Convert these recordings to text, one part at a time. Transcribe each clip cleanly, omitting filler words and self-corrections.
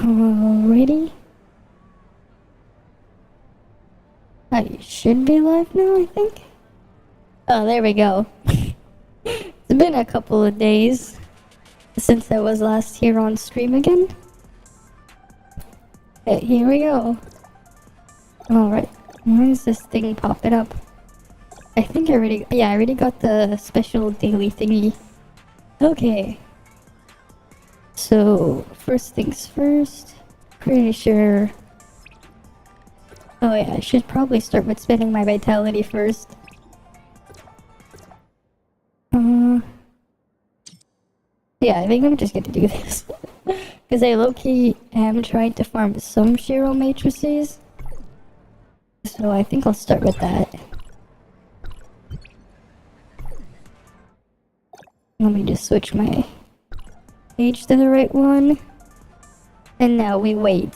Alrighty. I should be live now, I think. Oh, there we go. It's been a couple of days since I was last here on stream again. Okay, here we go. Alright, why is this thing popping up? I think I already got the special daily thingy. Okay. So, first things first. Pretty sure... Oh yeah, I should probably start with spending my vitality first. Yeah, I think I'm just gonna do this. Because I low-key am trying to farm some Shiro matrices. So I think I'll start with that. Let me just switch my page to the right one. And now we wait.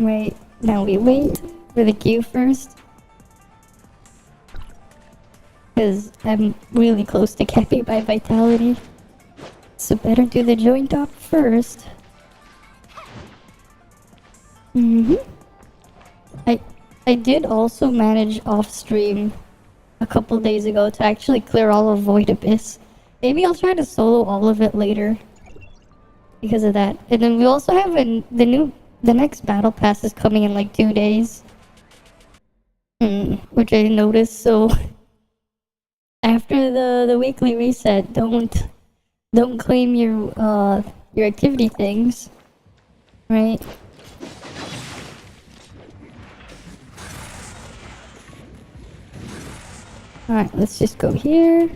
Right, now we wait for the queue first. Because I'm really close to capping my vitality. So better do the joint op first. I did also manage off stream a couple days ago to actually clear all of Void Abyss. Maybe I'll try to solo all of it later. Because of that. And then we also have the next battle pass is coming in like 2 days. Which I noticed, so after the weekly reset, don't claim your activity things. Right? Alright, let's just go here.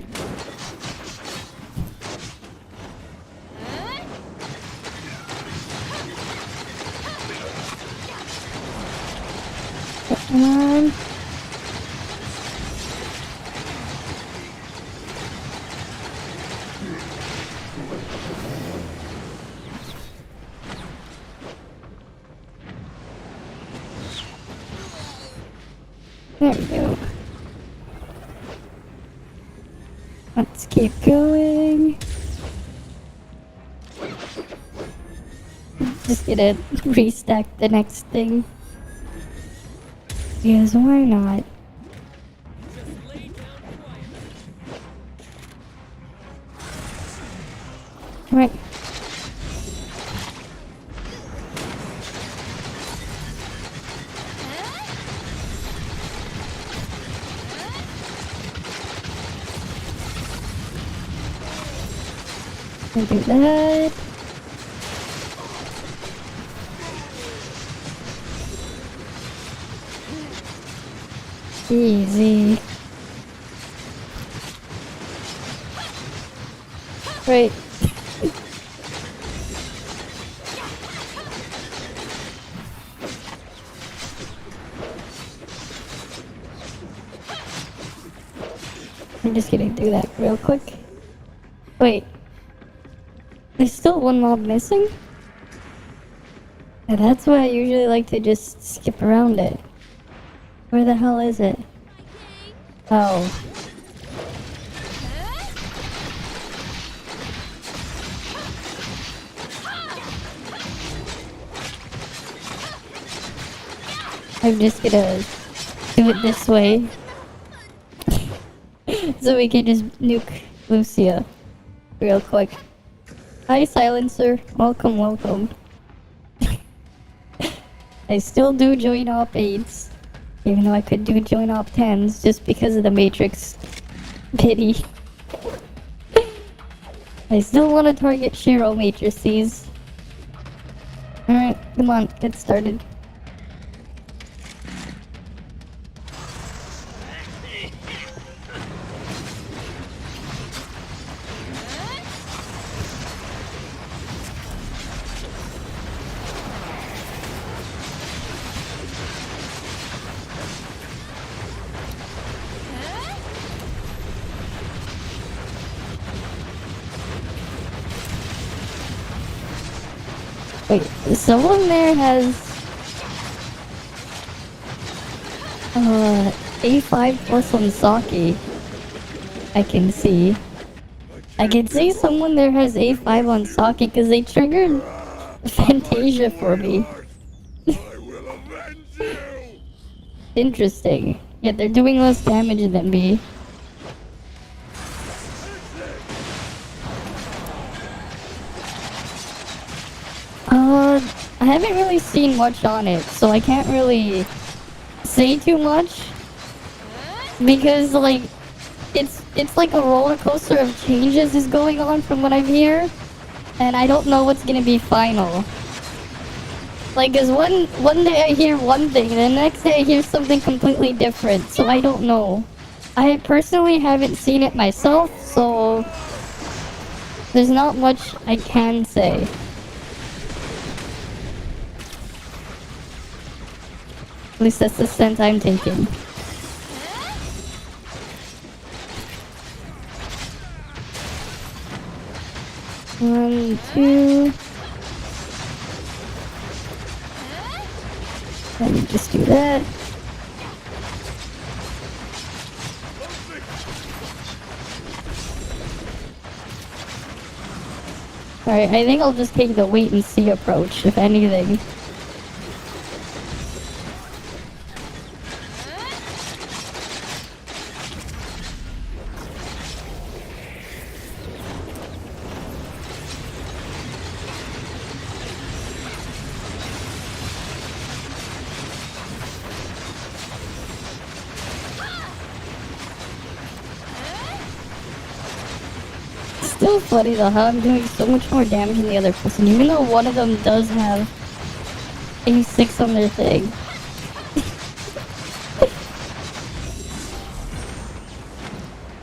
Come on. There we go. Let's keep going. Just gonna restack the next thing. Because why not? Right. I'll do that. Easy. Right. I'm just gonna do that real quick. Wait. There's still one mob missing? And that's why I usually like to just skip around it. Where the hell is it? Oh. I'm just gonna do it this way. So we can just nuke Lucia real quick. Hi Silencer, welcome, welcome. I still do join op 8s, even though I could do join op 10s just because of the Matrix pity. I still want to target Shiro matrices. Alright, come on, get started. Wait, someone there has A5 plus on Saki. I can see. I can see someone there has A5 on Saki because they triggered Fantasia for me. I will avenge you! Interesting. Yeah, they're doing less damage than me. I haven't really seen much on it, so I can't really say too much. Because, like, it's like a roller coaster of changes is going on from what I hear. And I don't know what's gonna be final. Like, cause one day I hear one thing, and the next day I hear something completely different, so I don't know. I personally haven't seen it myself, so there's not much I can say. At least that's the sense I'm taking. One, two. Let me just do that. Alright, I think I'll just take the wait and see approach, if anything. Still funny though how I'm doing so much more damage than the other person, even though one of them does have A6 on their thing.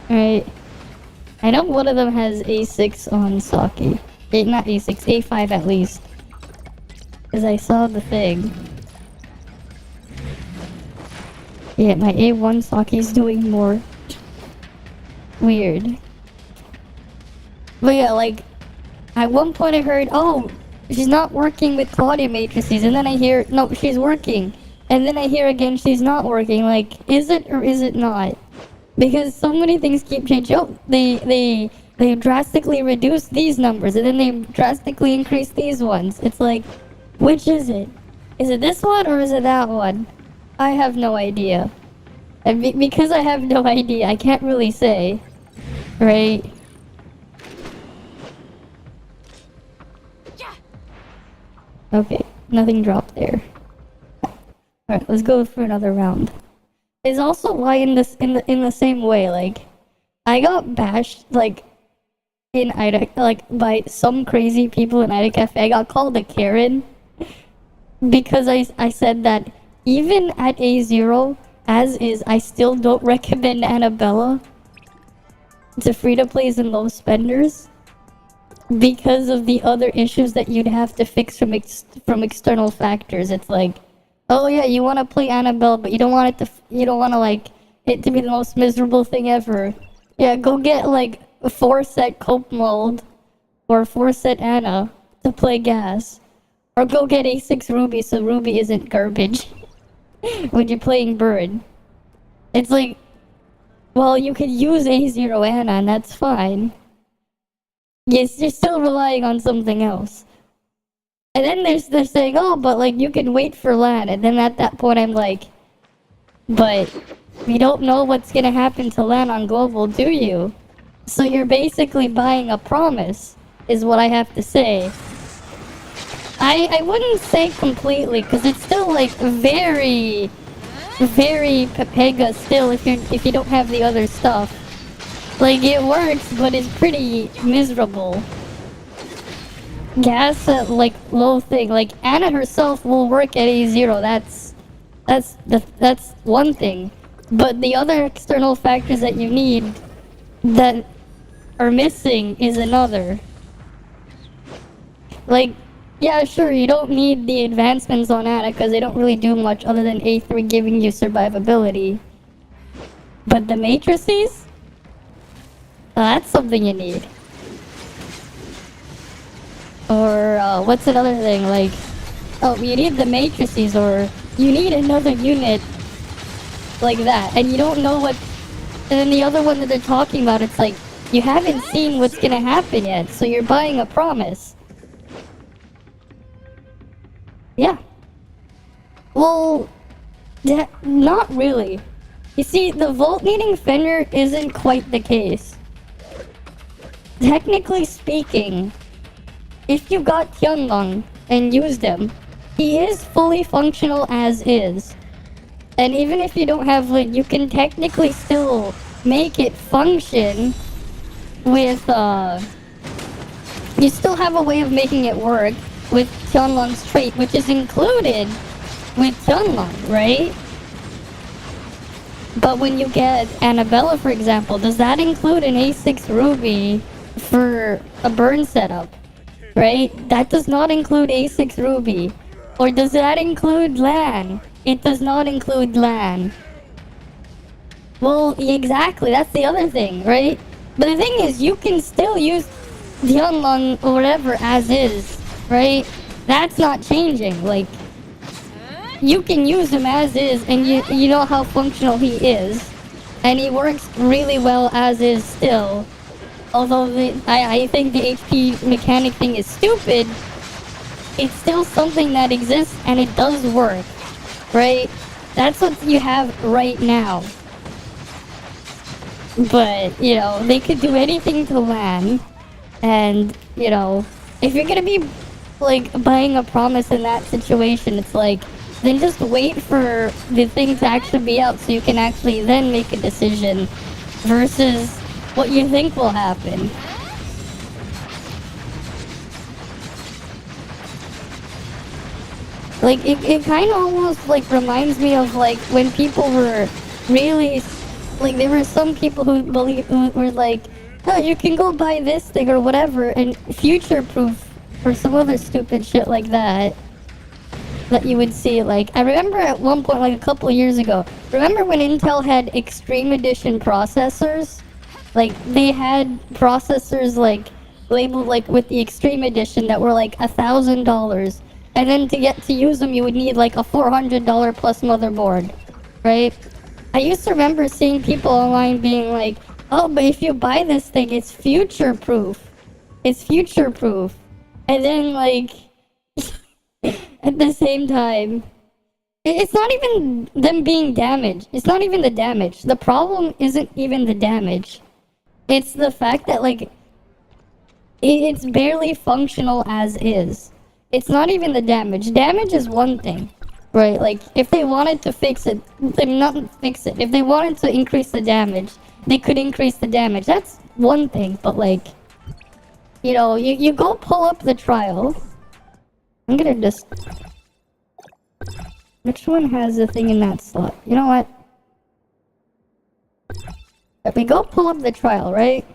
Alright. I know one of them has A6 on Saki. Not A6, A5 at least. Because I saw the thing. Yeah, my A1 Saki's doing more. Weird. But yeah, like, at one point I heard, oh, she's not working with Claudia matrices, and then I hear, no, she's working. And then I hear again, she's not working. Like, is it or is it not? Because so many things keep changing. Oh, they drastically reduce these numbers, and then they drastically increase these ones. It's like, which is it? Is it this one or is it that one? I have no idea. And because I have no idea, I can't really say. Right? Okay, nothing dropped there. Alright, let's go for another round. It's also why in the same way, like, I got bashed, like, in Ida, like, by some crazy people in Ida Cafe. I got called a Karen because I said that even at A0, as is, I still don't recommend Annabella to free-to-plays and low spenders because of the other issues that you'd have to fix from external factors. It's like, oh yeah, you want to play Annabelle, but you don't want like it to be the most miserable thing ever. Yeah, go get like a 4-set Cope Mold or 4-set Anna to play Gas, or go get A6 Ruby so Ruby isn't garbage when you're playing Bird. It's like, well, you could use A0 Anna and that's fine. Yes, you're still relying on something else. And then they're saying, oh, but like you can wait for LAN. And then at that point I'm like, but we don't know what's gonna happen to LAN on global, do you? So you're basically buying a promise, is what I have to say. I wouldn't say completely, because it's still like very Pepega still if you don't have the other stuff. Like, it works, but it's pretty miserable. Gas at, like, low thing. Like, Anna herself will work at A0. That's one thing. But the other external factors that you need that are missing is another. Like, yeah, sure, you don't need the advancements on Anna because they don't really do much other than A3 giving you survivability. But the matrices? That's something you need. Or, what's another thing? Like, oh, you need the matrices, or you need another unit like that. And you don't know what... And then the other one that they're talking about, it's like, you haven't seen what's gonna happen yet, so you're buying a promise. Yeah. Well, not really. You see, the volt needing Fenrir isn't quite the case. Technically speaking, if you got Tianlong and used him, he is fully functional as is. And even if you don't have Lin, you can technically still make it function with, you still have a way of making it work with Tianlong's trait, which is included with Tianlong, right? But when you get Annabella, for example, does that include an A6 Ruby for a burn setup? Right? That does not include A6 Ruby. Or does that include LAN? It does not include LAN. Well, exactly, that's the other thing, right? But the thing is, you can still use Tianlong or whatever as is, right? That's not changing. Like, you can use him as is, and you know how functional he is. And he works really well as is still. Although I think the HP mechanic thing is stupid, it's still something that exists and it does work, right? That's what you have right now. But, you know, they could do anything to LAN. And, you know, if you're gonna be, like, buying a promise in that situation, it's like, then just wait for the thing to actually be out so you can actually then make a decision versus what you think will happen. Like, it kind of almost, like, reminds me of, like, when people were really, like, there were some people who were like, oh, you can go buy this thing or whatever, and future-proof or some other stupid shit like that you would see. Like, I remember at one point, like, a couple of years ago, remember when Intel had Extreme Edition processors? Like, they had processors, like, labeled, like, with the Extreme Edition that were, like, $1,000. And then to get to use them, you would need, like, a $400 plus motherboard, right? I used to remember seeing people online being like, oh, but if you buy this thing, it's future-proof. It's future-proof. And then, like, at the same time, it's not even them being damaged. It's not even the damage. The problem isn't even the damage. It's the fact that, like, it's barely functional as is. It's not even the damage. Damage is one thing, right? Like, if they wanted to fix it, not fix it. If they wanted to increase the damage, they could increase the damage. That's one thing, but, like, you know, you go pull up the trial. I'm gonna just... Which one has the thing in that slot? You know what? If we go pull up the trial, right?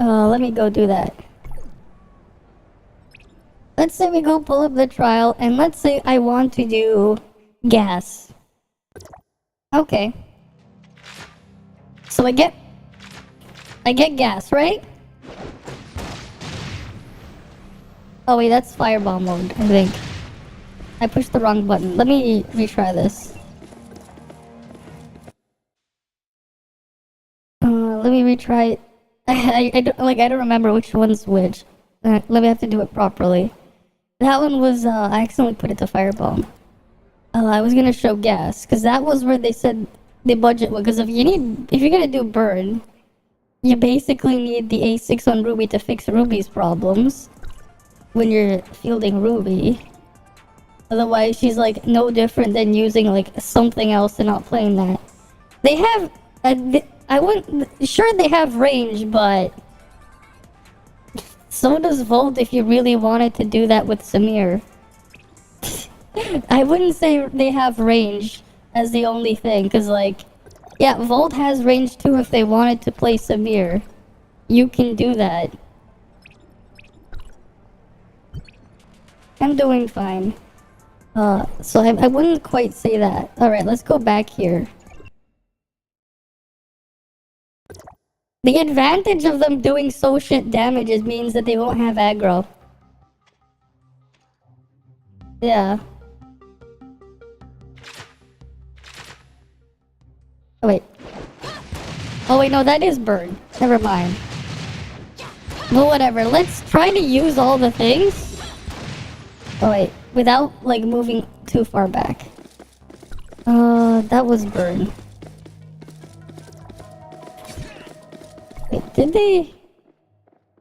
Let me go do that. Let's say we go pull up the trial, and let's say I want to do gas. Okay. So I get gas, right? Oh wait, that's fireball mode, I think. I pushed the wrong button. Let me retry this. Let me retry it. I don't remember which one's which. Let me have to do it properly. That one was, I accidentally put it to fireball. I was gonna show gas, because that was where they said the budget was, because if you're gonna do burn, you basically need the A6 on Ruby to fix Ruby's problems when you're fielding Ruby. Otherwise, she's like no different than using like something else and not playing that. They have, I wouldn't, sure they have range, but so does Volt if you really wanted to do that with Samir. I wouldn't say they have range as the only thing, because like, yeah, Volt has range too if they wanted to play Samir. You can do that. I'm doing fine. So I wouldn't quite say that. Alright, let's go back here. The advantage of them doing so shit damages means that they won't have aggro. Yeah. Oh wait. Oh wait, no, that is burn. Never mind. Well, whatever. Let's try to use all the things. Oh wait, without like moving too far back. That was burn. Wait, did they?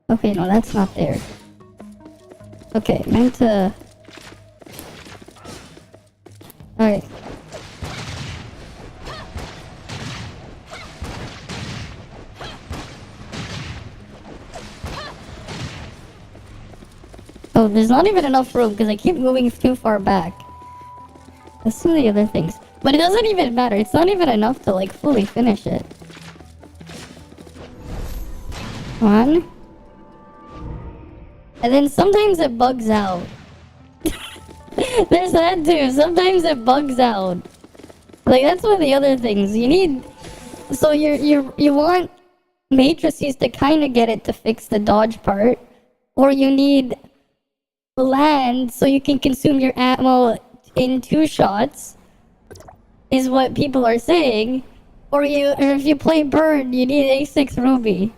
Okay, no, that's not there. Okay, meant to... Alright. Oh, there's not even enough room because I keep moving too far back. That's some of the other things. But it doesn't even matter. It's not even enough to like fully finish it. One. And then sometimes it bugs out. There's that too. Sometimes it bugs out. Like that's one of the other things. You need... So you want matrices to kind of get it to fix the dodge part. Or you need land so you can consume your ammo in 2 shots. Is what people are saying. Or if you play Bird, you need A6 Ruby.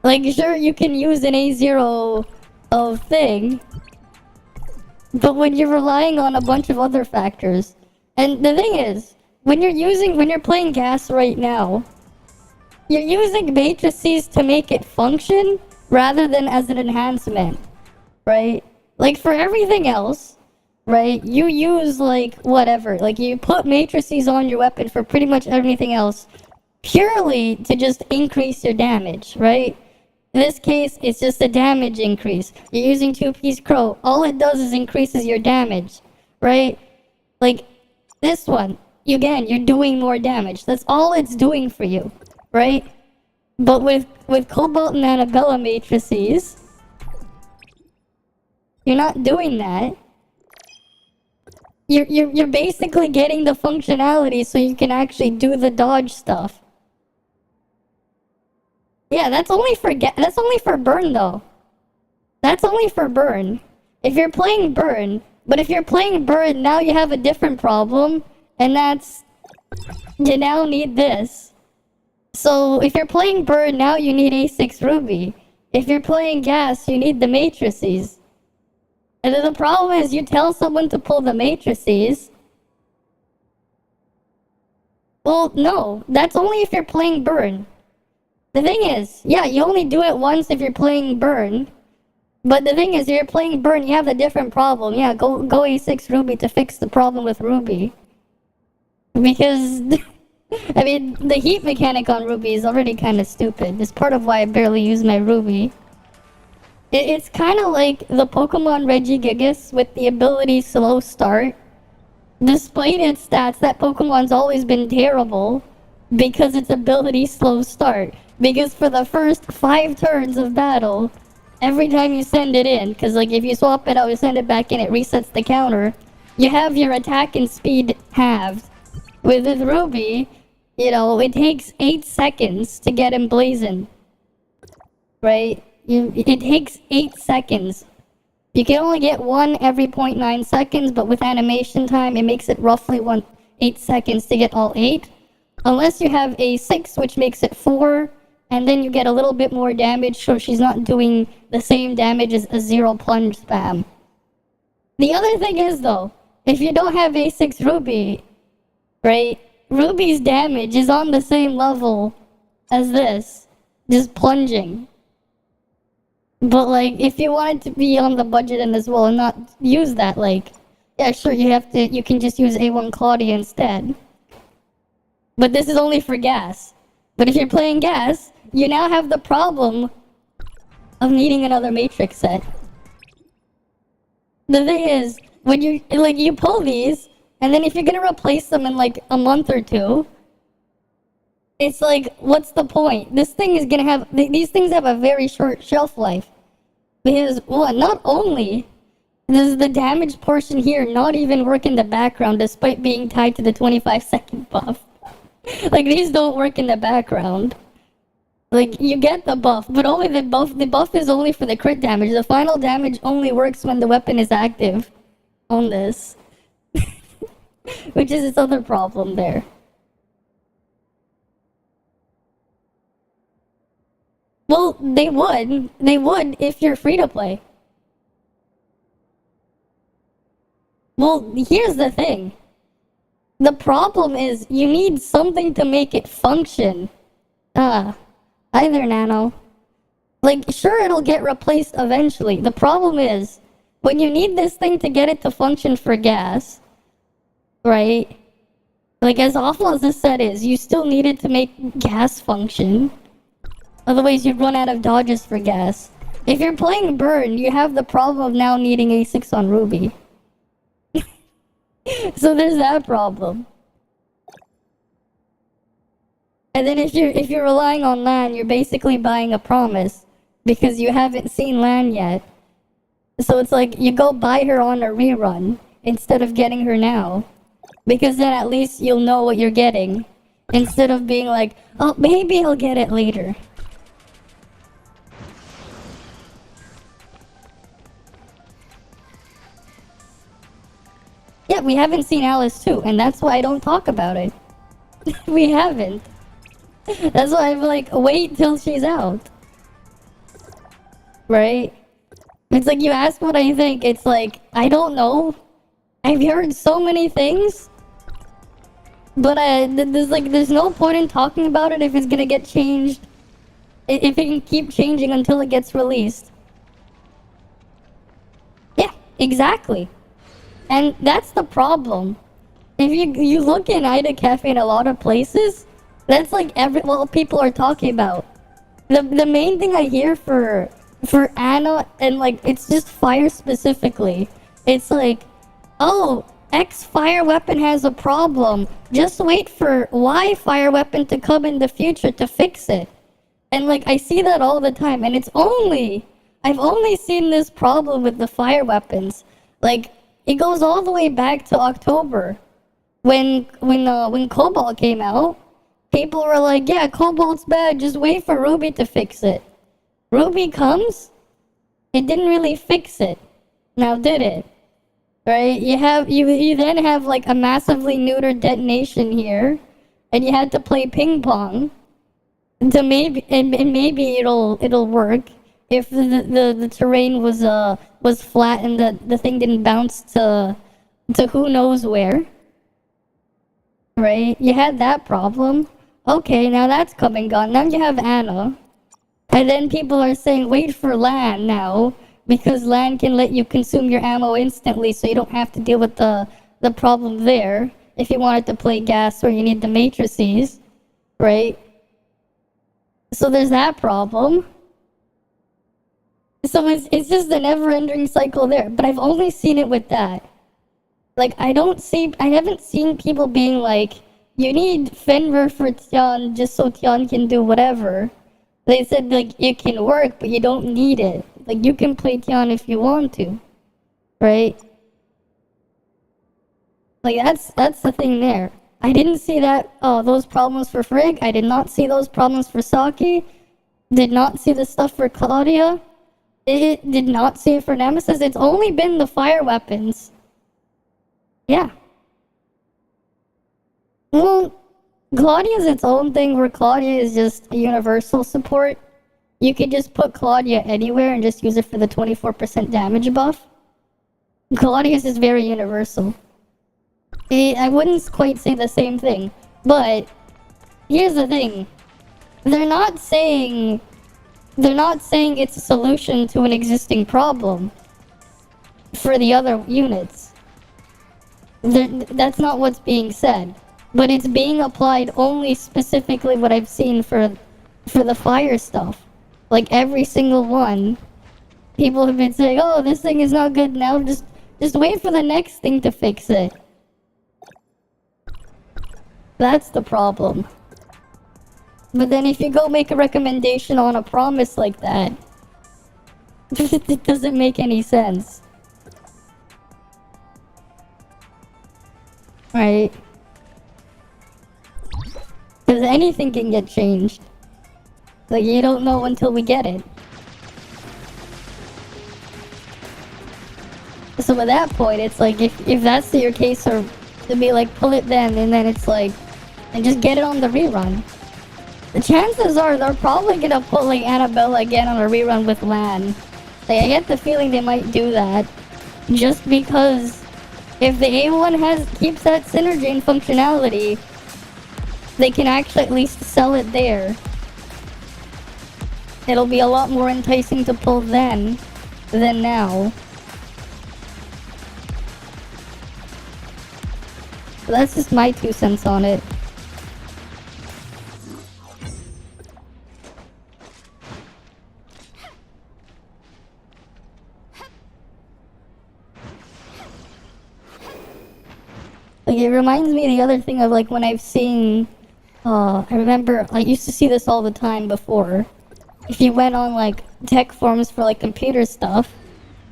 Like, sure, you can use an A0 thing, but when you're relying on a bunch of other factors, and the thing is, when you're playing gas right now, you're using matrices to make it function rather than as an enhancement, right? Like for everything else, right? You use like whatever, like you put matrices on your weapon for pretty much everything else, purely to just increase your damage, right? In this case, it's just a damage increase. You're using 2-piece crow. All it does is increases your damage, right? Like, this one, again, you're doing more damage. That's all it's doing for you, right? But with Cobalt and Annabella matrices, you're not doing that. You're basically getting the functionality so you can actually do the dodge stuff. Yeah, that's only for burn though. That's only for burn. If you're playing burn, but if you're playing burn, now you have a different problem, and that's you now need this. So if you're playing burn, now you need A6 Ruby. If you're playing gas, you need the matrices. And then the problem is you tell someone to pull the matrices. Well, no, that's only if you're playing burn. The thing is, yeah, you only do it once if you're playing burn. But the thing is, if you're playing burn, you have a different problem. Yeah, go A6 Ruby to fix the problem with Ruby. Because, I mean, the heat mechanic on Ruby is already kind of stupid. It's part of why I barely use my Ruby. It's kind of like the Pokemon Regigigas with the ability slow start. Despite its stats, that Pokemon's always been terrible because its ability slow start. Because for the first 5 turns of battle, every time you send it in, because like if you swap it out, you send it back in, it resets the counter. You have your attack and speed halved. With Ruby, you know, it takes 8 seconds to get him blazing. Right? It takes 8 seconds. You can only get 1 every 0.9 seconds, but with animation time, it makes it roughly 8 seconds to get all 8. Unless you have a 6, which makes it 4, and then you get a little bit more damage, so she's not doing the same damage as a 0 plunge spam. The other thing is, though, if you don't have A6 Ruby, right, Ruby's damage is on the same level as this, just plunging. But, like, if you want it to be on the budget end as well and not use that, like, yeah, sure, you can just use A1 Claudia instead. But this is only for gas. But if you're playing gas, you now have the problem of needing another matrix set. The thing is, when you pull these, and then if you're gonna replace them in like a month or 2, it's like, what's the point? This thing is gonna have, these things have a very short shelf life. Because, one, not only does the damage portion here not even work in the background despite being tied to the 25-second buff. Like, these don't work in the background. Like, you get the buff, but only the buff is only for the crit damage. The final damage only works when the weapon is active on this. Which is its other problem there. Well, they would if you're free to play. Well, here's the thing. The problem is you need something to make it function. Hi there, Nano. Like, sure, it'll get replaced eventually. The problem is, when you need this thing to get it to function for gas, right? Like, as awful as this set is, you still need it to make gas function. Otherwise, you'd run out of dodges for gas. If you're playing Burn, you have the problem of now needing A6 on Ruby. So there's that problem. And then if you're relying on LAN, you're basically buying a promise because you haven't seen LAN yet. So it's like you go buy her on a rerun instead of getting her now, because then at least you'll know what you're getting instead of being like, oh, maybe I'll get it later. Yeah, we haven't seen Alice too, and that's why I don't talk about it. We haven't. That's why I'm like, wait till she's out. Right? It's like you ask what I think, it's like, I don't know. I've heard so many things. But there's no point in talking about it if it's gonna get changed. If it can keep changing until it gets released. Yeah, exactly. And that's the problem. If you look in Ida Cafe in a lot of places, that's like what people are talking about. The main thing I hear for Anna, and like it's just fire specifically, it's like, oh, X fire weapon has a problem. Just wait for Y fire weapon to come in the future to fix it. And like I see that all the time, and I've only seen this problem with the fire weapons. Like, it goes all the way back to October, when Cobalt came out. People were like, yeah, Cobalt's bad, just wait for Ruby to fix it. Ruby comes, it didn't really fix it. Now did it? Right? You then have like a massively neutered detonation here, and you had to play ping pong to maybe it'll work if the terrain was flat and the thing didn't bounce to who knows where. Right? You had that problem. Okay, now that's come and gone. Now you have Anna. And then people are saying, wait for LAN now, because LAN can let you consume your ammo instantly, so you don't have to deal with the problem there if you wanted to play gas or you need the matrices, right? So there's that problem. So it's just a never-ending cycle there. But I've only seen it with that. Like, I haven't seen people being like, you need Fenrir for Tian just so Tian can do whatever. They said, like, it can work, but you don't need it. Like, you can play Tian if you want to. Right? Like, that's the thing there. I didn't see those problems for Frigg. I did not see those problems for Saki. Did not see the stuff for Claudia. It did not see it for Nemesis. It's only been the fire weapons. Yeah. Well, Claudia's its own thing where Claudia is just a universal support. You could just put Claudia anywhere and just use it for the 24% damage buff. Claudia's is very universal. I wouldn't quite say the same thing, but here's the thing. They're not saying it's a solution to an existing problem for the other units. That's not what's being said. But it's being applied only specifically what I've seen for the fire stuff. Like every single one, people have been saying, oh, this thing is not good now, just wait for the next thing to fix it. That's the problem. But then if you go make a recommendation on a promise like that, it doesn't make any sense. Right? Because anything can get changed. Like, you don't know until we get it. So at that point, it's like, if that's your case, or to be like, pull it then, and then it's like, and just get it on the rerun. The chances are they're probably gonna put like Annabella again on a rerun with LAN. Like, I get the feeling they might do that, just because if the A1 keeps that synergy and functionality, they can actually at least sell it there. It'll be a lot more enticing to pull then than now. But that's just my 2 cents on it. Like, it reminds me of the other thing of, like, when I've seen, I remember, I used to see this all the time before. If you went on, like, tech forums for, like, computer stuff,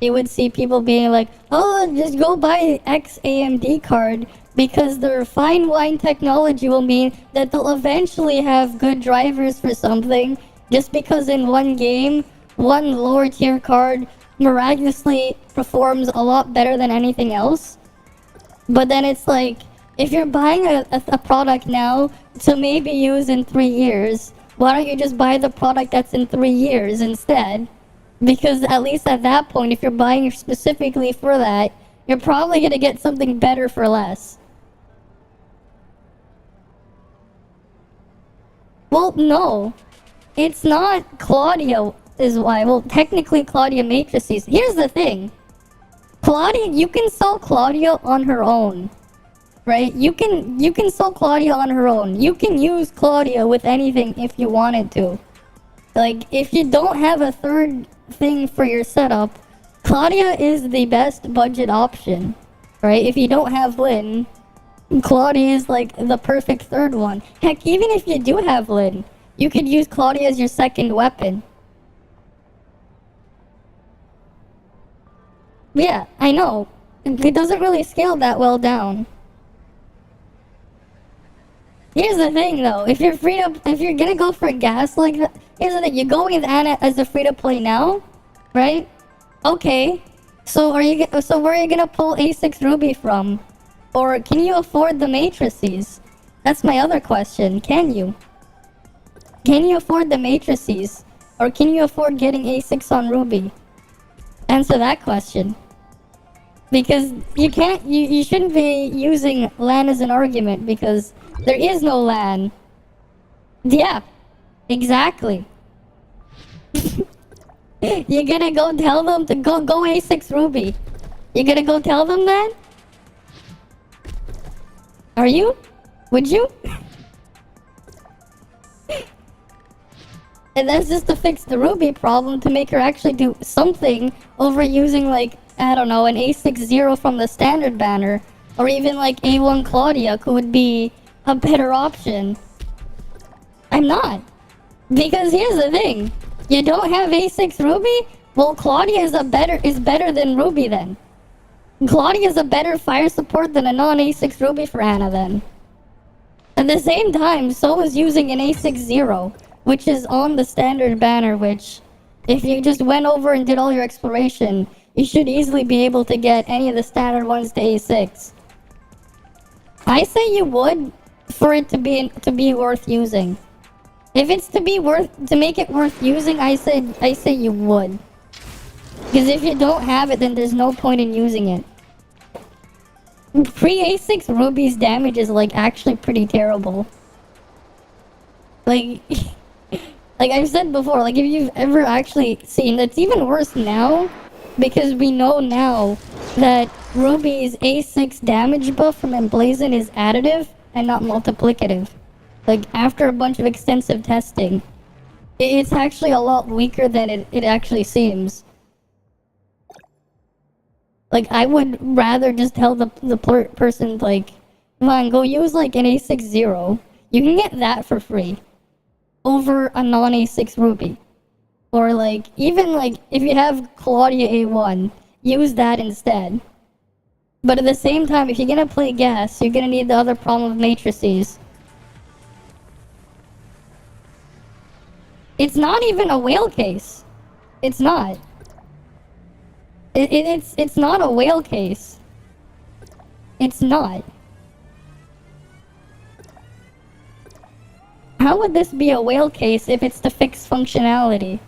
you would see people being like, oh, just go buy X AMD card, because their fine wine technology will mean that they'll eventually have good drivers for something, just because in one game, one lower tier card miraculously performs a lot better than anything else. But then it's like, if you're buying a product now to maybe use in 3 years, why don't you just buy the product that's in 3 years instead? Because at least at that point, if you're buying specifically for that, you're probably going to get something better for less. Well, no. It's not Claudia is why. Well, technically Claudia matrices. Here's the thing. Claudia, you can sell Claudia on her own, right? You can sell Claudia on her own. You can use Claudia with anything if you wanted to. Like, if you don't have a third thing for your setup, Claudia is the best budget option, right? If you don't have Lynn, Claudia is like the perfect third one. Heck, even if you do have Lynn, you could use Claudia as your second weapon. Yeah, I know. It doesn't really scale that well down. Here's the thing, though. If you're gonna go for gas like that, here's the thing. You're going with Anna as a free-to-play now, right? Okay. So where are you gonna pull A6 Ruby from? Or can you afford the matrices? That's my other question. Can you? Can you afford the matrices? Or can you afford getting A6 on Ruby? Answer that question. Because you shouldn't be using LAN as an argument, because there is no LAN. Yeah, exactly. You're gonna go tell them to go A6 Ruby. You're gonna go tell them that? Are you? Would you? And that's just to fix the Ruby problem, to make her actually do something over using, like, I don't know, an A60 from the standard banner. Or even like A1 Claudia would be a better option. I'm not. Because here's the thing. You don't have A6 Ruby? Well, Claudia is better than Ruby then. Claudia is a better fire support than a non-A6 Ruby for Anna then. At the same time, so is using an A60, which is on the standard banner, which, if you just went over and did all your exploration, you should easily be able to get any of the standard ones to A6. I say you would, for it to be worth using. If it's to make it worth using, I say you would. Because if you don't have it, then there's no point in using it. Pre-A6 Ruby's damage is, like, actually pretty terrible. Like, like I've said before, like, if you've ever actually seen, it's even worse now, because we know now that Ruby's A6 damage buff from Emblazon is additive and not multiplicative. Like, after a bunch of extensive testing, it's actually a lot weaker than it actually seems. Like, I would rather just tell the person, like, come on, go use, like, an A60. You can get that for free over a non-A6 Ruby. Or, like, even, like, if you have Claudia A1, use that instead. But at the same time, if you're gonna play gas, you're gonna need the other problem of matrices. It's not even a whale case. It's not. It's not a whale case. It's not. How would this be a whale case if it's to fix functionality?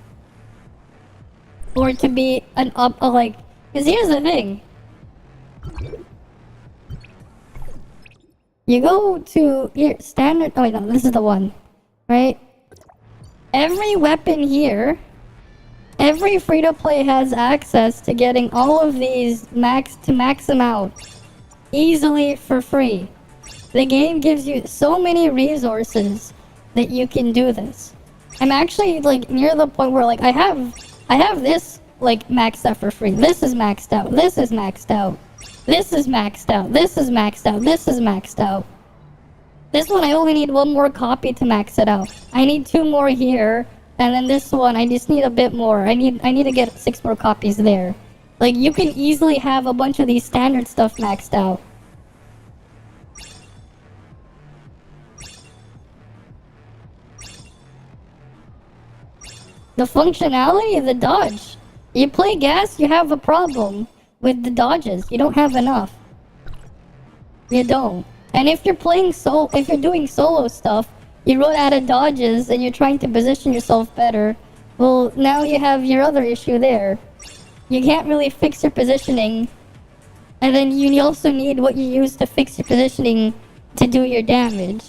Or to be an like... Because here's the thing. You go to here, standard. Oh wait, no, this is the one, right? Every weapon here, every free-to-play has access to getting all of these max them out easily for free. The game gives you so many resources that you can do this. I'm actually like near the point where like I have this like maxed out for free. This is maxed out. This is maxed out. This is maxed out. This is maxed out. This is maxed out. This one I only need one more copy to max it out. I need 2 more here, and then this one I just need a bit more. I need to get 6 more copies there. Like you can easily have a bunch of these standard stuff maxed out. The functionality of the dodge. You play gas, you have a problem with the dodges. You don't have enough. You don't. And if you're playing if you're doing solo stuff, you run out of dodges and you're trying to position yourself better, well, now you have your other issue there. You can't really fix your positioning, and then you also need what you use to fix your positioning to do your damage.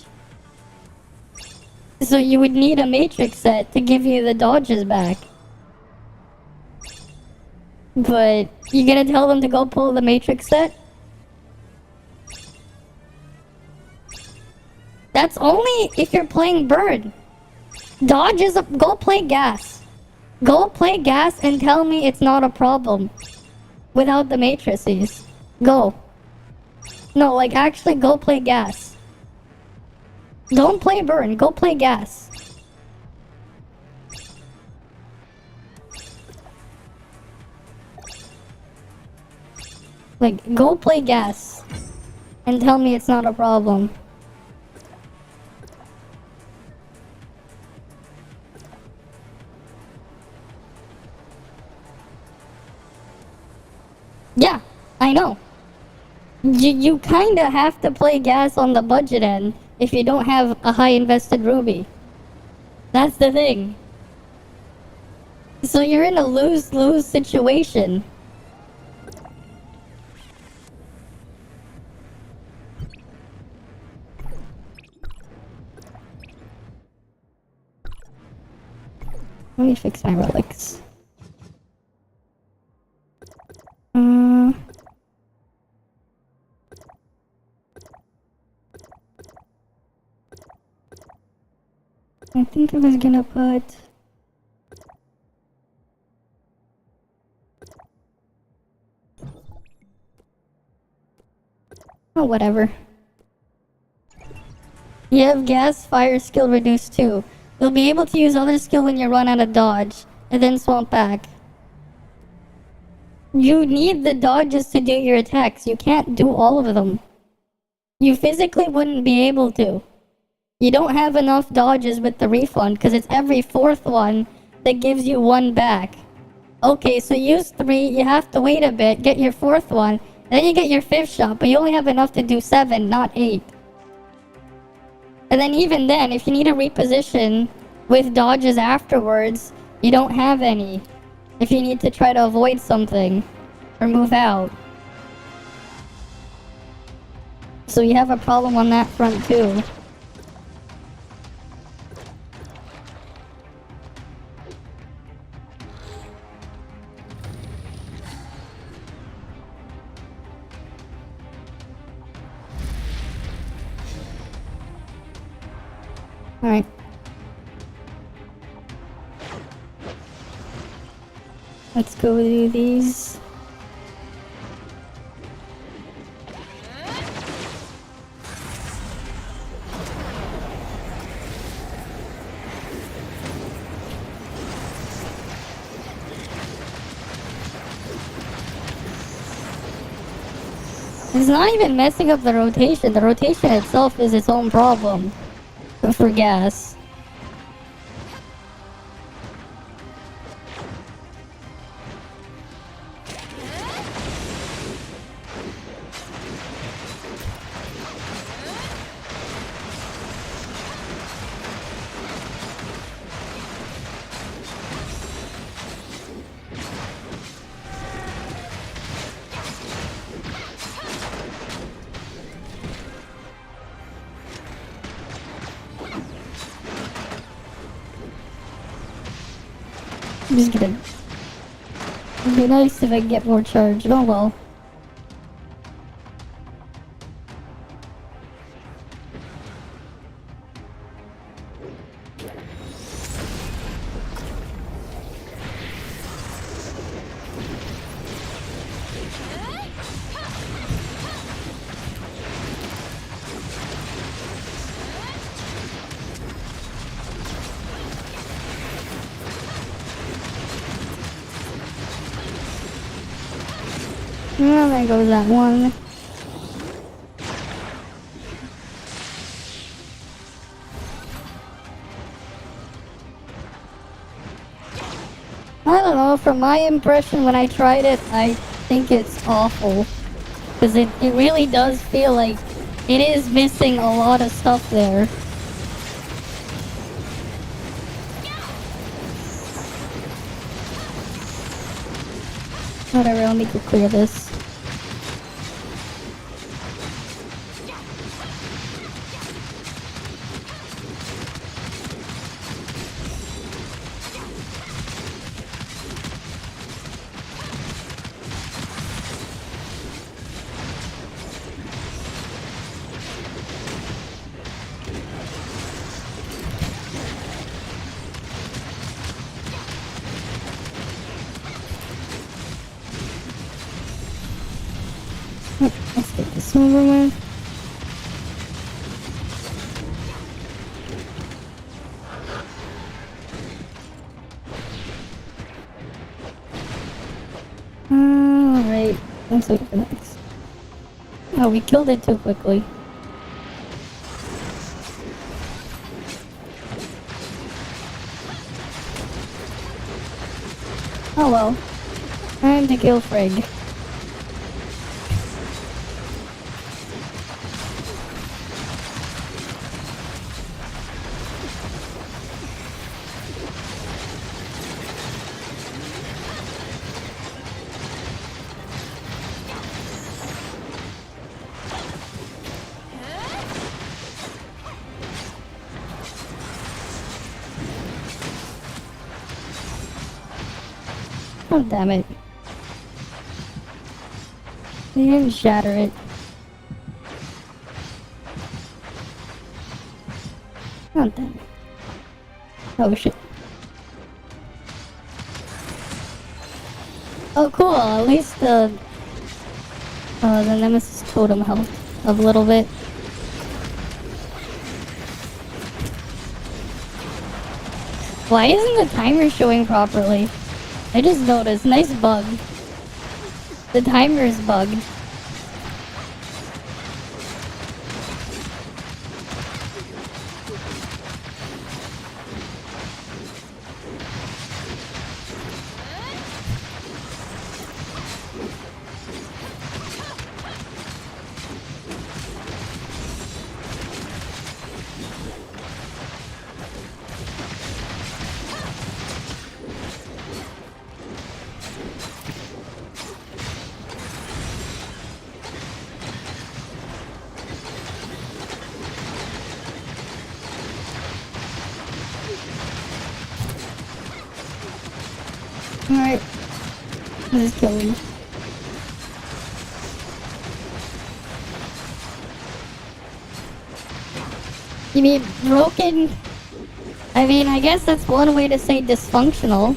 So you would need a matrix set to give you the dodges back. But you gonna tell them to go pull the matrix set? That's only if you're playing bird. Dodges, go play gas. Go play gas and tell me it's not a problem without the matrices. Go. No, like actually go play gas. Don't play burn, go play gas. Like, go play gas and tell me it's not a problem. Yeah, I know. You kinda have to play gas on the budget end if you don't have a high invested ruby. That's the thing. So you're in a lose-lose situation. Let me fix my relics. I think I was gonna put... Oh, whatever. You have gas, fire skill reduced too. You'll be able to use other skill when you run out of dodge, and then swamp back. You need the dodges to do your attacks. You can't do all of them. You physically wouldn't be able to. You don't have enough dodges with the refund, because it's every 4th one that gives you 1 back. Okay, so use 3, you have to wait a bit, get your 4th one, then you get your 5th shot, but you only have enough to do 7, not 8. And then even then, if you need to reposition with dodges afterwards, you don't have any. If you need to try to avoid something or move out. So you have a problem on that front too. Alright. Let's go do these. It's not even messing up the rotation. The rotation itself is its own problem. For gas. I'm just kidding. It'd be nice if I could get more charge. Oh well. Well, there goes that one. I don't know, from my impression when I tried it, I think it's awful. Because it really does feel like it is missing a lot of stuff there. Whatever, let me go clear this. Let's get this over with. Alright, let's wait for next. Oh, we killed it too quickly. Oh well. Time to kill Frigg. Oh, damn it. They didn't shatter it. Oh, damn it. Oh, shit. Oh, cool. At least the Nemesis totem helped a little bit. Why isn't the timer showing properly? I just noticed. Nice bug. The timer is bugged. Alright. Let's kill him. You mean broken? I mean, I guess that's one way to say dysfunctional.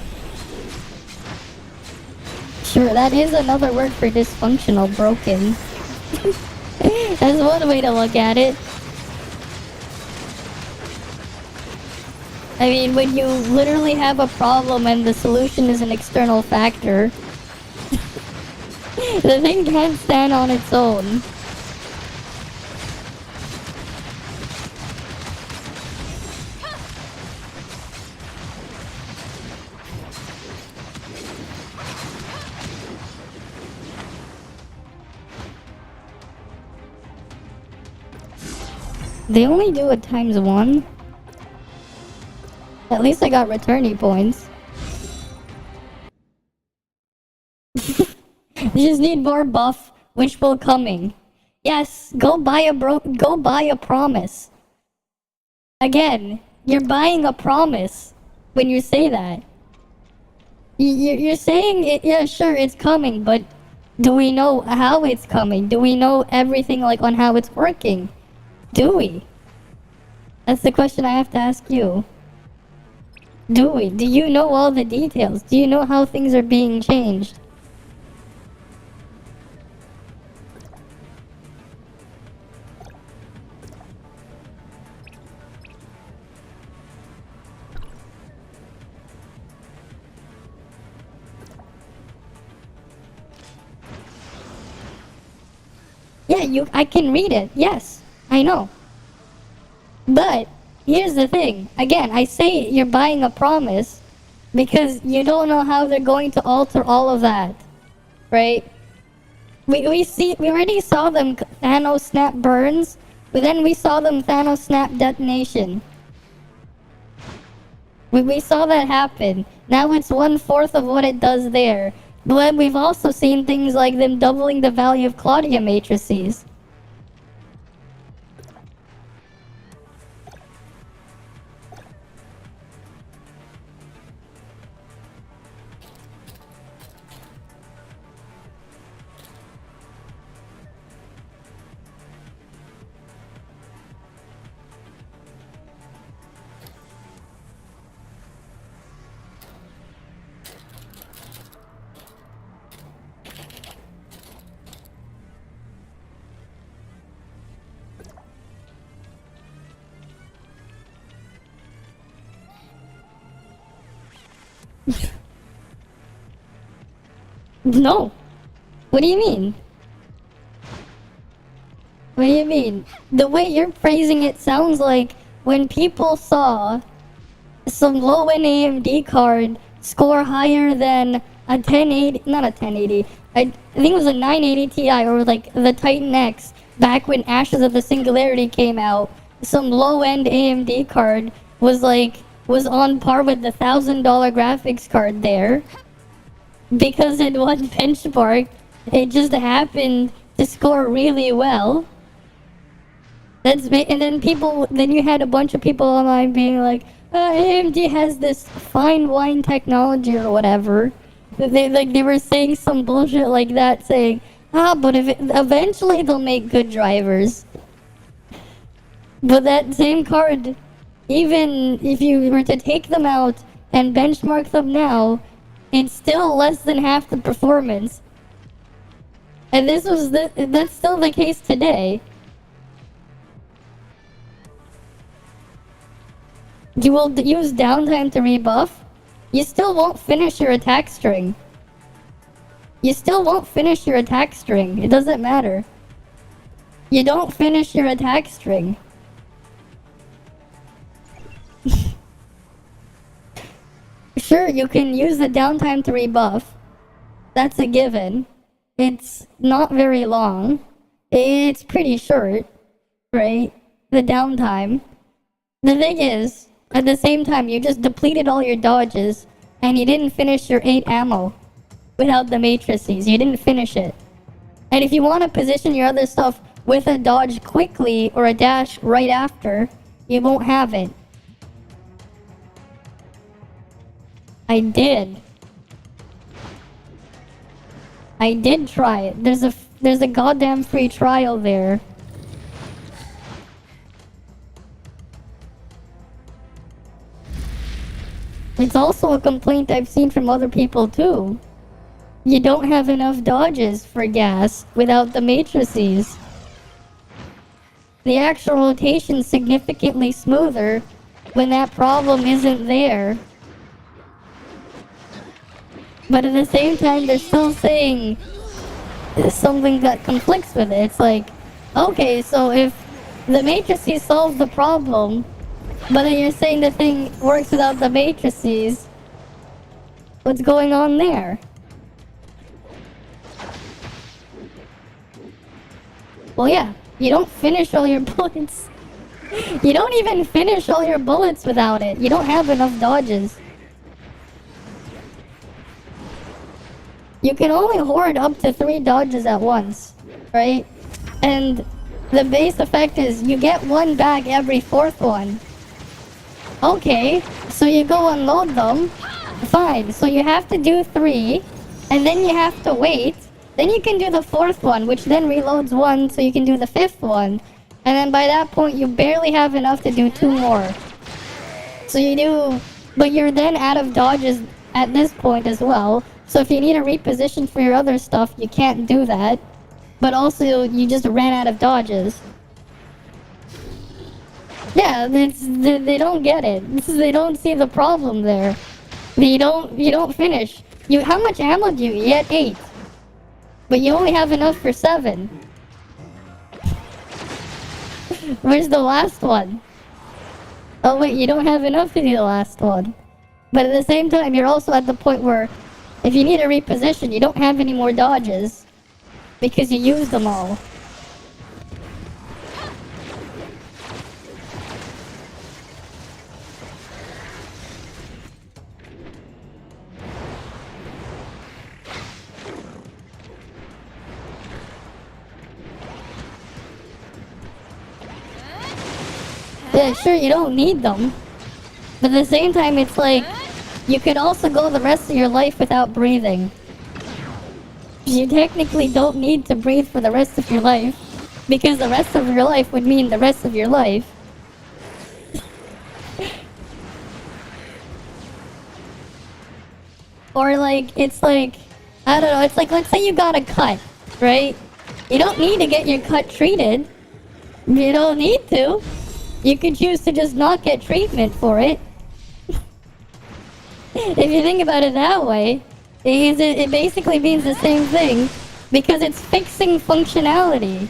Sure, that is another word for dysfunctional, broken. That's one way to look at it. I mean, when you literally have a problem and the solution is an external factor, the thing can't stand on its own. They only do it ×1. At least I got returnee points. You just need more buff, wishful coming. Yes, go buy a promise. Again, you're buying a promise when you say that. You're saying it, yeah, sure, it's coming, but do we know how it's coming? Do we know everything, like, on how it's working? Do we? That's the question I have to ask you. Do we? Do you know all the details? Do you know how things are being changed? Yeah, I can read it. Yes, I know. But here's the thing. Again, I say you're buying a promise because you don't know how they're going to alter all of that, right? We already saw them Thanos snap burns, but then we saw them Thanos snap detonation. We saw that happen. Now it's 1/4 of what it does there. But then we've also seen things like them doubling the value of Claudia matrices. No. What do you mean? What do you mean? The way you're phrasing it sounds like when people saw some low-end AMD card score higher than a 1080, not a 1080, I think it was a 980 Ti or like the Titan X back when Ashes of the Singularity came out. Some low-end AMD card was on par with the $1,000 graphics card there. Because it won benchmark, it just happened to score really well. And then you had a bunch of people online being like, AMD has this fine wine technology or whatever. They were saying some bullshit like that, saying, but eventually they'll make good drivers. But that same card, even if you were to take them out and benchmark them now, it's still less than half the performance. And that's still the case today. You will use downtime to rebuff. You still won't finish your attack string. You still won't finish your attack string. It doesn't matter. You don't finish your attack string. Sure, you can use the downtime to rebuff. That's a given. It's not very long. It's pretty short, right? The downtime. The thing is, at the same time, you just depleted all your dodges, and you didn't finish your 8 ammo without the matrices. You didn't finish it. And if you want to position your other stuff with a dodge quickly or a dash right after, you won't have it. I did. I did try it. There's a goddamn free trial there. It's also a complaint I've seen from other people too. You don't have enough dodges for gas without the matrices. The actual rotation's significantly smoother when that problem isn't there. But at the same time, they're still saying something that conflicts with it. It's like, okay, so if the matrices solve the problem, but then you're saying the thing works without the matrices, what's going on there? Well, yeah, you don't finish all your bullets. You don't even finish all your bullets without it. You don't have enough dodges. You can only hoard up to 3 dodges at once, right? And the base effect is you get 1 back every 4th one. Okay, so you go unload them, Fine, so you have to do 3, and then you have to wait. Then you can do the 4th one, which then reloads 1, so you can do the 5th one. And then by that point, you barely have enough to do 2 more. So you do... But you're then out of dodges at this point as well. So if you need a reposition for your other stuff, you can't do that. But also, you just ran out of dodges. Yeah, they don't get it. They don't see the problem there. You don't finish. How much ammo do you get? 8. But you only have enough for 7. Where's the last one? Oh wait, you don't have enough to do the last one. But at the same time, you're also at the point where if you need a reposition, you don't have any more dodges. Because you used them all. Yeah, sure, you don't need them. But at the same time, it's like, you could also go the rest of your life without breathing. You technically don't need to breathe for the rest of your life. Because the rest of your life would mean the rest of your life. Or like, it's like, I don't know, it's like, let's say you got a cut, right? You don't need to get your cut treated. You don't need to. You could choose to just not get treatment for it. If you think about it that way, it basically means the same thing. Because it's fixing functionality.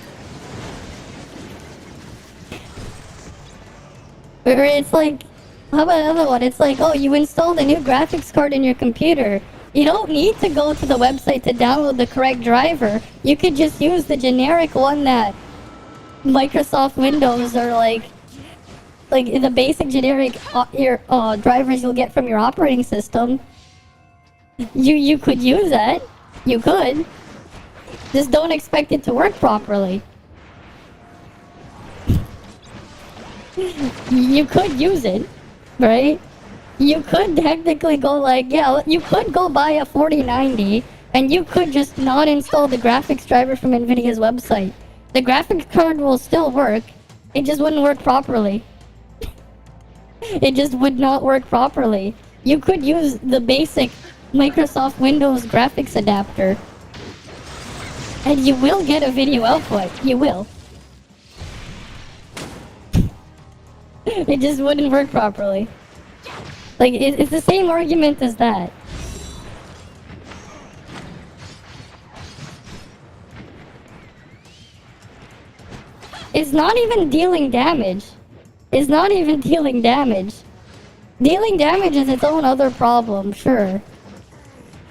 Or it's like, how about another one? It's like, oh, you installed a new graphics card in your computer. You don't need to go to the website to download the correct driver. You could just use the generic one that Microsoft Windows or like the basic generic drivers you'll get from your operating system. You could use that. You could. Just don't expect it to work properly. You could use it, right? You could technically go like, yeah, you could go buy a 4090 and you could just not install the graphics driver from NVIDIA's website. The graphics card will still work, it just wouldn't work properly. It just would not work properly. You could use the basic Microsoft Windows graphics adapter. And you will get a video output. You will. It just wouldn't work properly. Like, it's the same argument as that. It's not even dealing damage. It's not even dealing damage. Dealing damage is its own other problem, sure.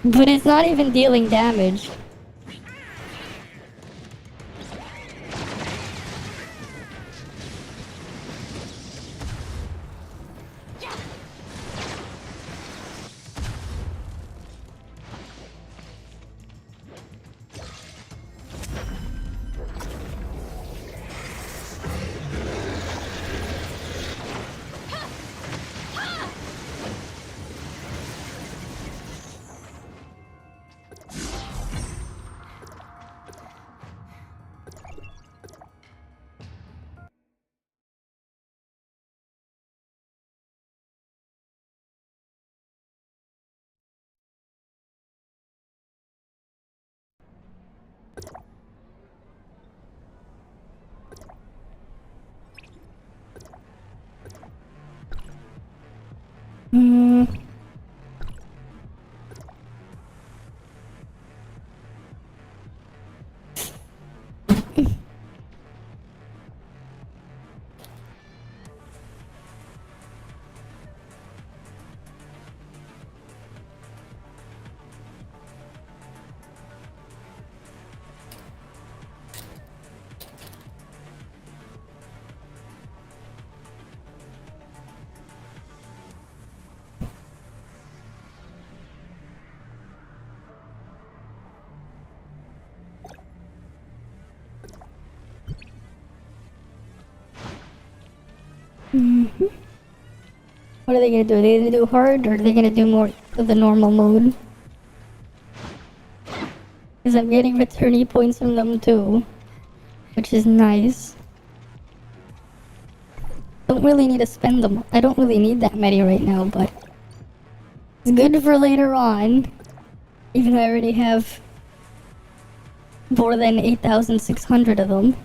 But it's not even dealing damage. What What are they gonna do? Are they gonna do hard, or are they gonna do more of the normal mode? Because I'm getting returnee points from them too, which is nice. Don't really need to spend them. I don't really need that many right now, but it's good for later on. Even though I already have more than 8,600 of them.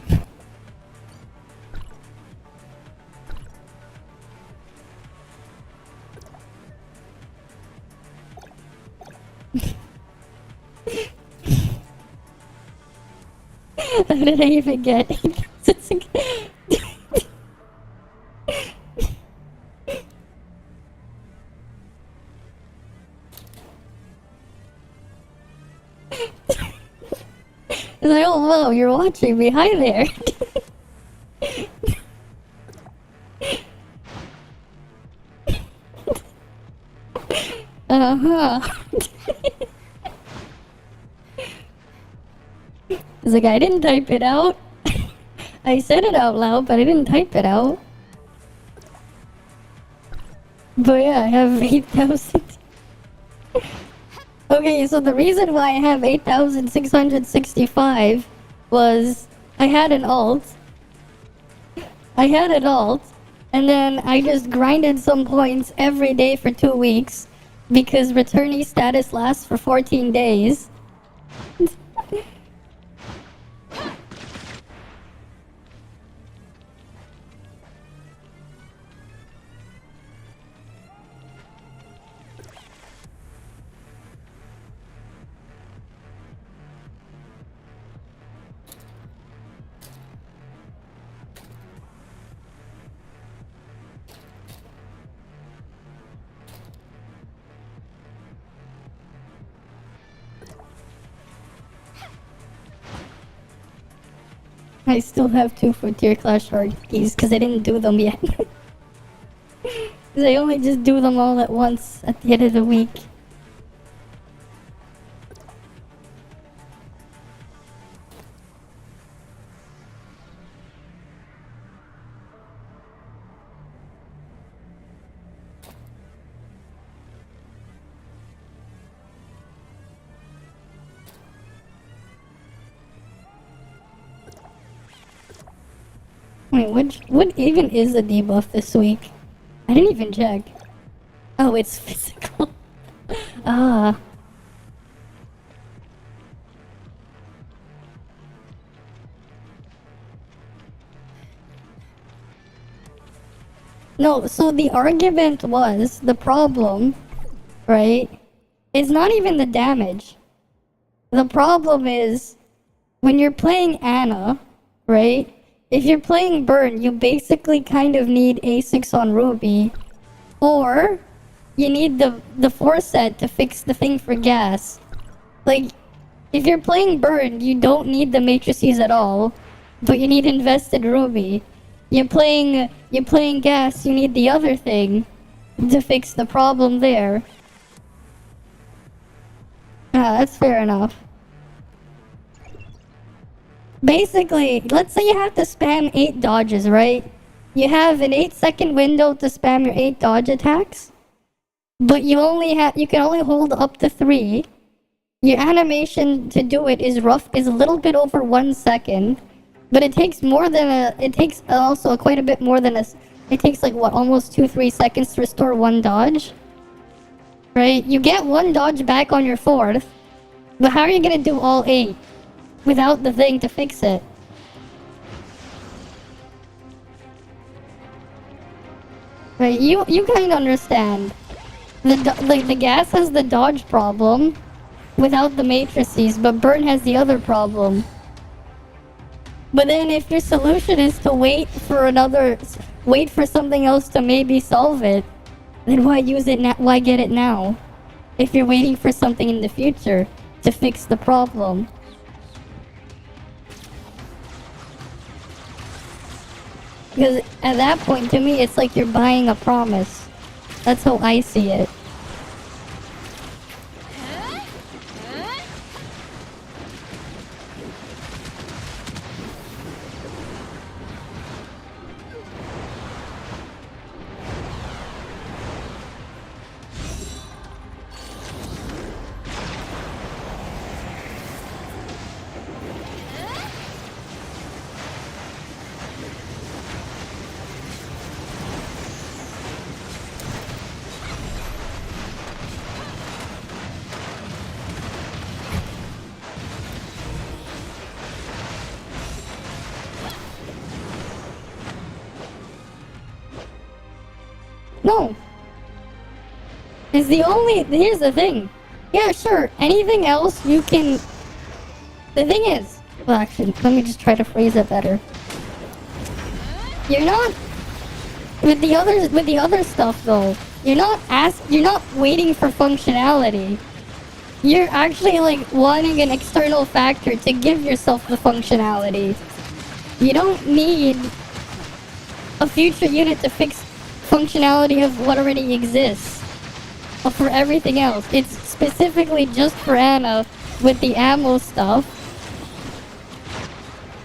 How did I even get 8,600? It's like, oh wow, you're watching me. Hi there. Uh-huh. It's like, I didn't type it out. I said it out loud, but I didn't type it out. But yeah, I have 8,000. Okay, so the reason why I have 8,665 was I had an alt. And then I just grinded some points every day for 2 weeks because returnee status lasts for 14 days. I still have 2 for tier class shard keys because I didn't do them yet. Because I only just do them all at once at the end of the week. Wait, what even is the debuff this week? I didn't even check. Oh, it's physical. Ah. No, so the argument was, the problem, right, is not even the damage. The problem is, when you're playing Ana, right, if you're playing Burn, you basically kind of need A6 on Ruby, or you need the 4 set to fix the thing for gas. Like, if you're playing Burn, you don't need the matrices at all, but you need invested Ruby. You're playing gas, you need the other thing to fix the problem there. Ah, that's fair enough. Basically, let's say you have to spam 8 dodges, right? You have an 8-second window to spam your 8 dodge attacks, but you can only hold up to 3. Your animation to do it is a little bit over 1 second, but it takes also quite a bit more than it takes like what, almost 2-3 seconds to restore 1 dodge, right? You get 1 dodge back on your 4th, but how are you gonna do all 8? Without the thing to fix it. Right, you kind of understand. The gas has the dodge problem without the matrices, but Burn has the other problem. But then if your solution is to wait for something else to maybe solve it, then why use it now? Why get it now? If you're waiting for something in the future to fix the problem. Because at that point, to me, it's like you're buying a promise. That's how I see it. No. It's the only... Here's the thing. Yeah, sure. Anything else you can... The thing is... Well, actually, let me just try to phrase it better. You're not... With the other stuff, though, you're not waiting for functionality. You're actually, like, wanting an external factor to give yourself the functionality. You don't need a future unit to fix functionality of what already exists. But for everything else, it's specifically just for Anna with the ammo stuff.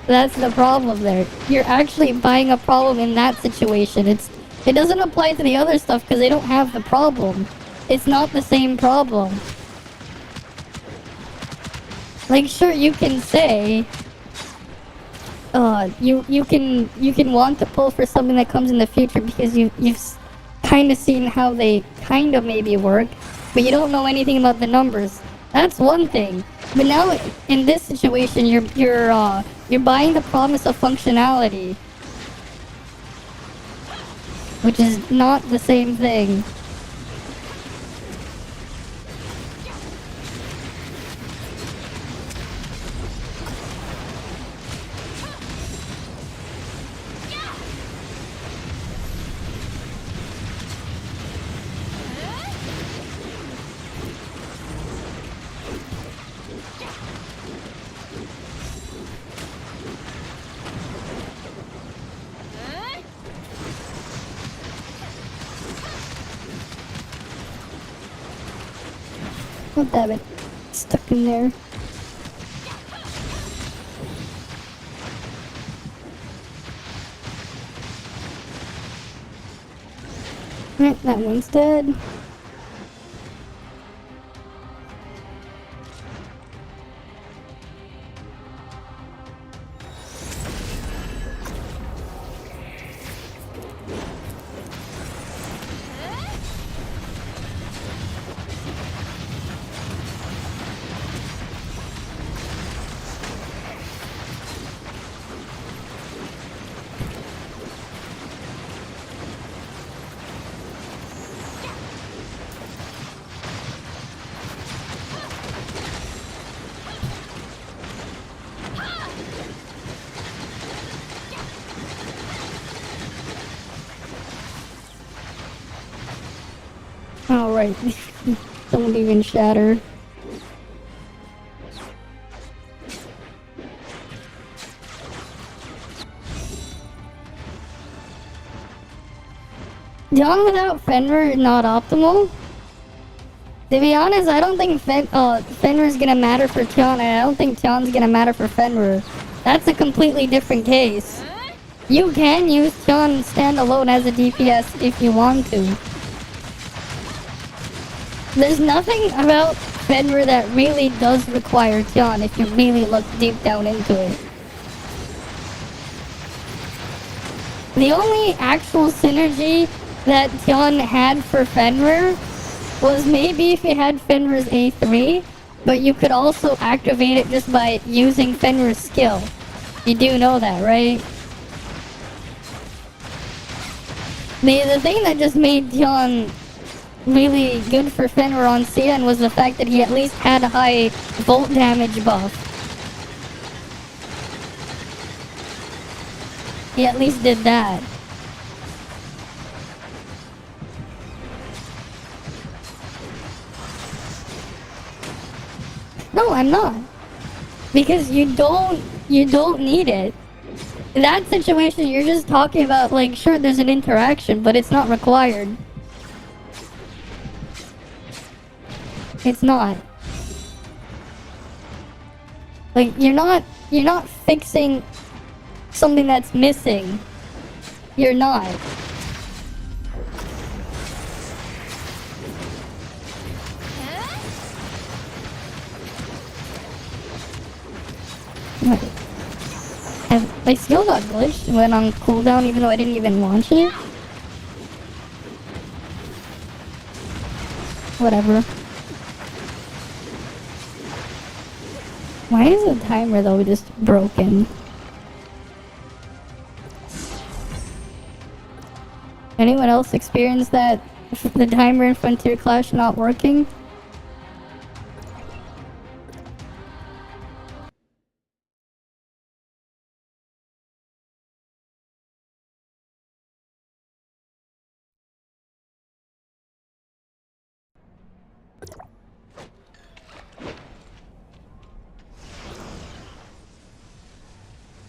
That's the problem there. You're actually buying a problem in that situation. It doesn't apply to the other stuff because they don't have the problem. It's not the same problem. Like, sure, you can say, you can want to pull for something that comes in the future because you've kind of seen how they kind of maybe work, but you don't know anything about the numbers. That's one thing. But now, in this situation, you're buying the promise of functionality, which is not the same thing. Oh, damn it. Stuck in there. Right, that one's dead. Alright. Don't even shatter. Dawn without Fenrir not optimal? To be honest, I don't think Fenrir's gonna matter for Tion, and I don't think Tion's gonna matter for Fenrir. That's a completely different case. You can use Tion standalone as a DPS if you want to. There's nothing about Fenrir that really does require Tion if you really look deep down into it. The only actual synergy that Tion had for Fenrir was maybe if you had Fenrir's A3, but you could also activate it just by using Fenrir's skill. You do know that, right? The thing that just made Tion really good for Fenrir on CN was the fact that he at least had a high volt damage buff. He at least did that. No, I'm not. Because you don't need it. In that situation, you're just talking about, like, sure, there's an interaction, but it's not required. It's not. Like, you're not fixing something that's missing. You're not. What? My skill got glitched and went on cooldown even though I didn't even launch it? Whatever. Why is the timer though just broken? Anyone else experience that? The timer in Frontier Clash not working?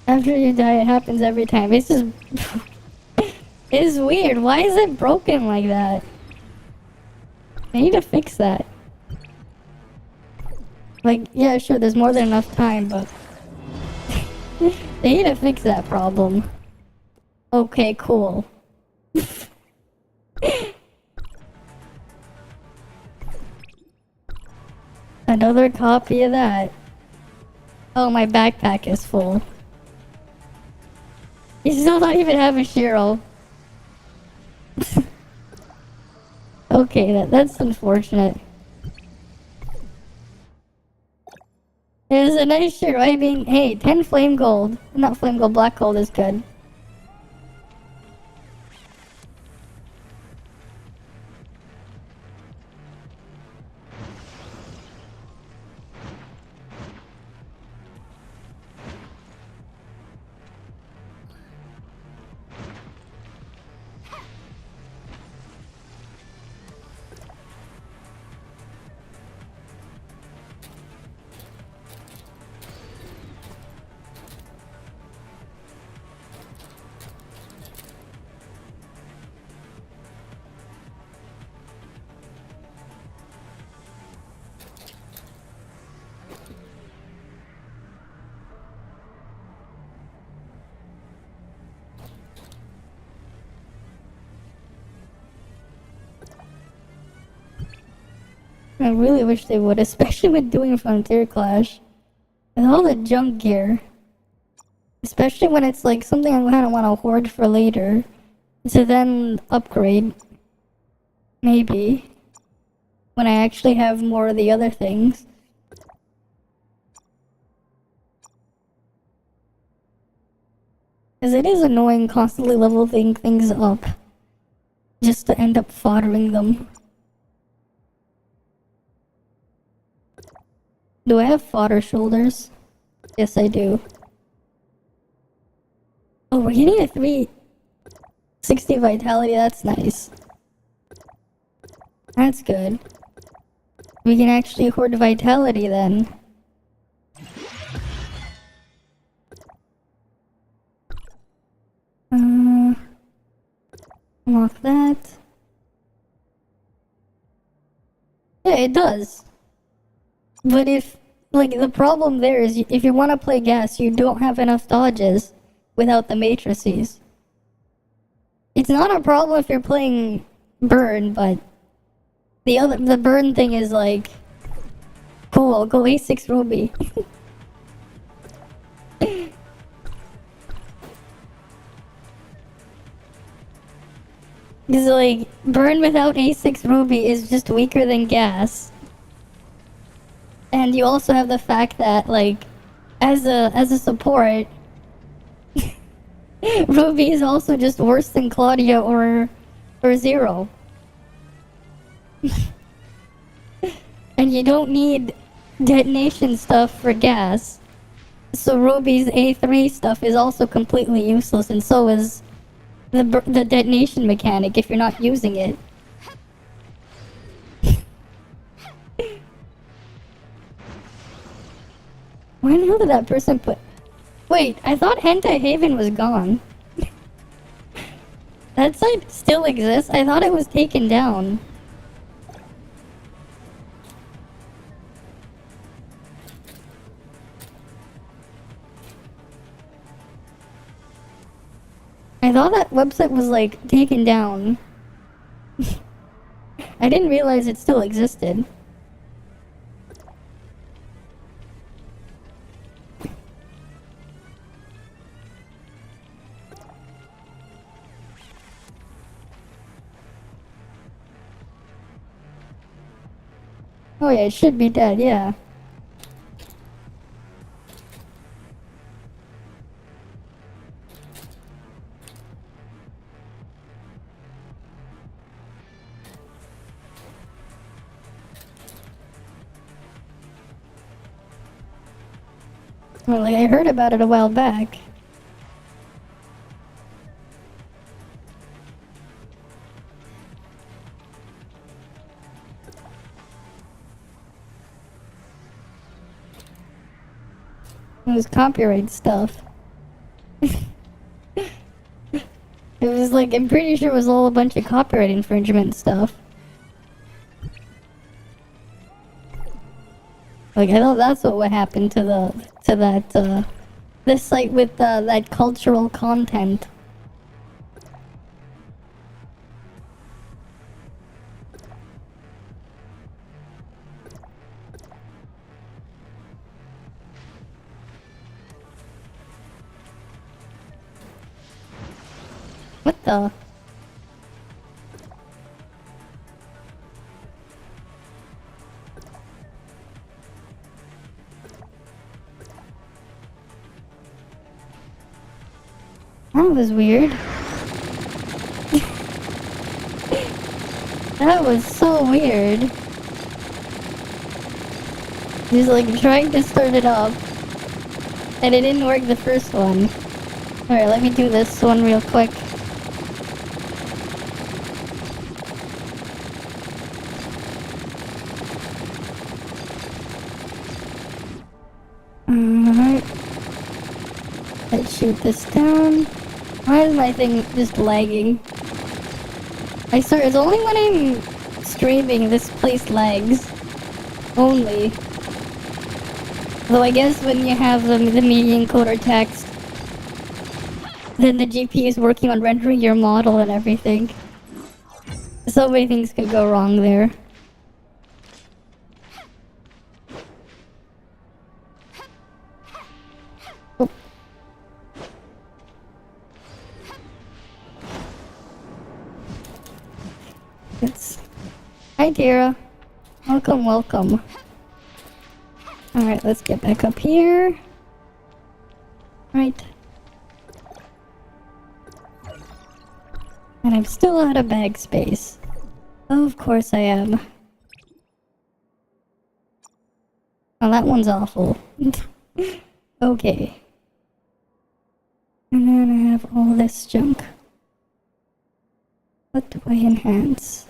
After you die, it happens every time. It's just... it's weird. Why is it broken like that? I need to fix that. Like, yeah, sure, there's more than enough time, but... they need to fix that problem. Okay, cool. Another copy of that. Oh, my backpack is full. You still don't even have a Shiro. Okay, that's unfortunate. It was a nice Shiro. I mean, hey, 10 flame gold. Not flame gold, black gold is good. I really wish they would, especially with doing Frontier Clash. With all the junk gear. Especially when it's like something I kind of want to hoard for later. To then upgrade. Maybe. When I actually have more of the other things. Because it is annoying constantly leveling things up. Just to end up foddering them. Do I have fodder shoulders? Yes, I do. Oh, we're getting a 360 vitality, that's nice. That's good. We can actually hoard vitality then. Unlock that. Yeah, it does. But if, like, the problem there is if you want to play gas, you don't have enough dodges without the matrices. It's not a problem if you're playing burn, but the burn thing is like, cool, go A6 Ruby. Because like, burn without A6 Ruby is just weaker than gas. And you also have the fact that, like, as a support, Ruby is also just worse than Claudia or Zero. And you don't need detonation stuff for gas. So Ruby's A3 stuff is also completely useless, and so is the detonation mechanic if you're not using it. Why the hell did that person put... Wait, I thought Hentai Haven was gone. That site still exists? I thought it was taken down. I thought that website was, like, taken down. I didn't realize it still existed. Oh yeah, it should be dead, yeah. Well, like, I heard about it a while back. It was copyright stuff. It was like, I'm pretty sure it was all a bunch of copyright infringement stuff. Like, I thought that's what happened to this site with, that cultural content. What the? That was weird. That was so weird. He's like trying to start it up, and it didn't work the first one. Alright, let me do this one real quick. Alright. Let's shoot this down. Why is my thing just lagging? I swear, it's only when I'm streaming this place lags. Only. Though I guess when you have the media encoder text, then the GPU is working on rendering your model and everything. So many things could go wrong there. Oh. Hi, Tara. Welcome, welcome. Alright, let's get back up here. Right. And I'm still out of bag space. Of course I am. Oh, that one's awful. Okay. And then I have all this junk. What do I enhance?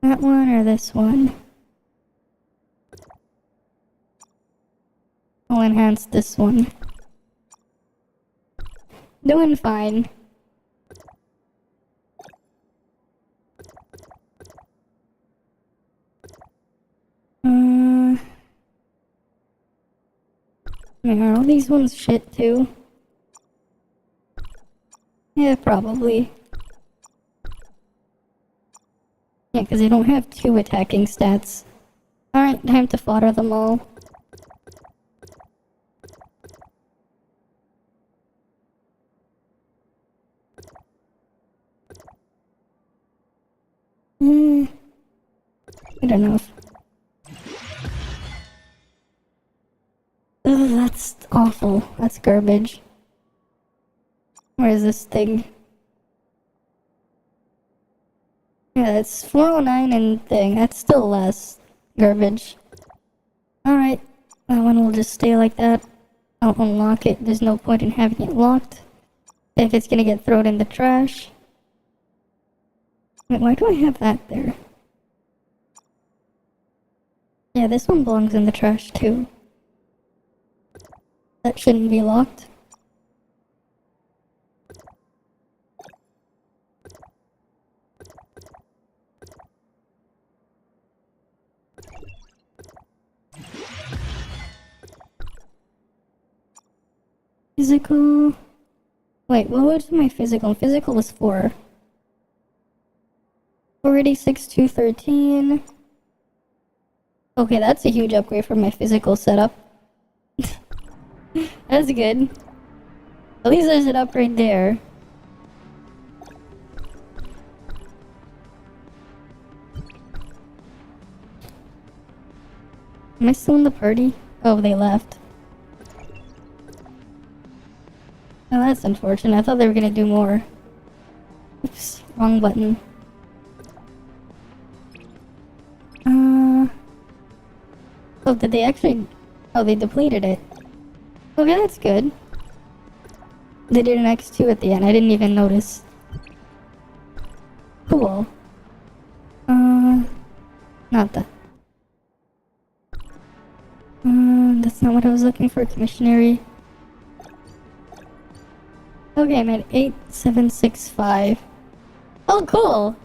That one or this one? I'll enhance this one. Doing fine. Yeah, all these ones shit too. Yeah, probably. Yeah, because they don't have 2 attacking stats. Alright, time to fodder them all. Good enough. Ugh, that's awful. That's garbage. Where is this thing? Yeah, it's 409 and thing. That's still less garbage. Alright, that one will just stay like that. I'll unlock it. There's no point in having it locked if it's gonna get thrown in the trash. Wait, why do I have that there? Yeah, this one belongs in the trash too. That shouldn't be locked. Physical... Wait, what was my physical? Physical was 4. 486, 213. Okay, that's a huge upgrade from my physical setup. That's good. At least there's an upgrade there. Am I still in the party? Oh, they left. Oh, that's unfortunate. I thought they were gonna do more. Oops, wrong button. Oh, did they actually... Oh, they depleted it. Okay, that's good. They did an X2 at the end. I didn't even notice. Cool. Not that. That's not what I was looking for. Commissionary. Okay, I'm at 8765. Oh, cool.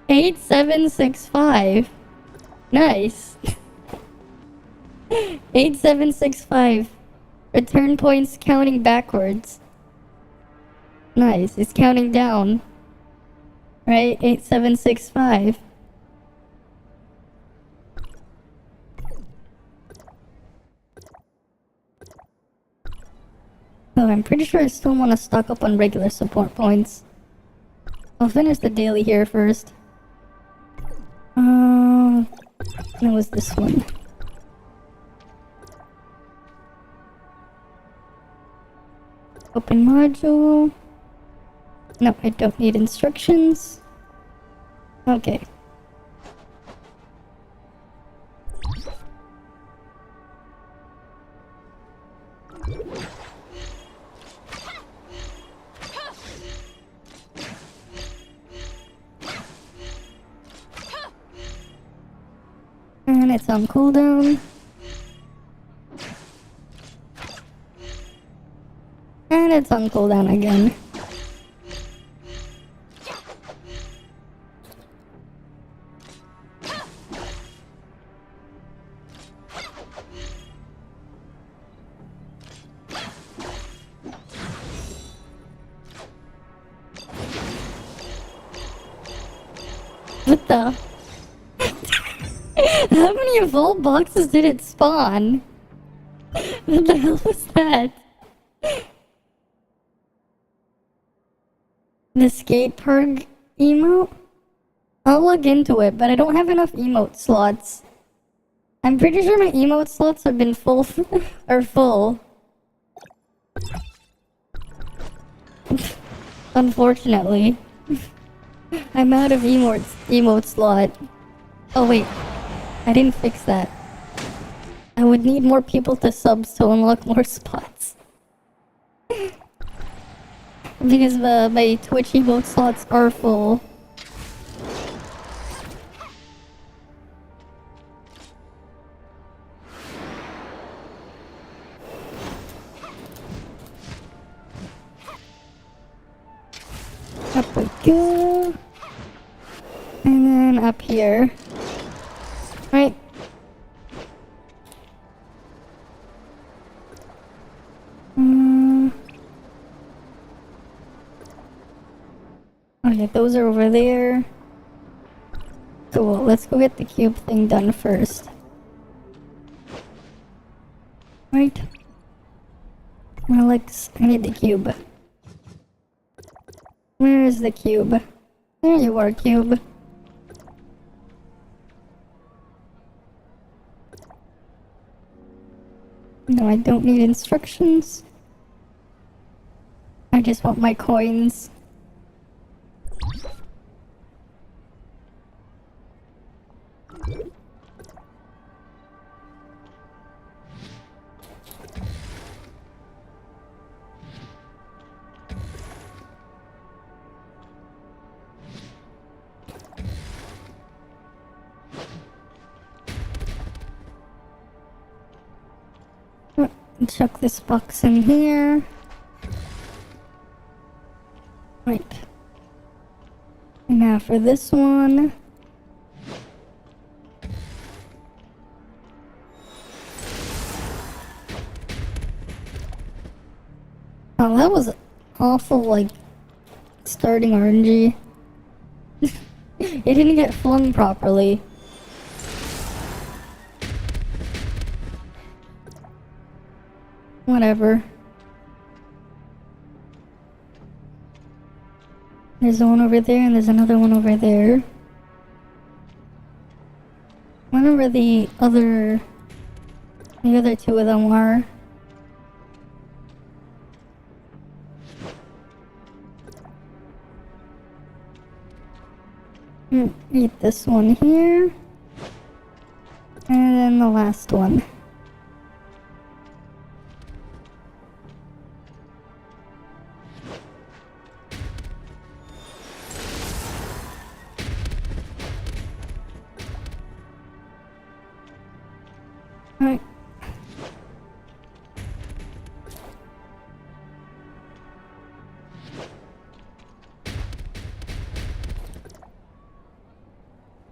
8765. Nice. 8765. Return points counting backwards. Nice. It's counting down. Right? 8765. Oh, I'm pretty sure I still want to stock up on regular support points. I'll finish the daily here first. It was this one. Open module. No, I don't need instructions. Okay. And it's on cooldown. And it's on cooldown again. What the? How many evolved boxes did it spawn? What the hell was that? The skate park emote? I'll look into it, but I don't have enough emote slots. I'm pretty sure my emote slots have been full. Are full. Unfortunately. I'm out of emote slot. Oh wait. I didn't fix that. I would need more people to subs to unlock more spots. Because my Twitch emote slots are full. Up we go. And then up here. Right. Oh yeah, those are over there. Cool, let's go get the cube thing done first. Right. Alex, I need the cube. Where is the cube? There you are, cube. No, I don't need instructions. I just want my coins. Chuck this box in here. Right. And now for this one. Oh, that was awful, like, starting RNG. It didn't get flung properly. Whatever. There's one over there and there's another one over there. I wonder where the other two of them are. Eat this one here. And then the last one.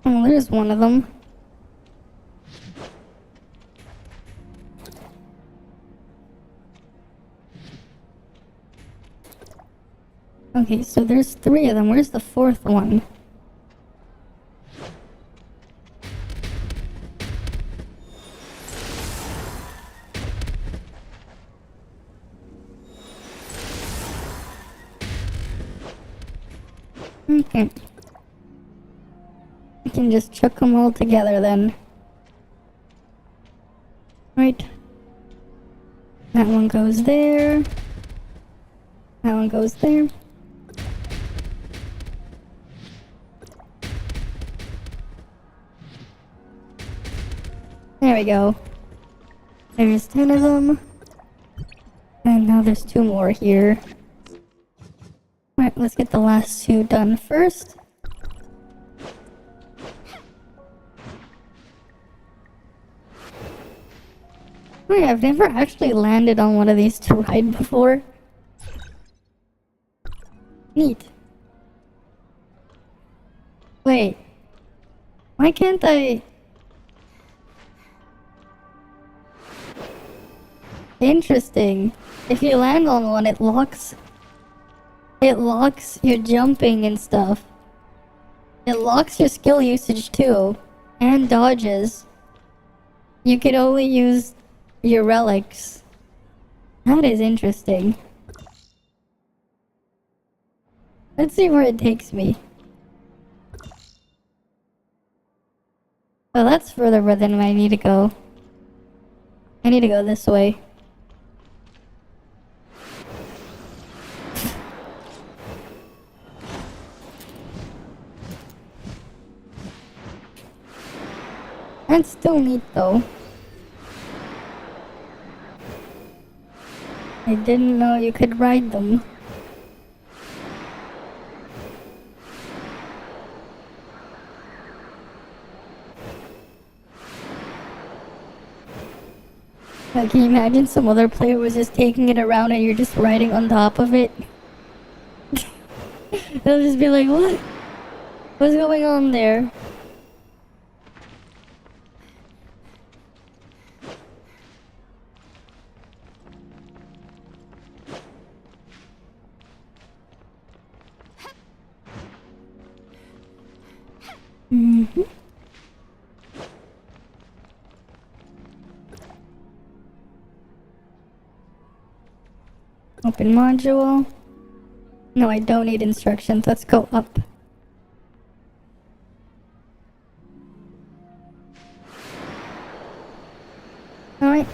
Oh, there's one of them. Okay, so there's 3 of them. Where's the 4th one? Okay. I can just chuck them all together then. Right. That one goes there. That one goes there. There we go. There's 10 of them. And now there's 2 more here. Alright, let's get the last 2 done first. Oh yeah, I've never actually landed on one of these to ride before. Neat. Wait. Why can't I... Interesting. If you land on one, it locks your jumping and stuff. It locks your skill usage too. And dodges. You can only use your relics. That is interesting. Let's see where it takes me. Oh, that's further than I need to go. I need to go this way. That's still neat though. I didn't know you could ride them. Like, can you imagine some other player was just taking it around and you're just riding on top of it? They'll just be like, what? What's going on there? Mm-hmm. Open module. No, I don't need instructions. Let's go up. Alright.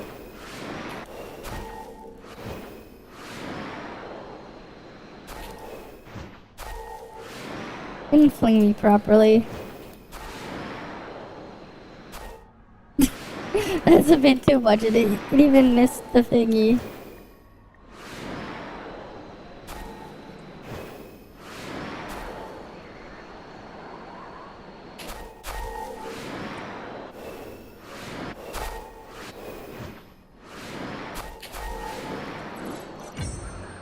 Didn't fling me properly. That's a bit too much. It even missed the thingy.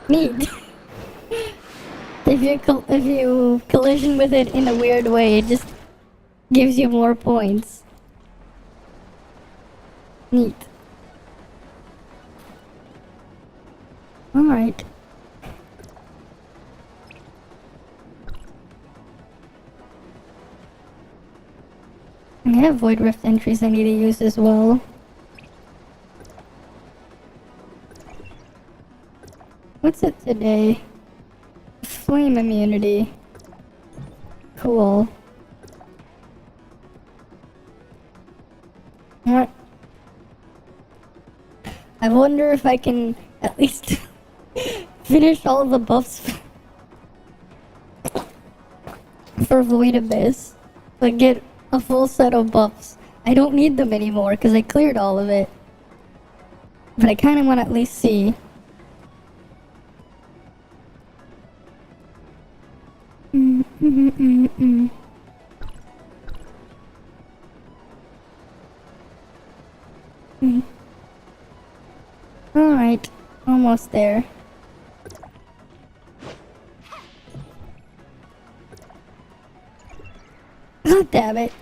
Neat. If you collision with it in a weird way, it just gives you more points. Neat. Alright. I have Void Rift entries I need to use as well. What's it today? Flame immunity. Cool. What? I wonder if I can at least finish all the buffs for Void Abyss. Like, get a full set of buffs. I don't need them anymore because I cleared all of it. But I kind of want to at least see. Alright, almost there. God damn it.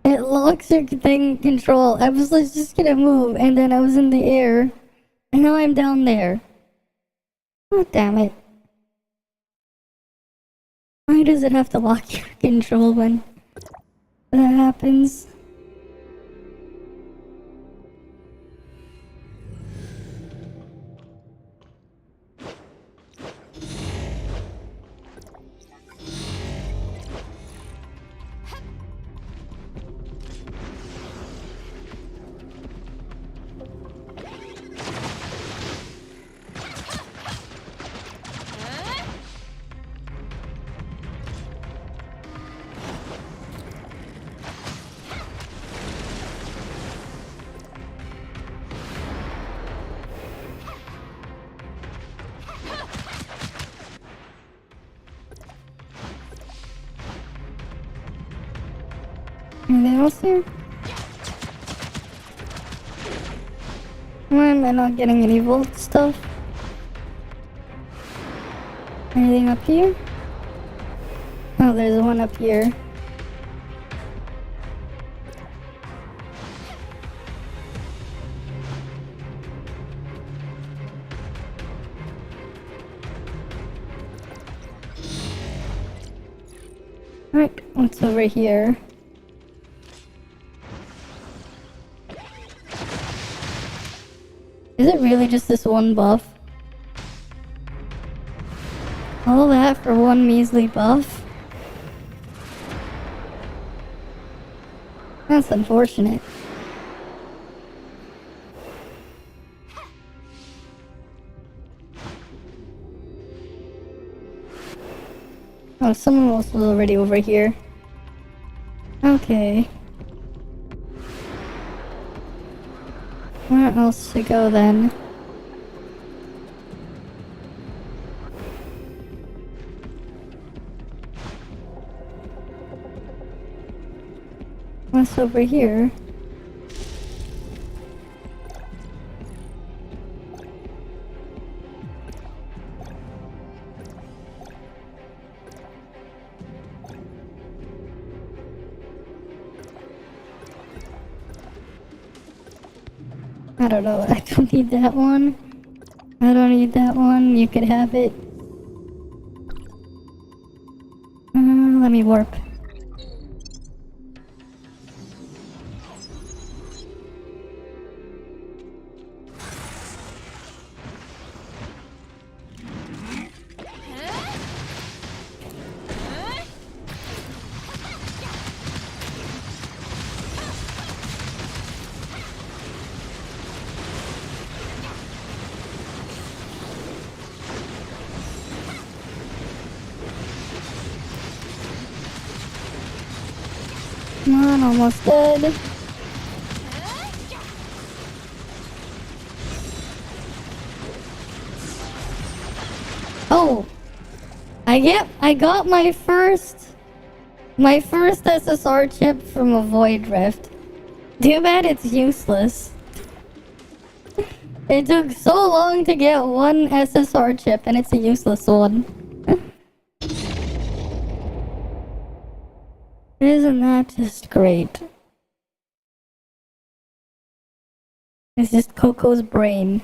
It locks your thing control. I was like, just gonna move, and then I was in the air, and now I'm down there. God damn it. Why does it have to lock your control when that happens? Anything else here? Why am I not getting any volt stuff? Anything up here? Oh, there's one up here. Alright, what's over here? Is it really just this one buff? All that for one measly buff? That's unfortunate. Oh, someone else was already over here. Okay. Where else to go then? What's over here? I don't know. I don't need that one. I don't need that one. You could have it. Let me warp. Come on, almost dead. Oh! I got my first SSR chip from a Void Rift. Too bad it's useless. It took so long to get one SSR chip and it's a useless one. Isn't that just great? It's just Coco's brain.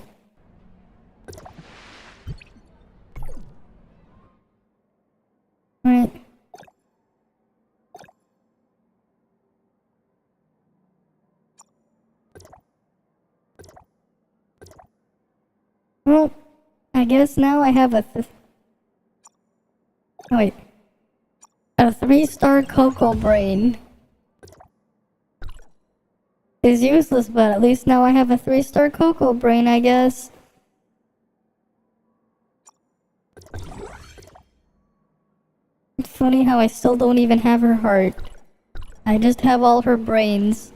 Right. Well, I guess now I have a wait. A 3-star Coco brain. Is useless, but at least now I have a 3-star Coco brain, I guess. It's funny how I still don't even have her heart. I just have all her brains.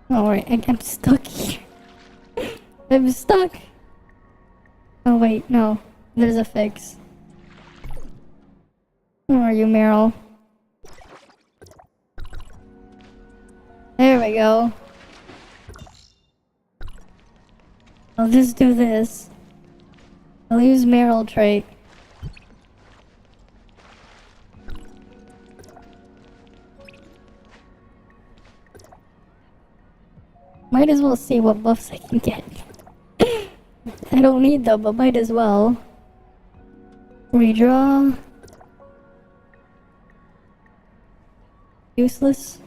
Alright, I'm stuck here. I'm stuck. Oh wait, no. There's a fix. Where are you, Meryl? There we go. I'll just do this. I'll use Meryl trait. Might as well see what buffs I can get. I don't need them, but might as well. Redraw. Useless.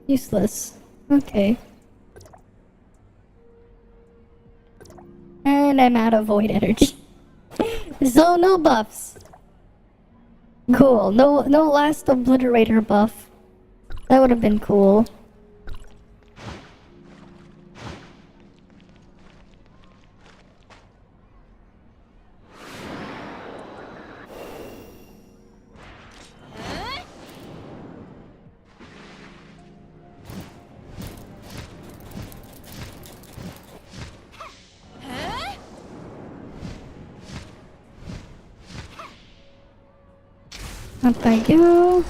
Useless. Okay. And I'm out of void energy. So no buffs. Cool. No last obliterator buff. That would have been cool. Up I go.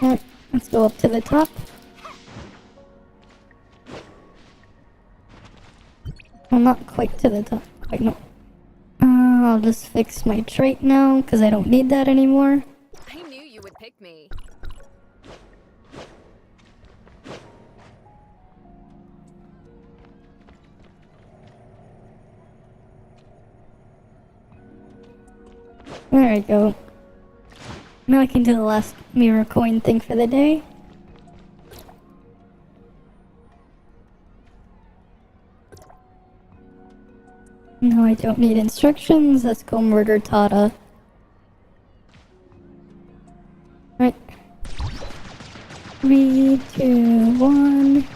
Let's go up to the top. Well, not quite to the top. Wait, no. I'll just fix my trait now, because I don't need that anymore. I knew you would pick me. There we go. Now I can do the last mirror coin thing for the day. No, I don't need instructions. Let's go murder Tata. Right. 3, 2, 1.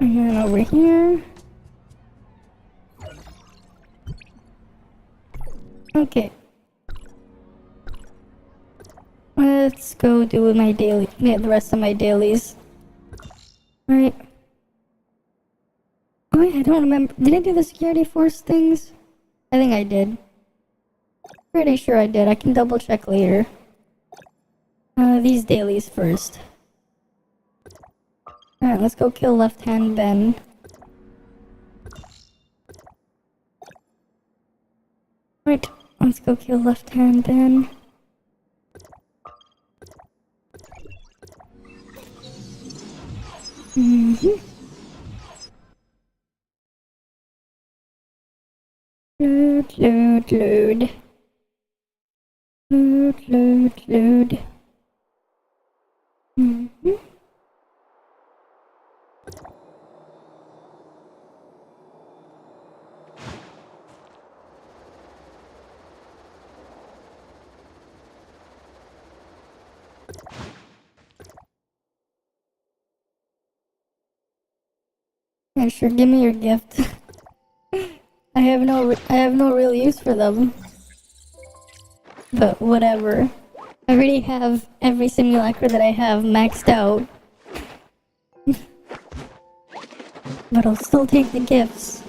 And then over here. Okay. Let's go do my daily, the rest of my dailies. Right. Oh wait, I don't remember. Did I do the security force things? I think I did. Pretty sure I did. I can double check later. These dailies first. Alright, let's go kill Left Hand Ben. Right, let's go kill Left Hand Ben. Load, load, load. Load, load, load. Yeah, sure, give me your gift. I have no real use for them. But whatever. I already have every simulacra that I have maxed out. But I'll still take the gifts.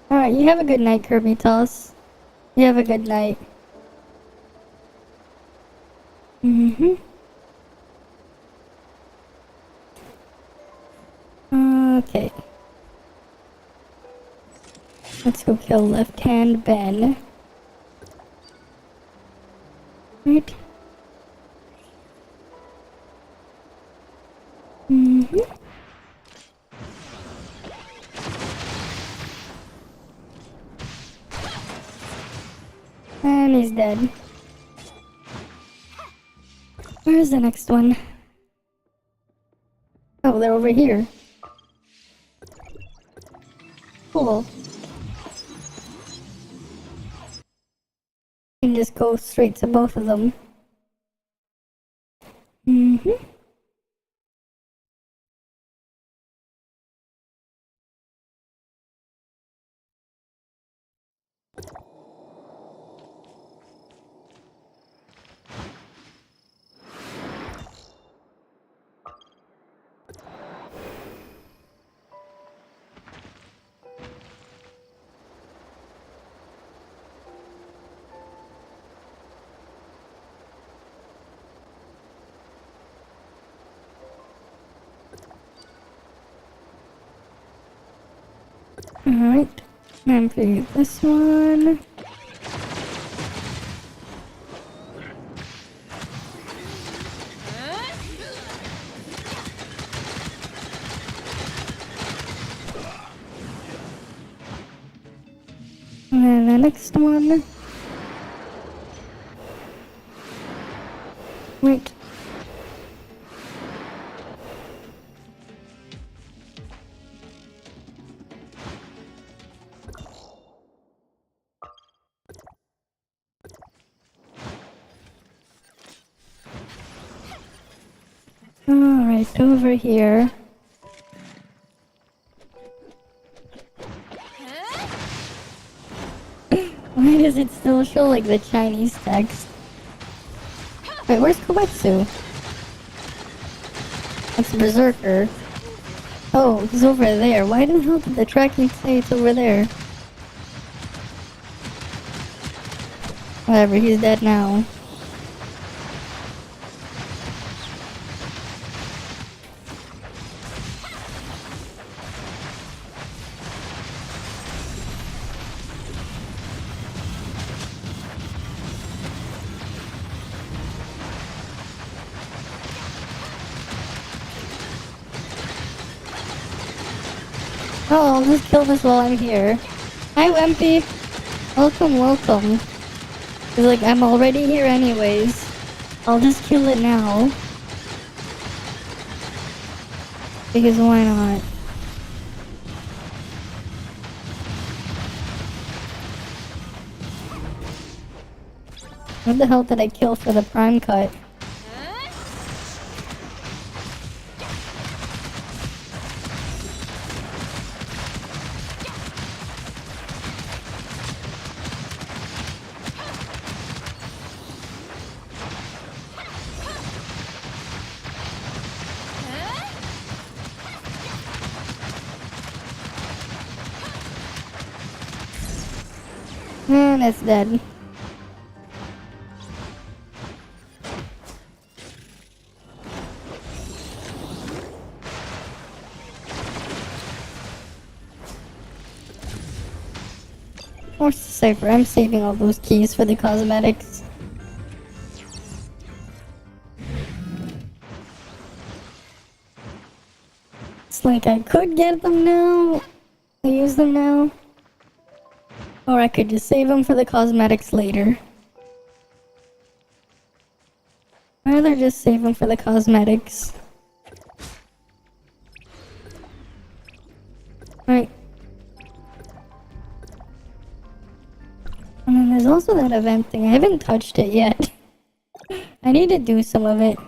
Alright, you have a good night, Kirby Toss. You have a good night. Okay. Let's go kill Left Hand Ben. Right? Mm-hmm. And he's dead. Where's the next one? Oh, they're over here. Cool. You can just go straight to both of them. Mm-hmm. Alright. I'm figuring this one. And then the next one. Wait. Alright, over here. Why does it still show like the Chinese text? Wait, where's Koetsu? That's Berserker. Oh, he's over there. Why the hell did the tracking say it's over there? Whatever, he's dead now. Oh, I'll just kill this while I'm here. Hi, Wimpy. Welcome, welcome. Cause like, I'm already here anyways. I'll just kill it now. Because why not? What the hell did I kill for the prime cut? And it's dead. Force the cipher. I'm saving all those keys for the cosmetics. It's like I could get them now. Use them now. Or I could just save them for the cosmetics later. I'd rather just save them for the cosmetics. Right. And then there's also that event thing. I haven't touched it yet. I need to do some of it.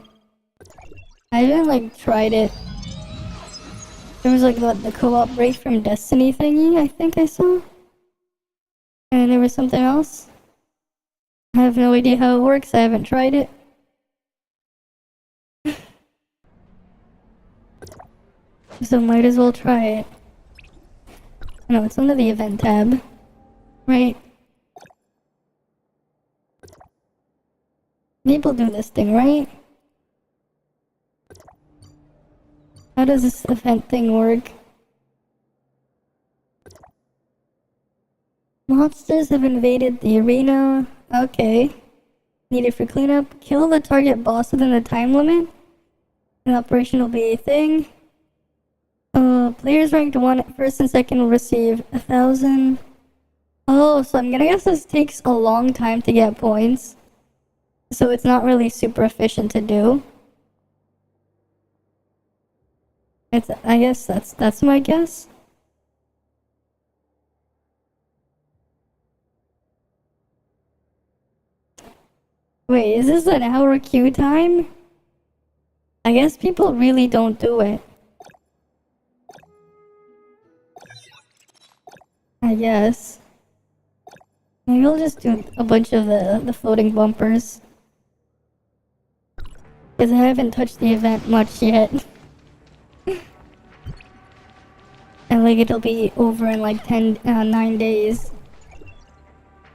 I haven't like tried it. There was like the co-op break from Destiny thingy, I think I saw. And there was something else. I have no idea how it works. I haven't tried it. So might as well try it. No, it's under the event tab. Right. People do this thing, right? How does this event thing work? Monsters have invaded the arena. Okay. needed for cleanup. Kill the target boss within the time limit. An operation will be a thing. Players ranked 1, first and second will receive 1,000. Oh, so I'm gonna guess this takes a long time to get points. So it's not really super efficient to do. I guess that's my guess. Wait, is this an hour queue time? I guess people really don't do it. I guess. Maybe I'll just do a bunch of the floating bumpers. Because I haven't touched the event much yet. And like it'll be over in like 9 days.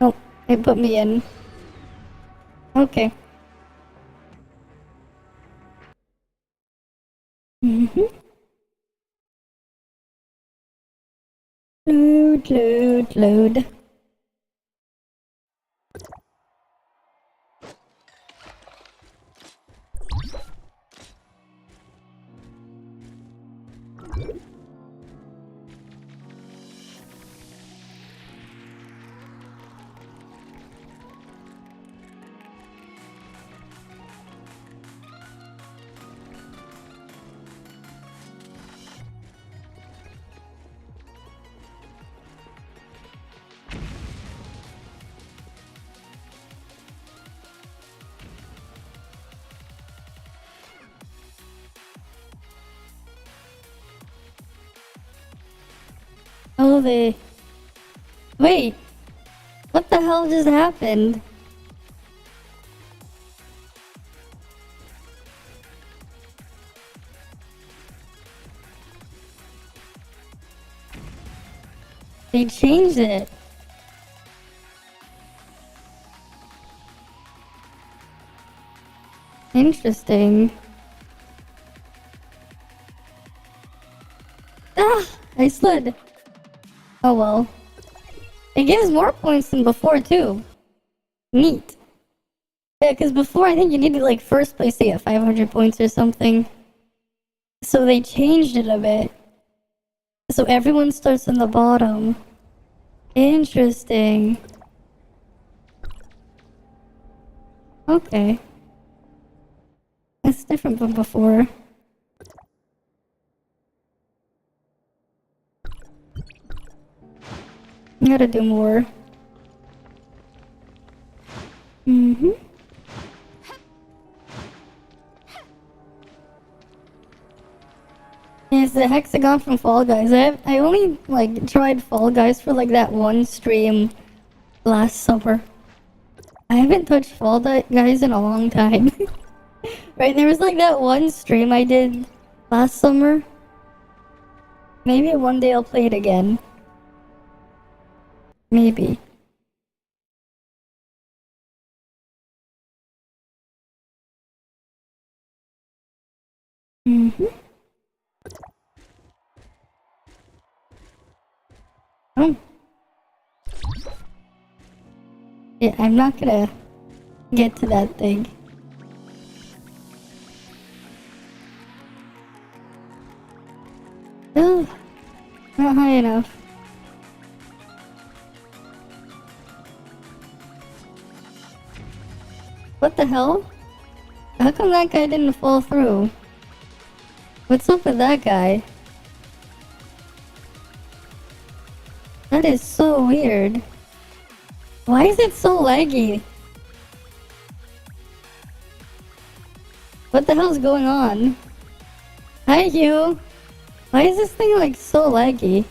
Oh, it put me in. Okay. Load. Oh, wait. What the hell just happened? They changed it. Interesting. Ah! I slid. Oh well. It gives more points than before too. Neat. Yeah, because before I think you needed like first place to get 500 points or something. So they changed it a bit. So everyone starts on the bottom. Interesting. Okay. That's different from before. I gotta do more. It's the hexagon from Fall Guys. I only like tried Fall Guys for like that one stream last summer. I haven't touched Fall Guys in a long time. Right, there was like that one stream I did last summer. Maybe one day I'll play it again. Maybe. Oh. Yeah, I'm not gonna get to that thing. Oh, not high enough. What the hell? How come that guy didn't fall through? What's up with that guy? That is so weird. Why is it so laggy? What the hell's going on? Hi, Hugh. Why is this thing like so laggy?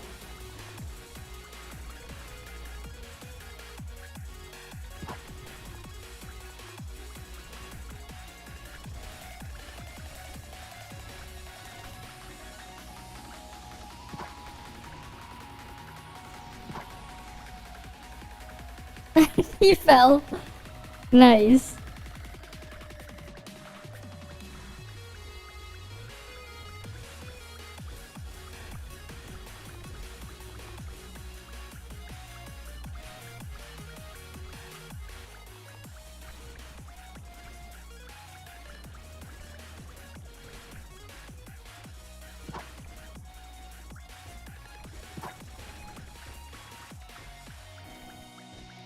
He fell. Nice.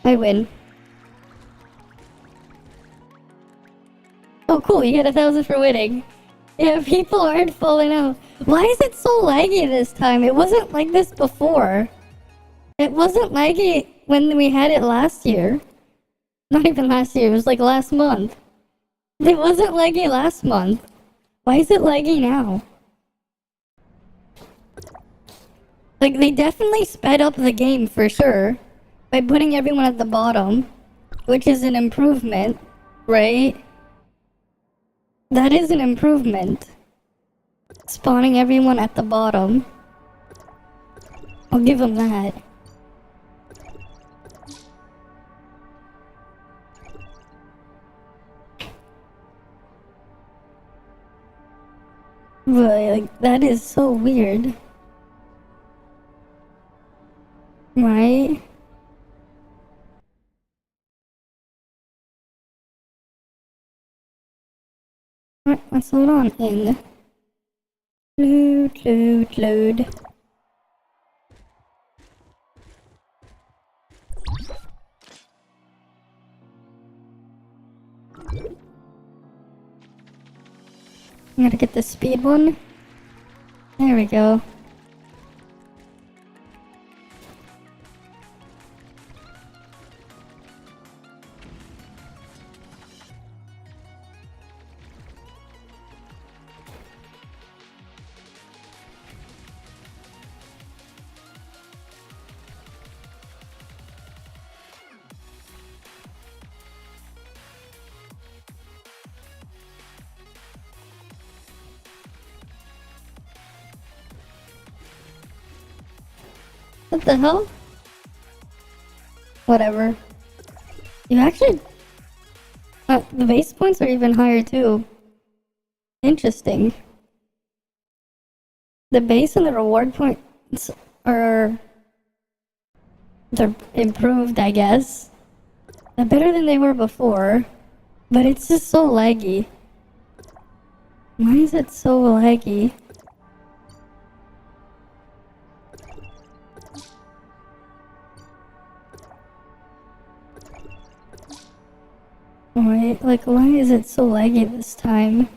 I win. Oh cool, you get 1,000 for winning. Yeah, people aren't falling out. Why is it so laggy this time? It wasn't like this before. It wasn't laggy when we had it last year. Not even last year, it was like last month. It wasn't laggy last month. Why is it laggy now? Like, they definitely sped up the game for sure by putting everyone at the bottom, which is an improvement, right? That is an improvement. Spawning everyone at the bottom. I'll give them that. But, like, that is so weird. Right? Right, let's load on in. Load. I gotta get the speed one. There we go. What the hell? Whatever. You actually... the base points are even higher too. Interesting. The base and the reward points are... they're improved, I guess. They're better than they were before. But it's just so laggy. Why is it so laggy? Wait, like, why is it so laggy this time?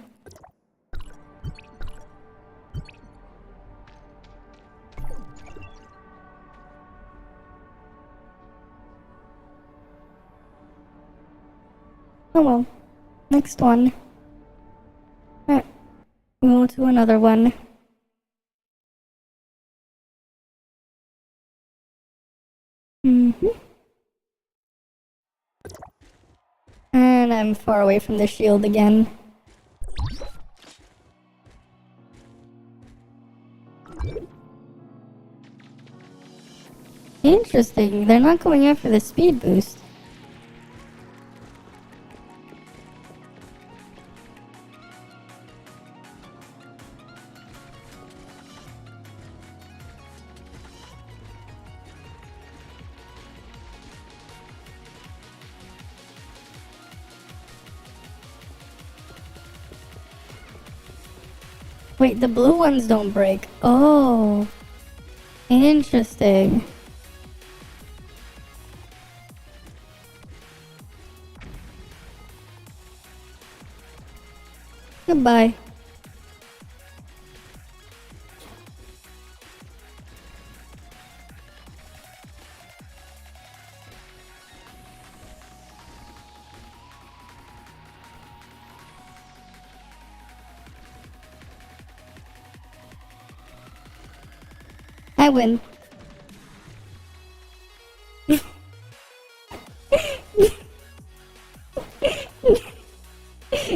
Oh well. Next one. Alright. We'll do another one. And I'm far away from the shield again. Interesting, they're not going after the speed boost. Wait, the blue ones don't break. Oh, interesting. Goodbye. I win.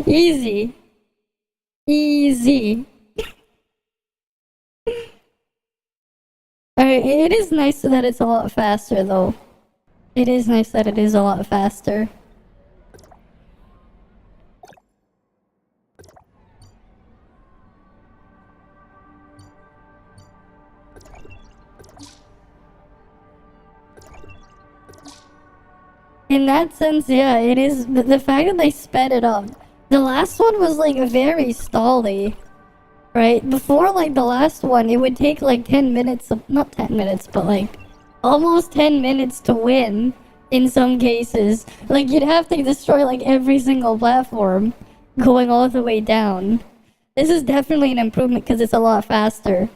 Easy. Easy. Alright, it is nice that it's a lot faster though. It is nice that it is a lot faster. In that sense, yeah, it is. The fact that they sped it up. The last one was like very stally, right? Before, like the last one, it would take like 10 minutes, not 10 minutes, but like almost 10 minutes to win. in some cases. Like, you'd have to destroy, like, every single platform going all the way down. This is definitely an improvement because it's a lot faster.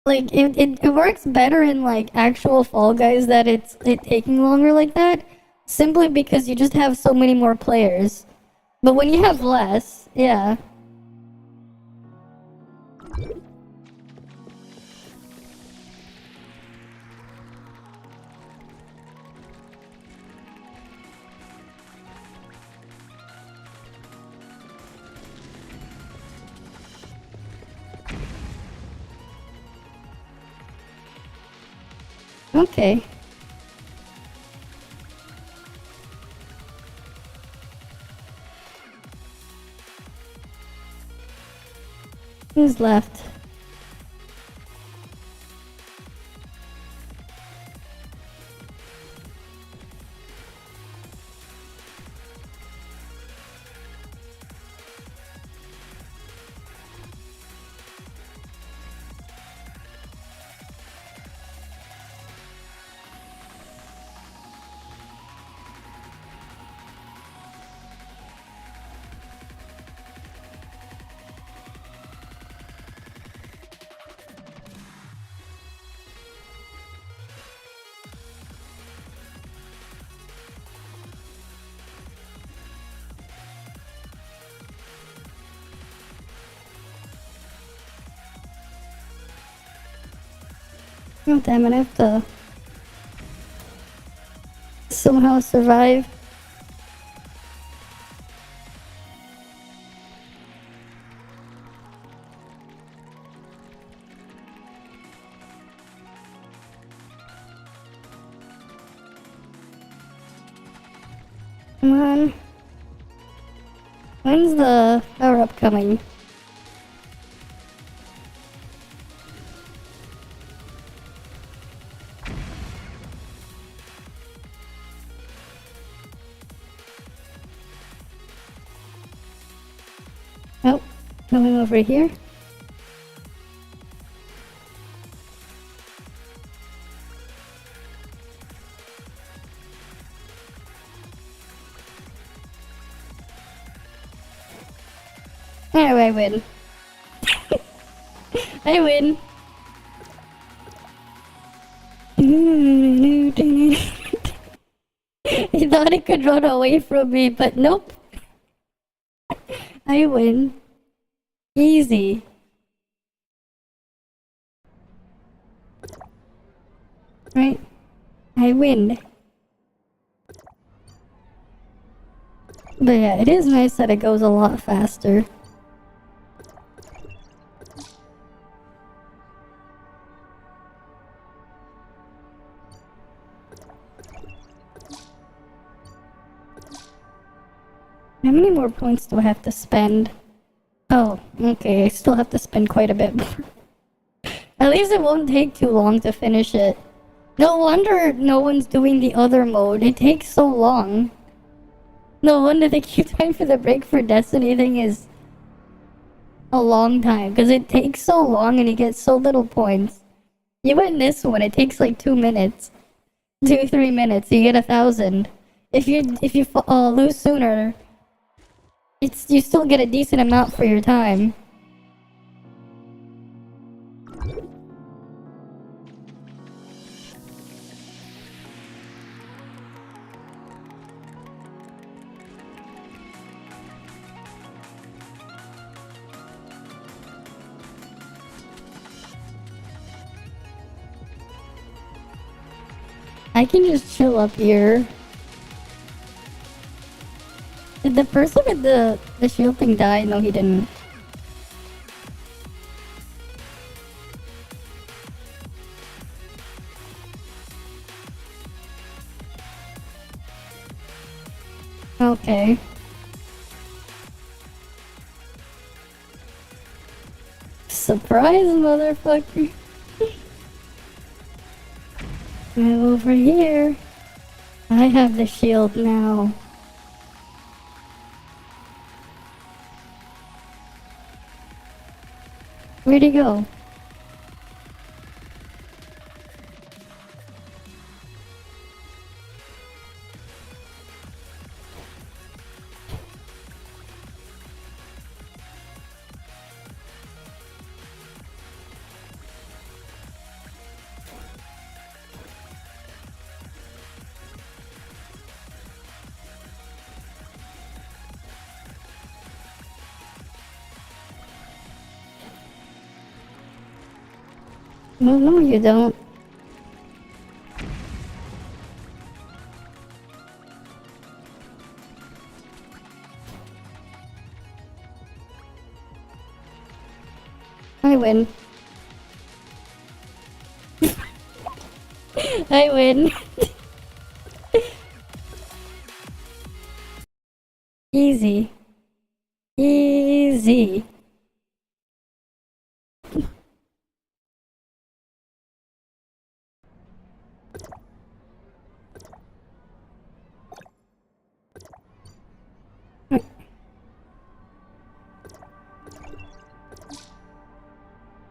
Like, it works better in, like, actual Fall Guys that it taking longer like that, simply because you just have so many more players. But when you have less, yeah. Okay. Who's left? Oh damn it, I have to somehow survive. Come on. When's the power up coming? Oh, coming over here. There, I win. I win. He thought he could run away from me, but nope. I win. Easy. Right? I win. But yeah, it is nice that it goes a lot faster. How many more points do I have to spend? Oh, okay, I still have to spend quite a bit more. At least it won't take too long to finish it. No wonder no one's doing the other mode. It takes so long. No wonder the queue time for the Break for Destiny thing is a long time, because it takes so long and you get so little points. You win this one, it takes like 2 minutes. 2-3 minutes, you get 1,000. If you lose sooner, you still get a decent amount for your time. I can just chill up here. Did the person with the shield thing die? No, he didn't. Okay. Surprise, motherfucker. I'm over here. I have the shield now. Where'd he go? No, no, you don't. I win. I win. Easy. Easy.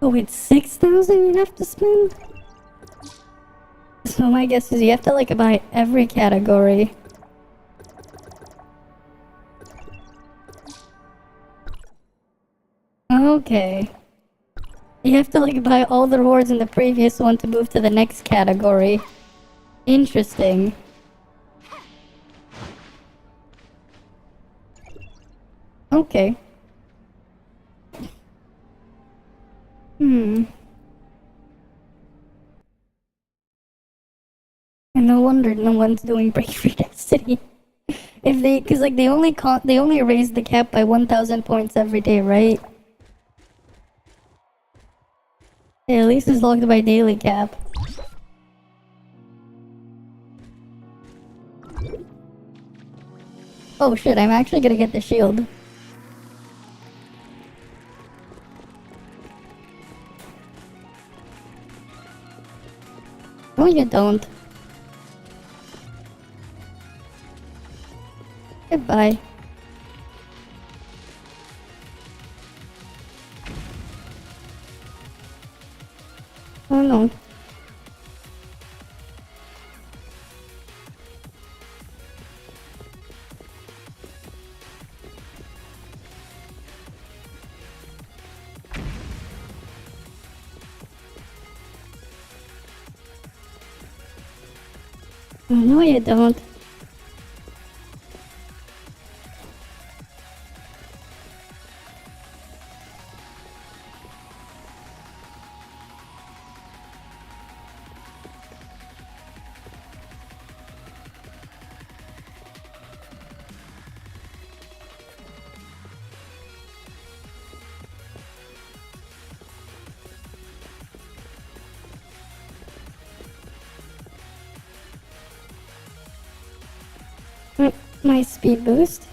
Oh, it's 6,000 you have to spend? So my guess is you have to like buy every category. Okay. You have to like buy all the rewards in the previous one to move to the next category. Interesting. Okay. Hmm. And no wonder no one's doing Break for Destiny. If they, cause like they only raise the cap by 1,000 points every day, right? Yeah, at least it's locked by daily cap. Oh shit, I'm actually gonna get the shield. No, you don't. Goodbye. Oh no. Oh, no, you don't. My speed boost.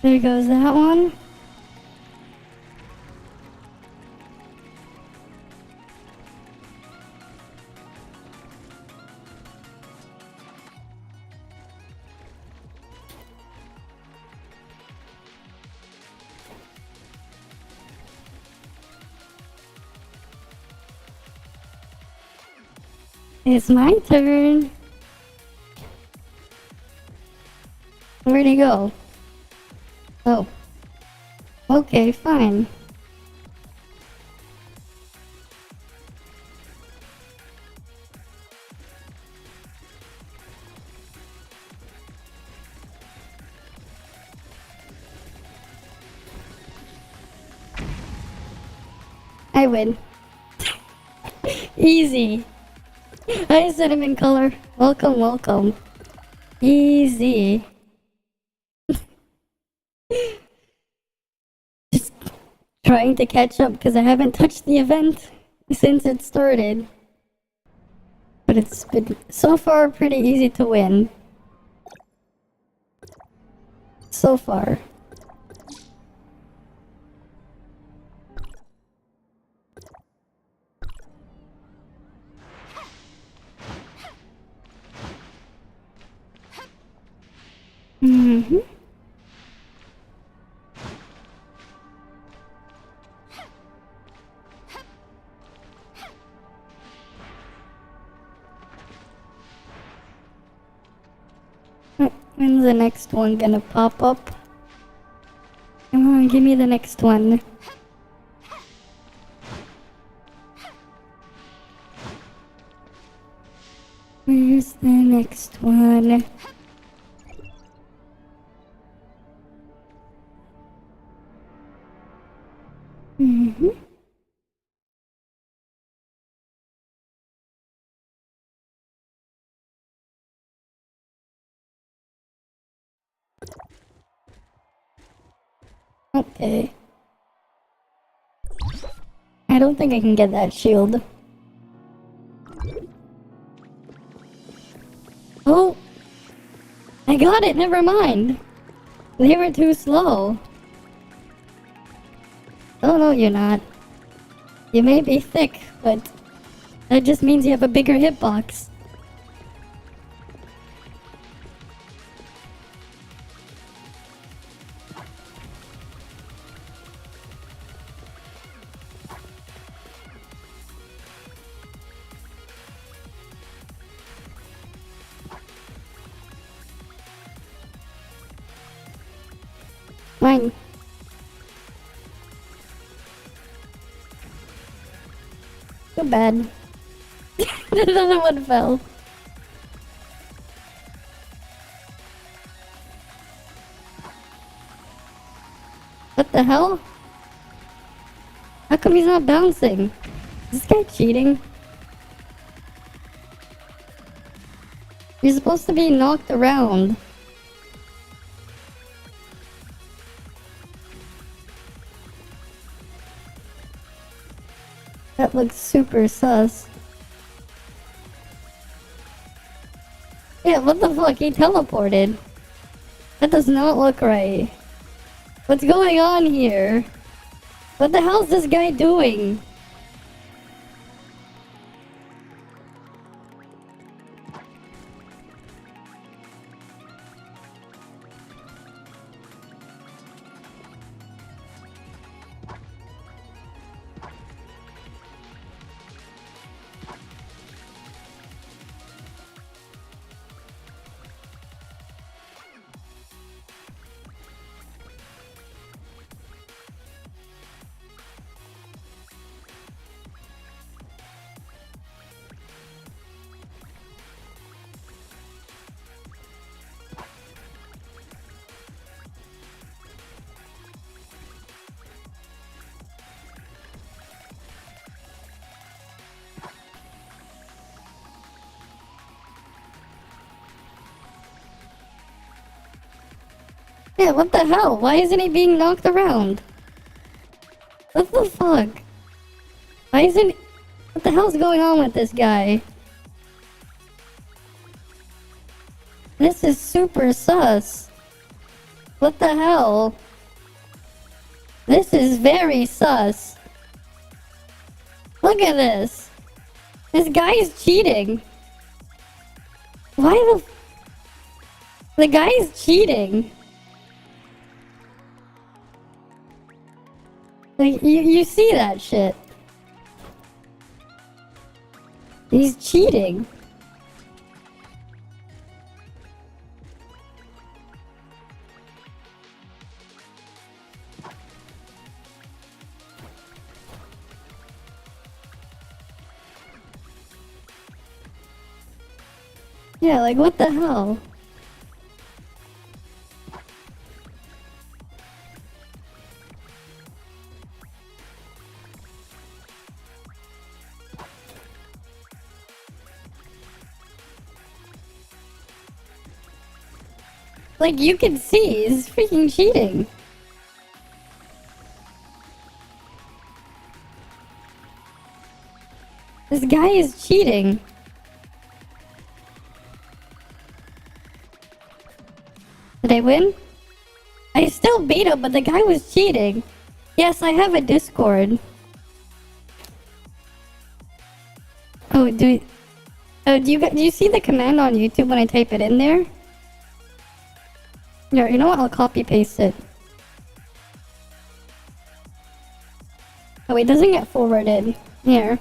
There goes that one. It's my turn. Where'd he go? Oh. Okay, fine. I win. Easy. Hi, cinnamon color. Welcome, welcome. Easy. Just trying to catch up because I haven't touched the event since it started. But it's been so far pretty easy to win. So far. Mm-hmm. When's the next one gonna pop up? Come on, give me the next one. Where's the next one? Mm-hmm. Okay. I don't think I can get that shield. Oh! I got it, never mind! They were too slow. Oh no, you're not. You may be thick, but that just means you have a bigger hitbox. Fine. Too bad. The other one fell. What the hell? How come he's not bouncing? Is this guy cheating? You're supposed to be knocked around. That looks super sus. Yeah, what the fuck? He teleported. That does not look right. What's going on here? What the hell's this guy doing? Yeah, what the hell? Why isn't he being knocked around? What the fuck? Why isn't... What the hell's going on with this guy? This is super sus. What the hell? This is very sus. Look at this. This guy is cheating. Why the... The guy is cheating. Like, you see that shit. He's cheating. Yeah, like, what the hell? Like, you can see, he's freaking cheating. This guy is cheating. Did I win? I still beat him, but the guy was cheating. Yes, I have a Discord. Oh, do you see the command on YouTube when I type it in there? Yeah, you know what? I'll copy paste it. Oh, it doesn't get forwarded. Here.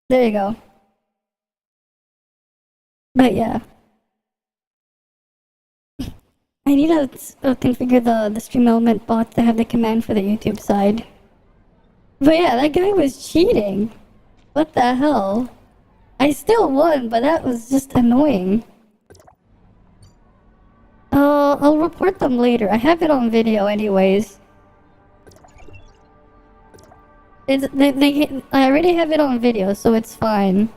There you go. But yeah. I need to configure the stream element bot to have the command for the YouTube side. But yeah, that guy was cheating. What the hell? I still won, but that was just annoying. I'll report them later. I have it on video anyways. I already have it on video, so it's fine.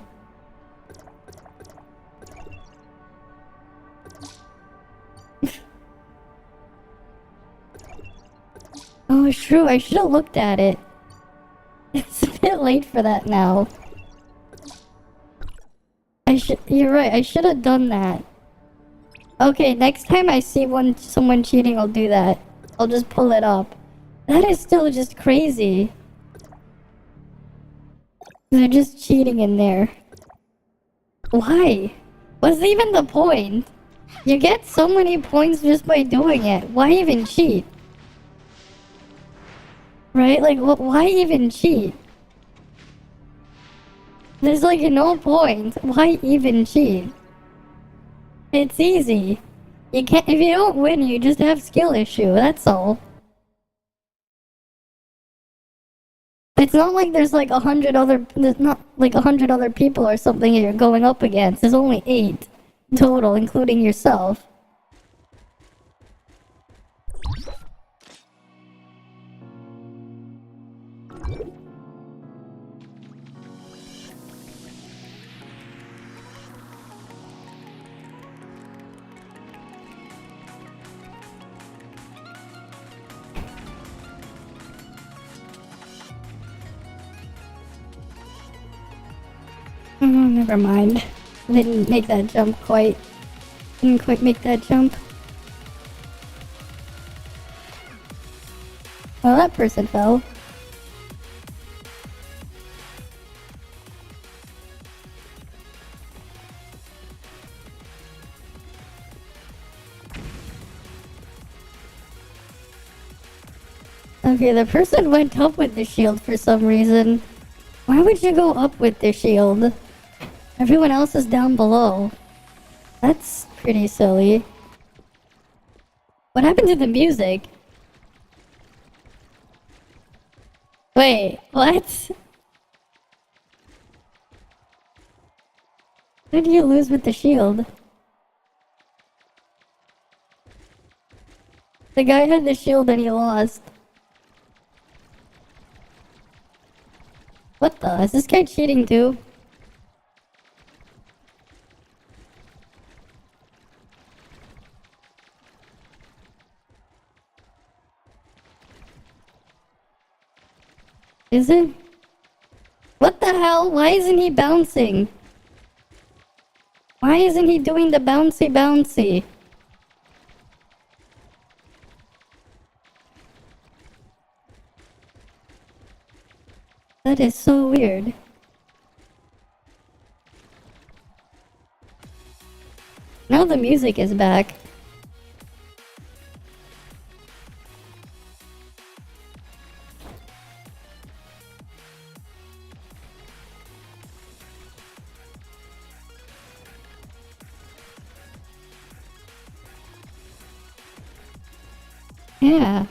Oh, it's true. I should have looked at it. It's a bit late for that now. You're right. I should have done that. Okay, next time I see someone cheating, I'll do that. I'll just pull it up. That is still just crazy. They're just cheating in there. Why? What's even the point? You get so many points just by doing it. Why even cheat? Right? Like, why even cheat? There's like no point. Why even cheat? It's easy. You can't. If you don't win, you just have skill issue. That's all. It's not like there's like 100 other. There's not like 100 other people or something you're going up against. There's only 8 total, including yourself. Oh, never mind. Didn't make that jump quite. Didn't quite make that jump. Well, that person fell. Okay, the person went up with the shield for some reason. Why would you go up with the shield? Everyone else is down below. That's pretty silly. What happened to the music? Wait, what? How did you lose with the shield? The guy had the shield and he lost. What the? Is this guy cheating too? Is it? What the hell? Why isn't he bouncing? Why isn't he doing the bouncy bouncy? That is so weird. Now the music is back. Yeah.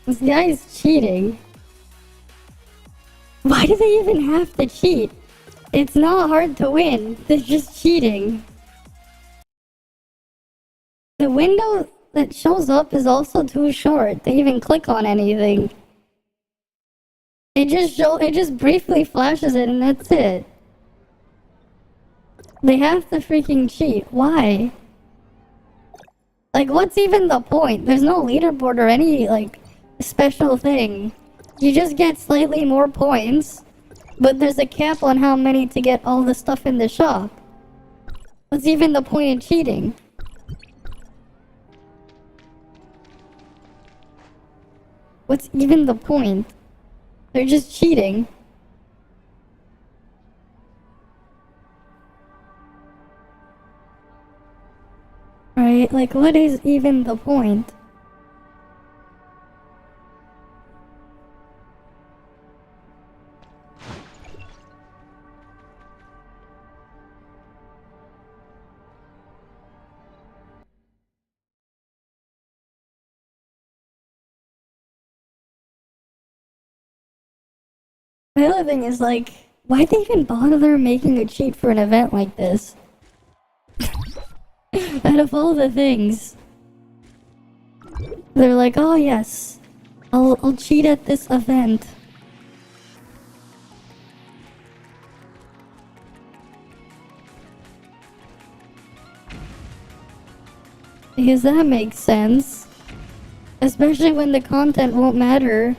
This guy's cheating. Why do they even have to cheat? It's not hard to win. They're just cheating. The window that shows up is also too short to even click on anything. It just briefly flashes it and that's it. They have to freaking cheat. Why? Like, what's even the point? There's no leaderboard or any, like, special thing. You just get slightly more points, but there's a cap on how many to get all the stuff in the shop. What's even the point in cheating? What's even the point? They're just cheating. Right? Like, what is even the point? The other thing is, like, why'd they even bother making a cheat for an event like this? Out of all the things. They're like, oh yes, I'll cheat at this event. Because that makes sense. Especially when the content won't matter.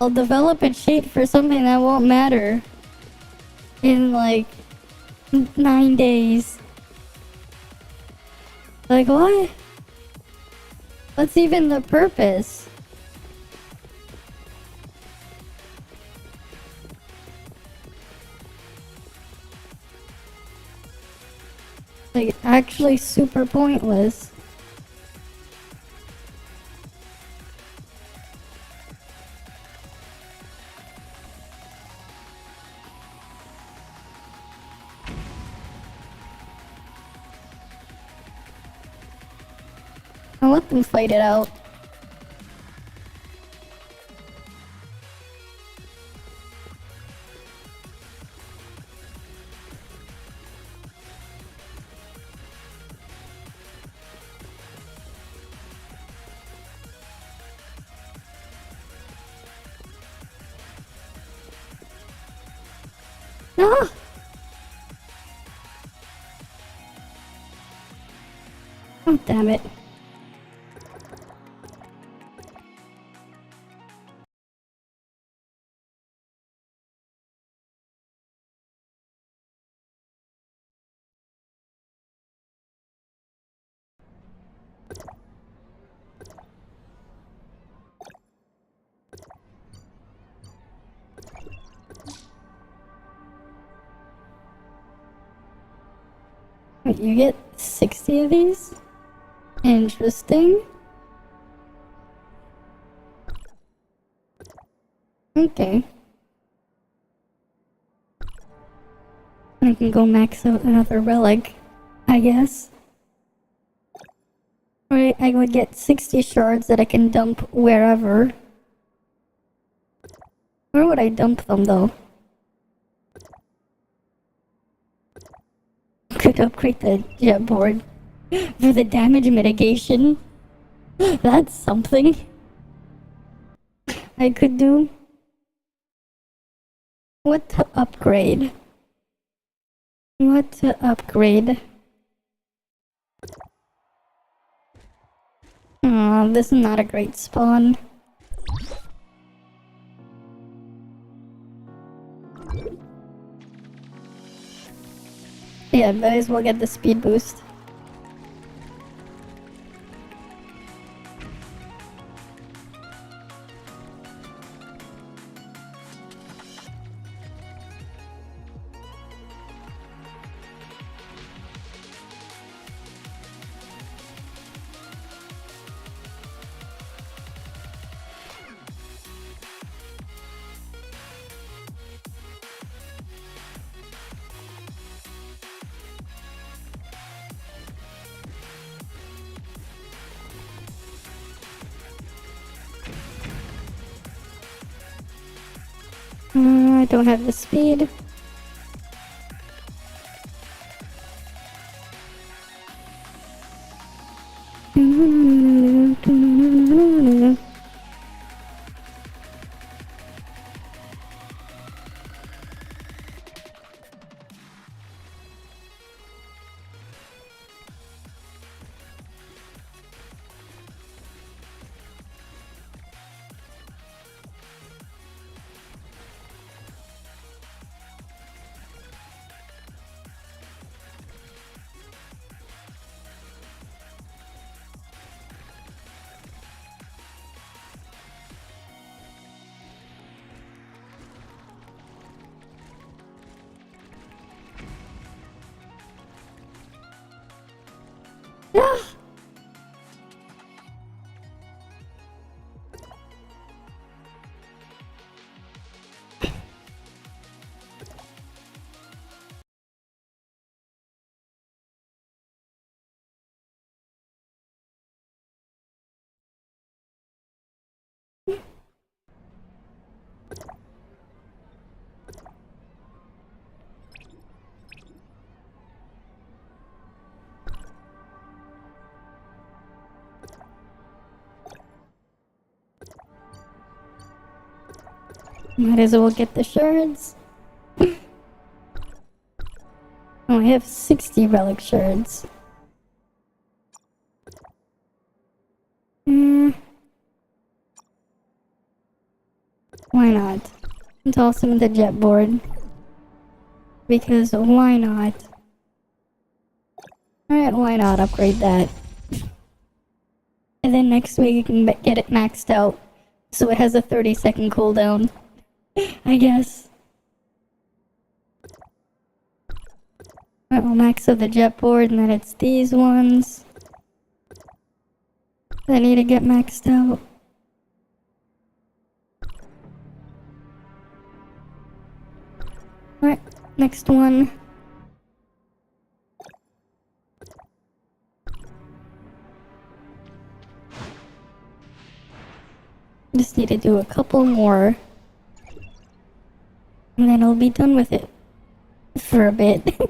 I'll develop a cheat for something that won't matter. In like 9 days. Like what? What's even the purpose? Like actually super pointless. I'll let them fight it out. No! Oh, damn it. Wait, you get 60 of these? Interesting. Okay. I can go max out another relic, I guess. Or I would get 60 shards that I can dump wherever. Where would I dump them though? Could upgrade the jet board for the damage mitigation. That's something I could do. What to upgrade? What to upgrade? Aw, this is not a great spawn. Yeah, might as well get the speed boost. I don't have the speed. Might as well get the shards. Oh, I have 60 relic shards. Why not? Toss them in the jet board. Because why not? Alright, why not upgrade that? And then next week you can get it maxed out. So it has a 30-second cooldown. I guess. Alright, we'll max out the jet board and then it's these ones that need to get maxed out. Alright, next one. Just need to do a couple more. And then I'll be done with it. For a bit.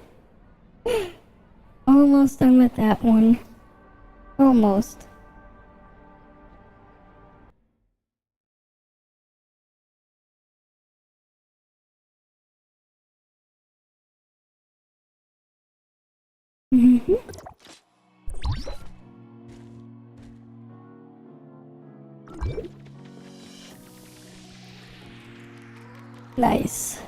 Almost done with that one. Almost. Mm-hmm. Nice.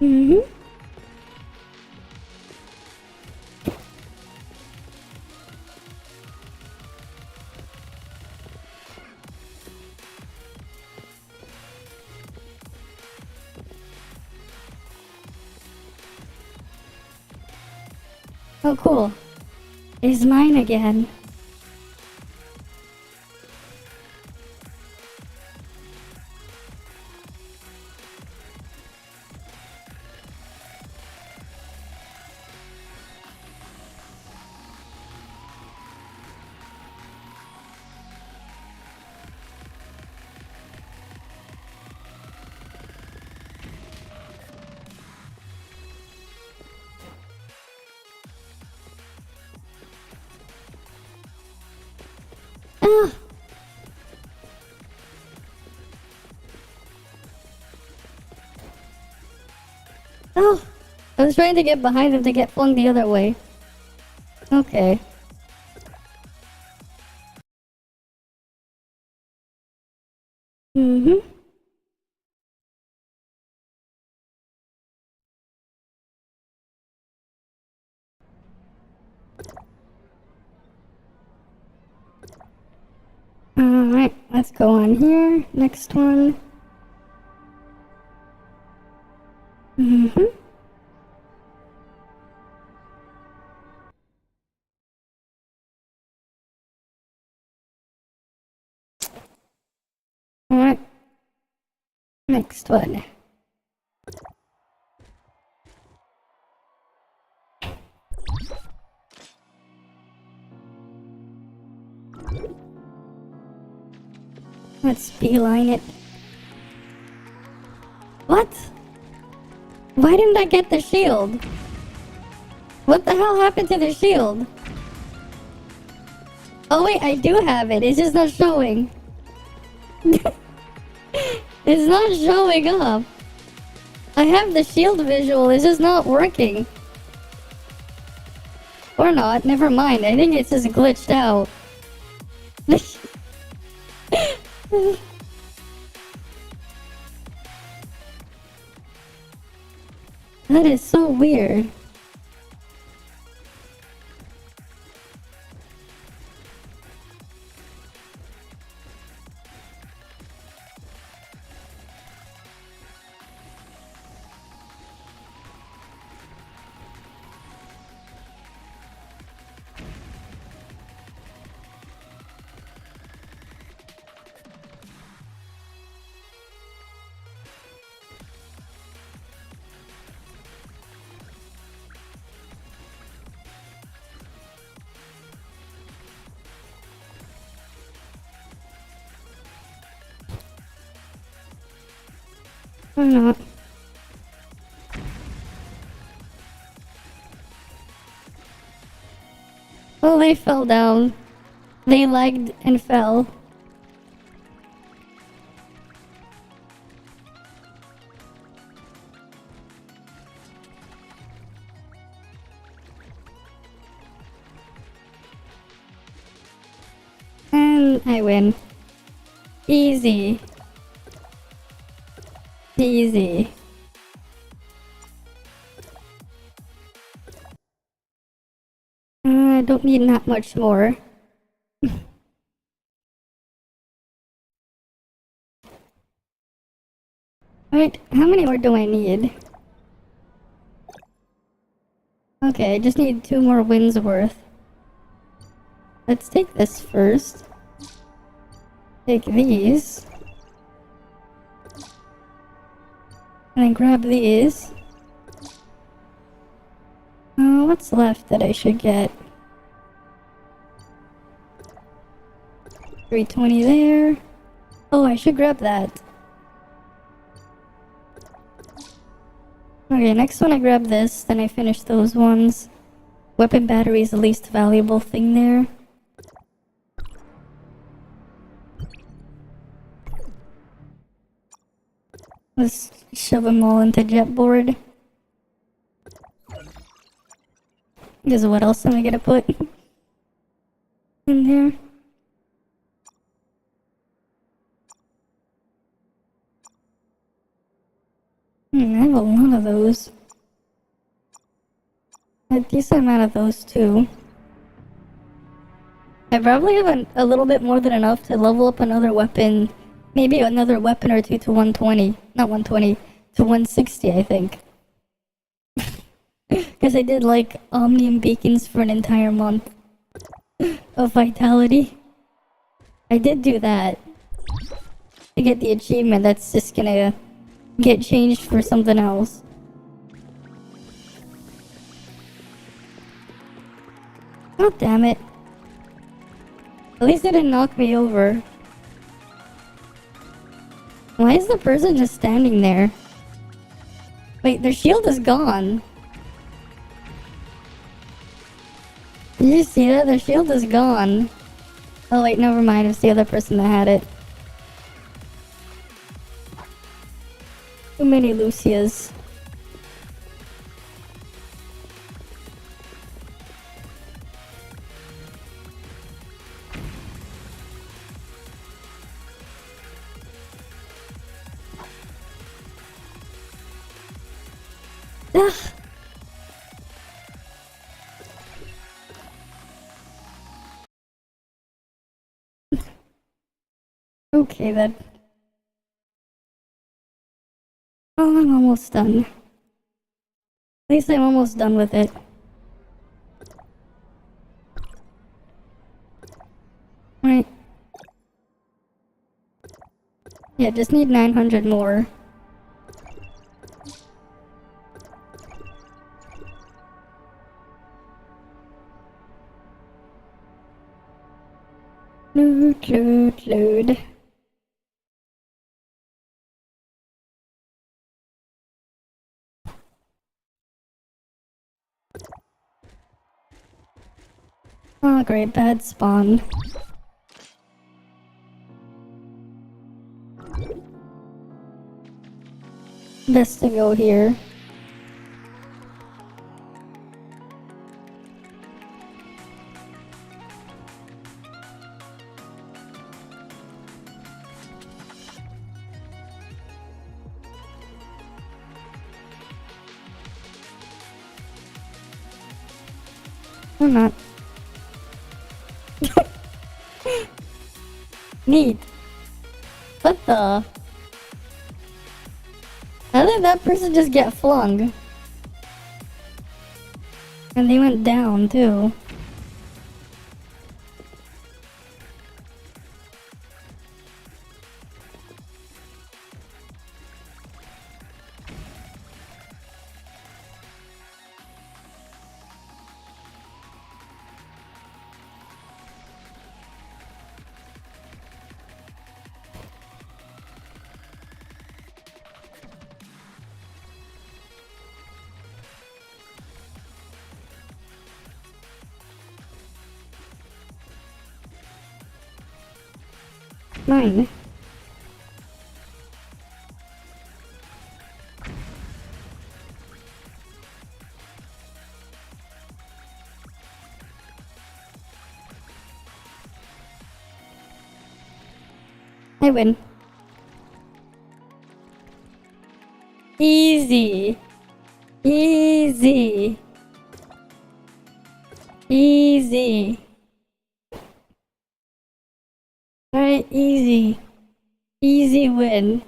Mm-hmm. Oh, cool. It's mine again. Ah! Oh! I was trying to get behind him to get flung the other way. Okay. Mm-hmm. Alright, let's go on here. Next one. Mm-hmm. Alright. Next one. Let's beeline it. What? Why didn't I get the shield? What the hell happened to the shield? Oh wait, I do have it. It's just not showing. It's not showing up. I have the shield visual. It's just not working. Or not. Never mind. I think it's just glitched out. That is so weird. Or not. Oh, they fell down. They lagged and fell. And I win. Easy. Easy. I don't need that much more. Alright, how many more do I need? Okay, I just need 2 more wins worth. Let's take this first. Take these. And then grab these. What's left that I should get? 320 there. Oh, I should grab that. Okay, next one I grab this, then I finish those ones. Weapon battery is the least valuable thing there. Let's shove them all into jetboard. Because what else am I gonna put in there? I have a lot of those. A decent amount of those too. I probably have a little bit more than enough to level up another weapon. Maybe another weapon or two to 120. Not 120. To 160, I think. Because I did like Omnium Beacons for an entire month of Vitality. I did do that. To get the achievement that's just gonna get changed for something else. Oh, damn it. At least it didn't knock me over. Why is the person just standing there? Wait, their shield is gone. Did you see that? Their shield is gone. Oh wait, never mind. It's the other person that had it. Too many Lucias. Ugh. Okay then. Oh, I'm almost done. At least I'm almost done with it. Right. Yeah, just need 900 more. Load. Oh, great, bad spawn. Best to go here. Or not. Neat. What the? How did that person just get flung? And they went down too. Mine. I win. Easy. Easy. Easy. Alright, easy. Easy win.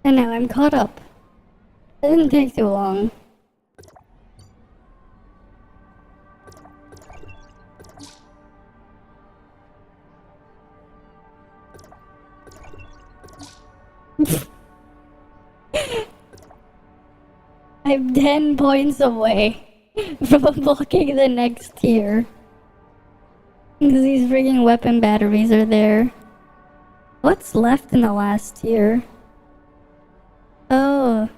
And now I'm caught up. It didn't take too long. I'm 10 points away from unlocking the next tier. Because these frigging weapon batteries are there. What's left in the last tier? Oh.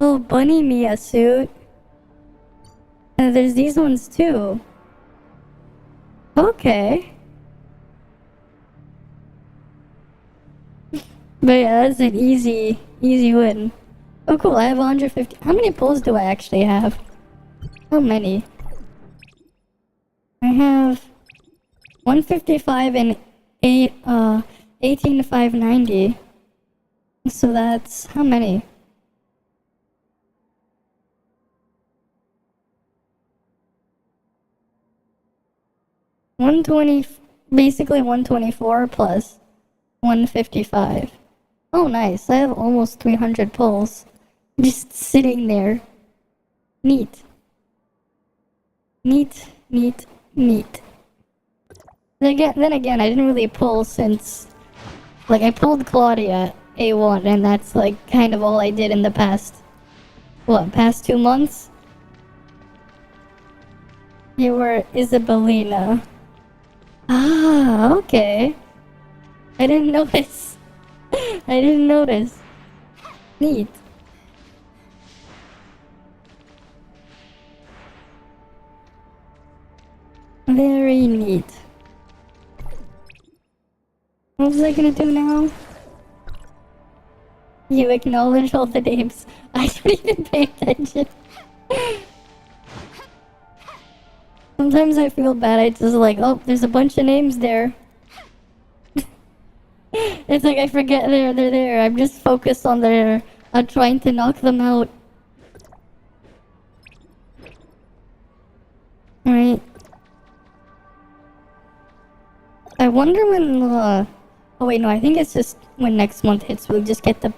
Oh, Bunny Mia suit. And there's these ones too. Okay. But yeah, that's an easy win. Oh cool, I have 150. How many pulls do I actually have? How many? I have 155 and 18 to 590. So that's how many? Basically 124 plus 155. Oh nice, I have almost 300 pulls. Just sitting there. Neat. Neat, neat, neat. Then again, I didn't really pull since... Like, I pulled Claudia A1, and that's, like, kind of all I did in the past... What, past 2 months? You were Isabelina. Ah, okay. I didn't notice. I didn't notice. Neat. Very neat. What was I gonna do now? You acknowledge all the names. I don't even pay attention. Sometimes I feel bad. I just like, oh, there's a bunch of names there. It's like I forget they're there. I'm just focused on trying to knock them out. Alright. I wonder when oh wait, no, I think it's just when next month hits we'll just get the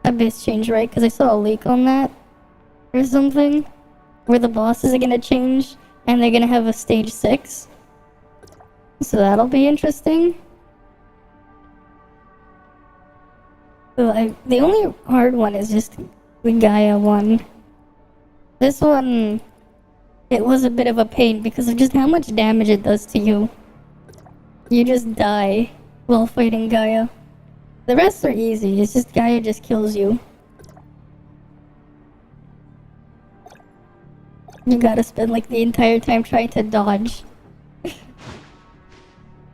Abyss change, right? Because I saw a leak on that. Or something. Where the bosses are gonna change. And they're gonna have a stage 6. So that'll be interesting. So the only hard one is just the Gaia one. This one, it was a bit of a pain because of just how much damage it does to you. You just die while fighting Gaia. The rest are easy, it's just Gaia just kills you. You gotta spend like the entire time trying to dodge.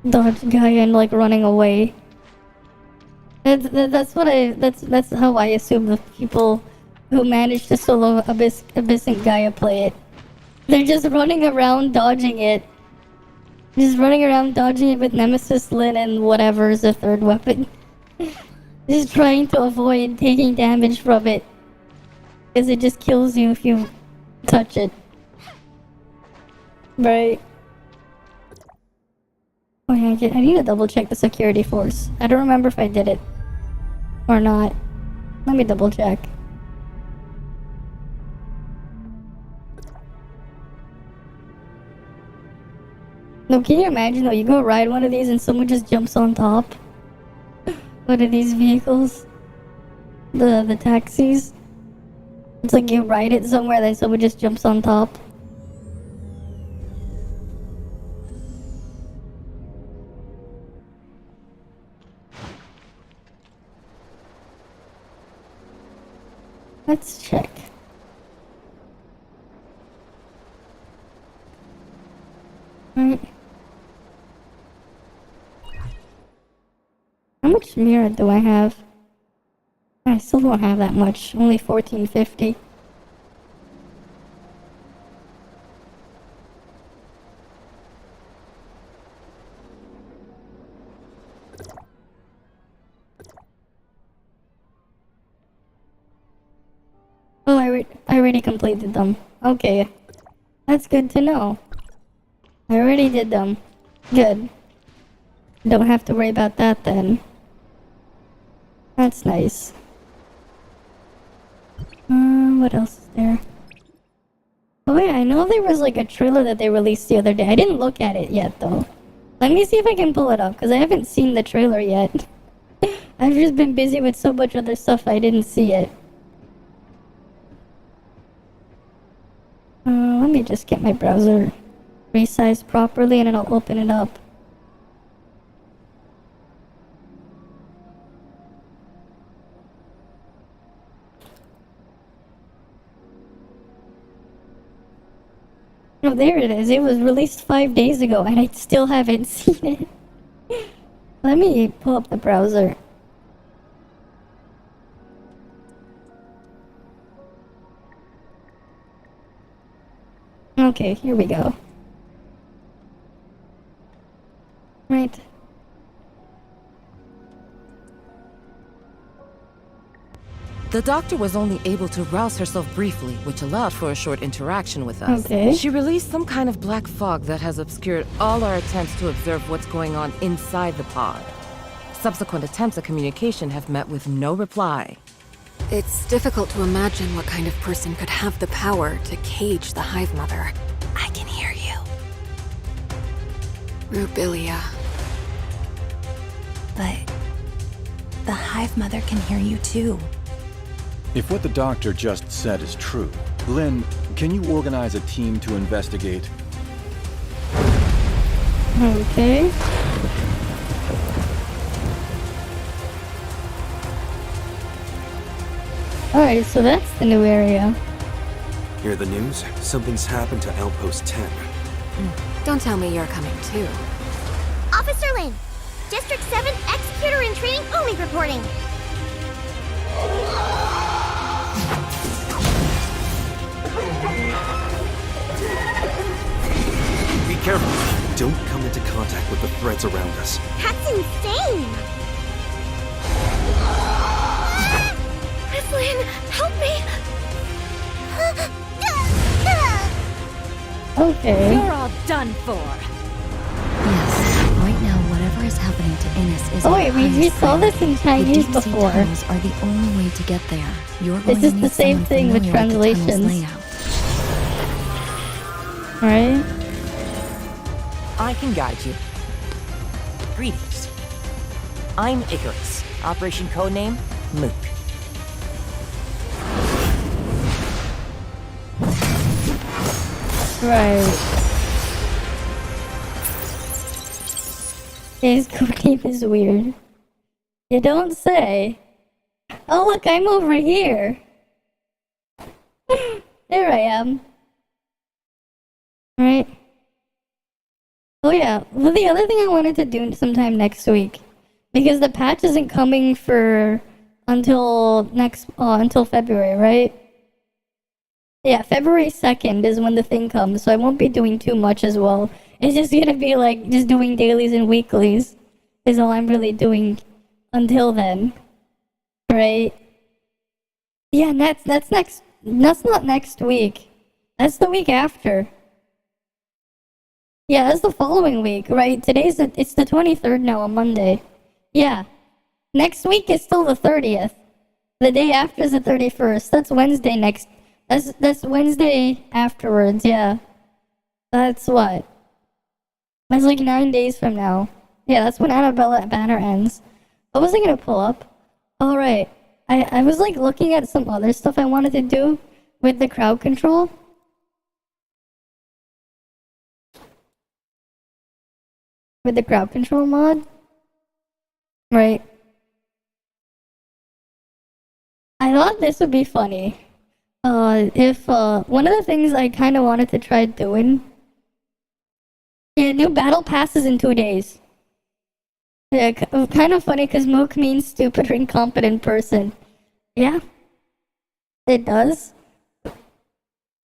Dodge Gaia and like running away. That's how I assume the people who manage to solo Abyss and Gaia play it. They're just running around dodging it. Just running around dodging it with Nemesis, Lyn, and whatever is the third weapon. Just trying to avoid taking damage from it. Because it just kills you if you touch it. Right. Oh yeah, I need to double check the security force. I don't remember if I did it. Or not. Let me double check. No, can you imagine though, you go ride one of these and someone just jumps on top? One of these vehicles? The taxis? It's like you ride it somewhere, then someone just jumps on top. Let's check. Right. How much mirror do I have? I still don't have that much. Only 1450. Oh, I already completed them. Okay. That's good to know. I already did them. Good. Don't have to worry about that then. That's nice. What else is there? Oh yeah, I know there was like a trailer that they released the other day. I didn't look at it yet though. Let me see if I can pull it up, because I haven't seen the trailer yet. I've just been busy with so much other stuff I didn't see it. Let me just get my browser resized properly and then I'll open it up. Oh, there it is. It was released 5 days ago and I still haven't seen it. Let me pull up the browser. Okay, here we go. Right. The doctor was only able to rouse herself briefly, which allowed for a short interaction with us. Okay. She released some kind of black fog that has obscured all our attempts to observe what's going on inside the pod. Subsequent attempts at communication have met with no reply. It's difficult to imagine what kind of person could have the power to cage the Hive Mother. I can hear you. Rubilia. But the Hive Mother can hear you too. If what the doctor just said is true, Lynn, can you organize a team to investigate? Okay. Alright, so that's the new area. Hear the news? Something's happened to Outpost 10. Don't tell me you're coming too. Officer Lin, District 7 Executor in Training only reporting. Be careful. Don't come into contact with the threats around us. That's insane! Miss Lin, help me! Okay. You're all done for. Yes, right now whatever is happening to Innes is Oh our wait, we highest saw priority. this in The Chinese deep-sea before. tunnels are the only way to get there. You're This going is to the need same someone thing with familiar the tunnel's translations. layout. Right? I can guide you. Greetings. I'm Icarus. Operation codename Mook. Right. His codename is weird. You don't say. Oh look, I'm over here. There I am. Right. Oh yeah. Well, the other thing I wanted to do sometime next week, because the patch isn't coming for until February, right? Yeah, February 2nd is when the thing comes, so I won't be doing too much as well. It's just gonna be like just doing dailies and weeklies is all I'm really doing until then. Right? Yeah, and that's not next week. That's the week after. Yeah, that's the following week, right? It's the 23rd now, on Monday. Yeah. Next week is still the 30th. The day after is the 31st. That's Wednesday next. That's Wednesday afterwards, yeah. That's what? That's like 9 days from now. Yeah, that's when Annabella Banner ends. What was I gonna pull up? Oh, right. I was like looking at some other stuff I wanted to do with the crowd control. With the crowd control mod. Right. I thought this would be funny. If one of the things I kind of wanted to try doing. Yeah, new battle passes in 2 days. Yeah, kind of funny because Mook means stupid or incompetent person. Yeah. It does.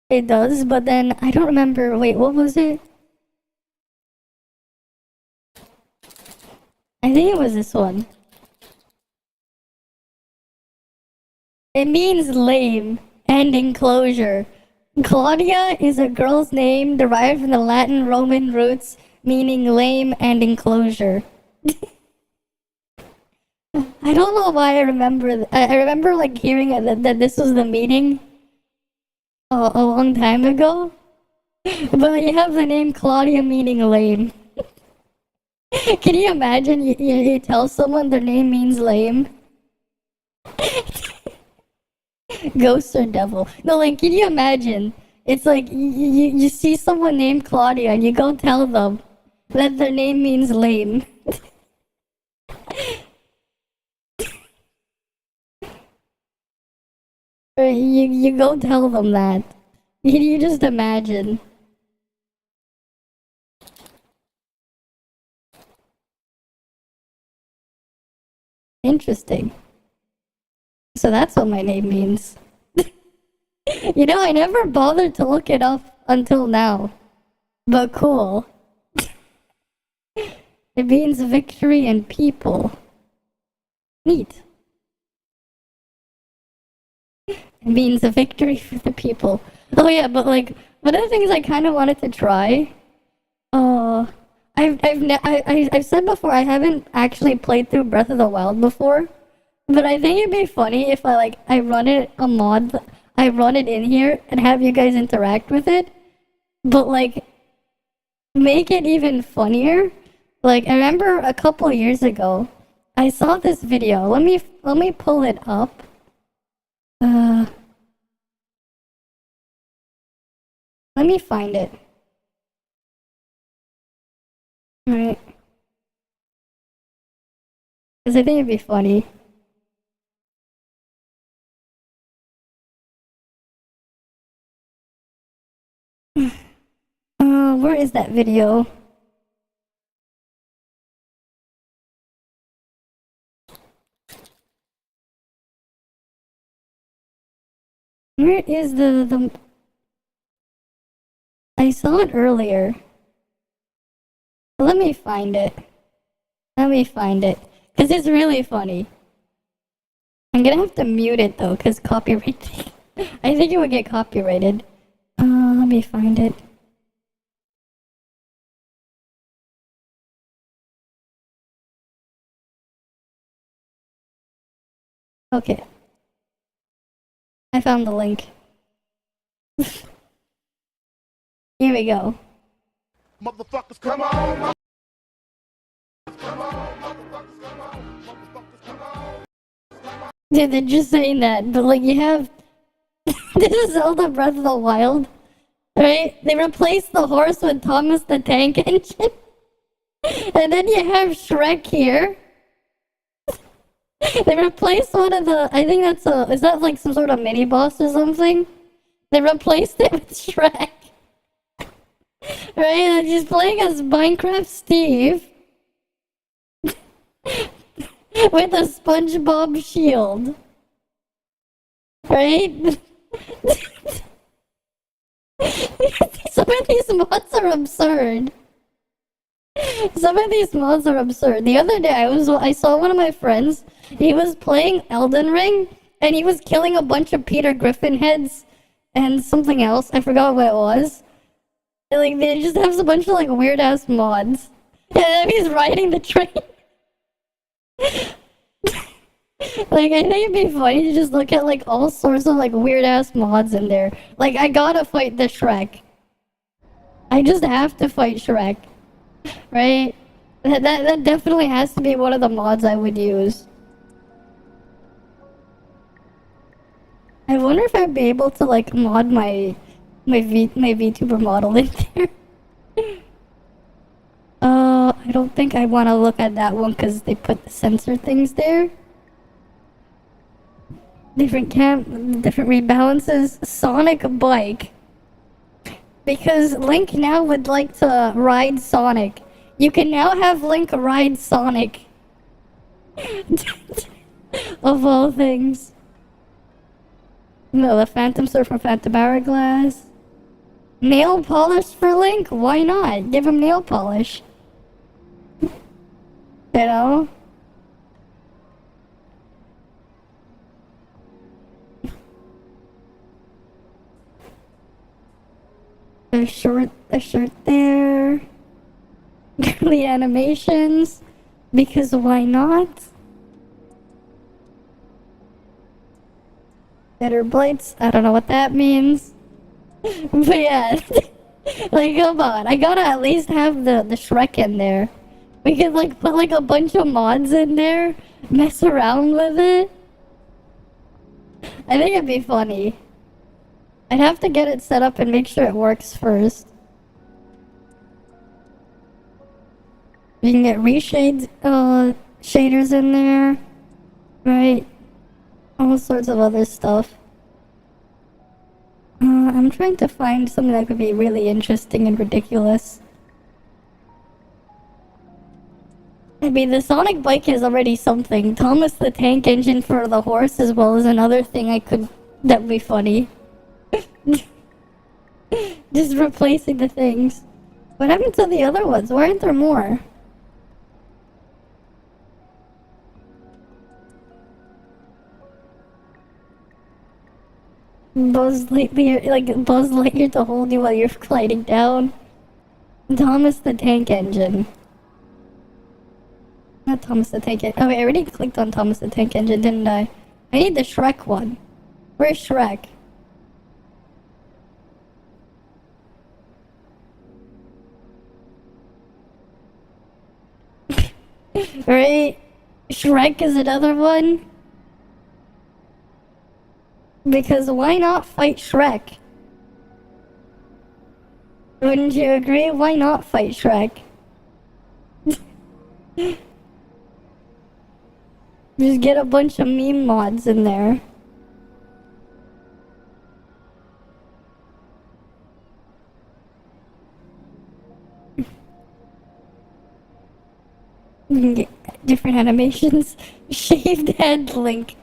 It does, but then I don't remember. Wait, what was it? I think it was this one. It means lame and enclosure. Claudia is a girl's name derived from the Latin Roman roots meaning lame and enclosure. I don't know why I remember. I remember like hearing that this was the meaning a long time ago. But you have the name Claudia meaning lame. Can you imagine you tell someone their name means lame? Ghost or devil? No, like, can you imagine? It's like you see someone named Claudia and you go tell them that their name means lame. Or you go tell them that. You just imagine. Interesting. So that's what my name means. You know, I never bothered to look it up until now. But cool. It means victory and people. Neat. It means a victory for the people. Oh yeah, but like, one of the things I kind of wanted to try, I've said before, I haven't actually played through Breath of the Wild before, but I think it'd be funny if I run it I run it in here and have you guys interact with it, but like, make it even funnier. Like, I remember a couple years ago, I saw this video. Let me pull it up. Let me find it. Alright. Because I think it'd be funny. Where is that video? Where is the... I saw it earlier. Let me find it. Because it's really funny. I'm gonna have to mute it though, because copyright. I think it would get copyrighted. Let me find it. Okay. I found the link. Here we go. Motherfuckers, come on! Dude, they're just saying that, but like you have... This is Zelda Breath of the Wild, right? They replaced the horse with Thomas the Tank Engine. And then you have Shrek here. They replaced one of the... I think that's a... Is that like some sort of mini-boss or something? They replaced it with Shrek. Right? And he's playing as Minecraft Steve. With a SpongeBob shield. Right? Some of these mods are absurd. The other day I saw one of my friends. He was playing Elden Ring and he was killing a bunch of Peter Griffin heads and something else. I forgot what it was. And, like, they just have a bunch of like weird ass mods. And then he's riding the train. Like, I think it'd be funny to just look at like all sorts of like weird ass mods in there. Like, I gotta fight the Shrek. I just have to fight Shrek. Right? That definitely has to be one of the mods I would use. I wonder if I'd be able to like mod my VTuber model in there. I don't think I want to look at that one because they put the sensor things there. Different rebalances. Sonic bike. because Link now would like to ride Sonic. You can now have Link ride Sonic. Of all things. No, the Phantom Sword from Phantom Hourglass. Nail polish for Link? Why not? Give him nail polish. You know? A shirt there. Girly animations. Because why not? Better blights. I don't know what that means. But yeah. Like, come on. I gotta at least have the Shrek in there. We could, like, put, like, a bunch of mods in there. Mess around with it. I think it'd be funny. I'd have to get it set up and make sure it works first. We can get reshade shaders in there. Right. All sorts of other stuff. I'm trying to find something that could be really interesting and ridiculous. I mean, the Sonic bike is already something. Thomas the Tank Engine for the horse as well as another thing that'd be funny. Just replacing the things. What happened to the other ones? Why aren't there more? Buzz Lightyear, like Buzz Lightyear to hold you while you're gliding down. Thomas the Tank Engine. Not Thomas the Tank Engine. Oh wait, I already clicked on Thomas the Tank Engine, didn't I? I need the Shrek one. Where's Shrek? Right? Shrek is another one. Because why not fight Shrek? Wouldn't you agree? Why not fight Shrek? Just get a bunch of meme mods in there. You can get different animations. Shaved head Link.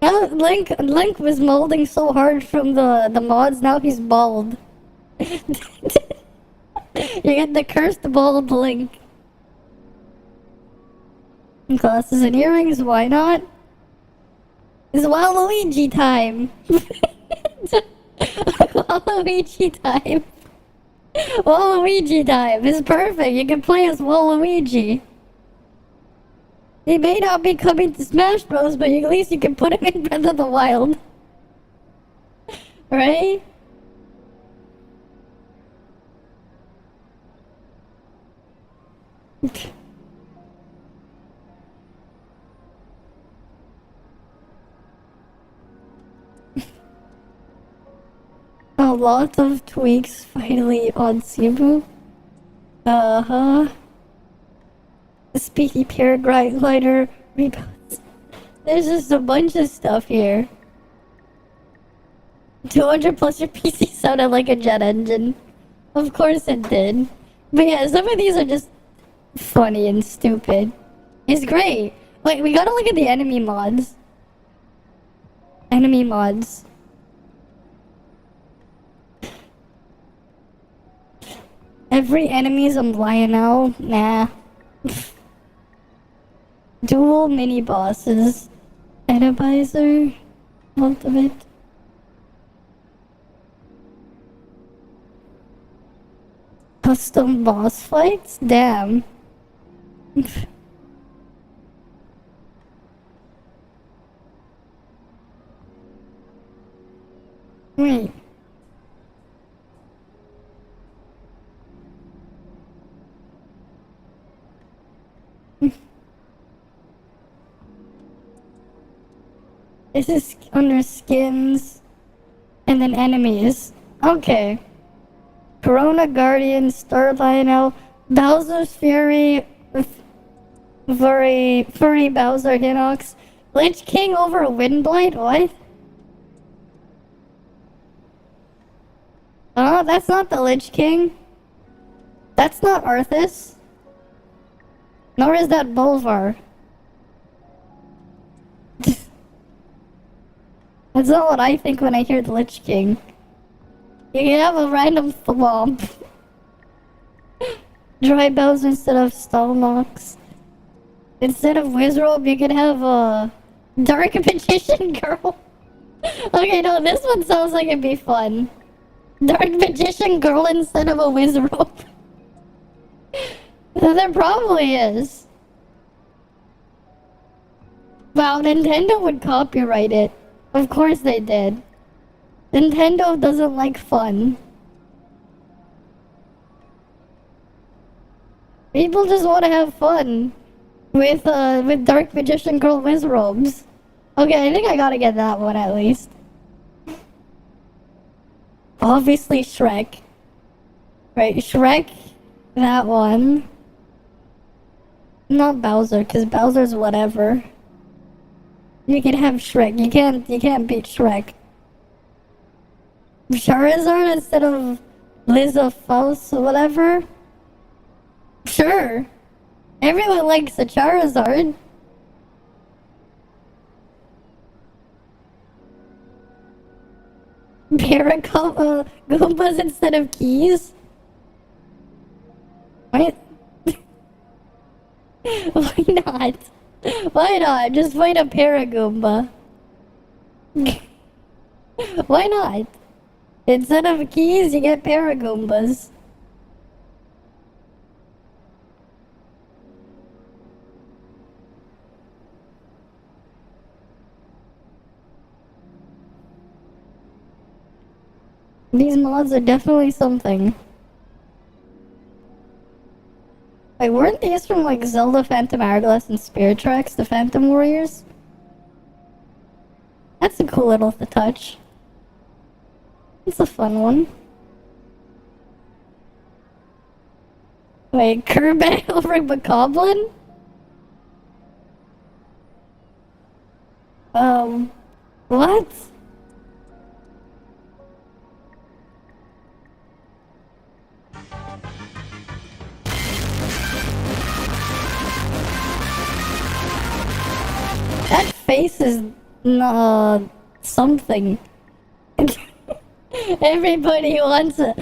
Now Link was molding so hard from the mods, now he's bald. You get the cursed bald Link. Glasses and earrings, why not? It's Waluigi time! Waluigi time! Waluigi time is perfect, you can play as Waluigi. He may not be coming to Smash Bros, but at least you can put him in Breath of the Wild. Right? A lot of tweaks finally on Cebu. Uh-huh. The Speedy Paraglider rebounds. There's just a bunch of stuff here. 200 plus your PC sounded like a jet engine. Of course it did. But yeah, some of these are just funny and stupid. It's great. Wait, we gotta look at the enemy mods. Enemy mods. Every enemy's a Lionel? Nah. Dual mini bosses. Edibizer. Ultimate. Custom boss fights? Damn. Wait. This is under skins and then enemies. Okay. Corona Guardian, Star Lionel, Bowser's Fury, Furry Bowser Hinox, Lich King over Windblight? What? Huh? No, that's not the Lich King. That's not Arthas. Nor is that Bolvar. That's not what I think when I hear the Lich King. You can have a random thwomp. Dry bows instead of Stalnox. Instead of Wizrobe, you can have a Dark Magician Girl. Okay, no, this one sounds like it'd be fun. Dark Magician Girl instead of a Wizrobe. There probably is. Wow, Nintendo would copyright it. Of course they did. Nintendo doesn't like fun. People just want to have fun with Dark Magician Girl Wizrobes. Okay, I think I gotta get that one at least. Obviously Shrek. Right, Shrek, that one. Not Bowser, because Bowser's whatever. You can have Shrek. You can't beat Shrek. Charizard instead of Lizzafaus or whatever? Sure. Everyone likes a Charizard. Goombas instead of keys? What? Why not? Why not? Just find a Paragoomba. Why not? Instead of keys, you get Paragoombas. These mods are definitely something. Wait, weren't these from like Zelda Phantom Hourglass and Spirit Tracks, the Phantom Warriors? That's a cool little touch. It's a fun one. Wait, Kirby over Bokoblin? What? That face is something. Everybody wants a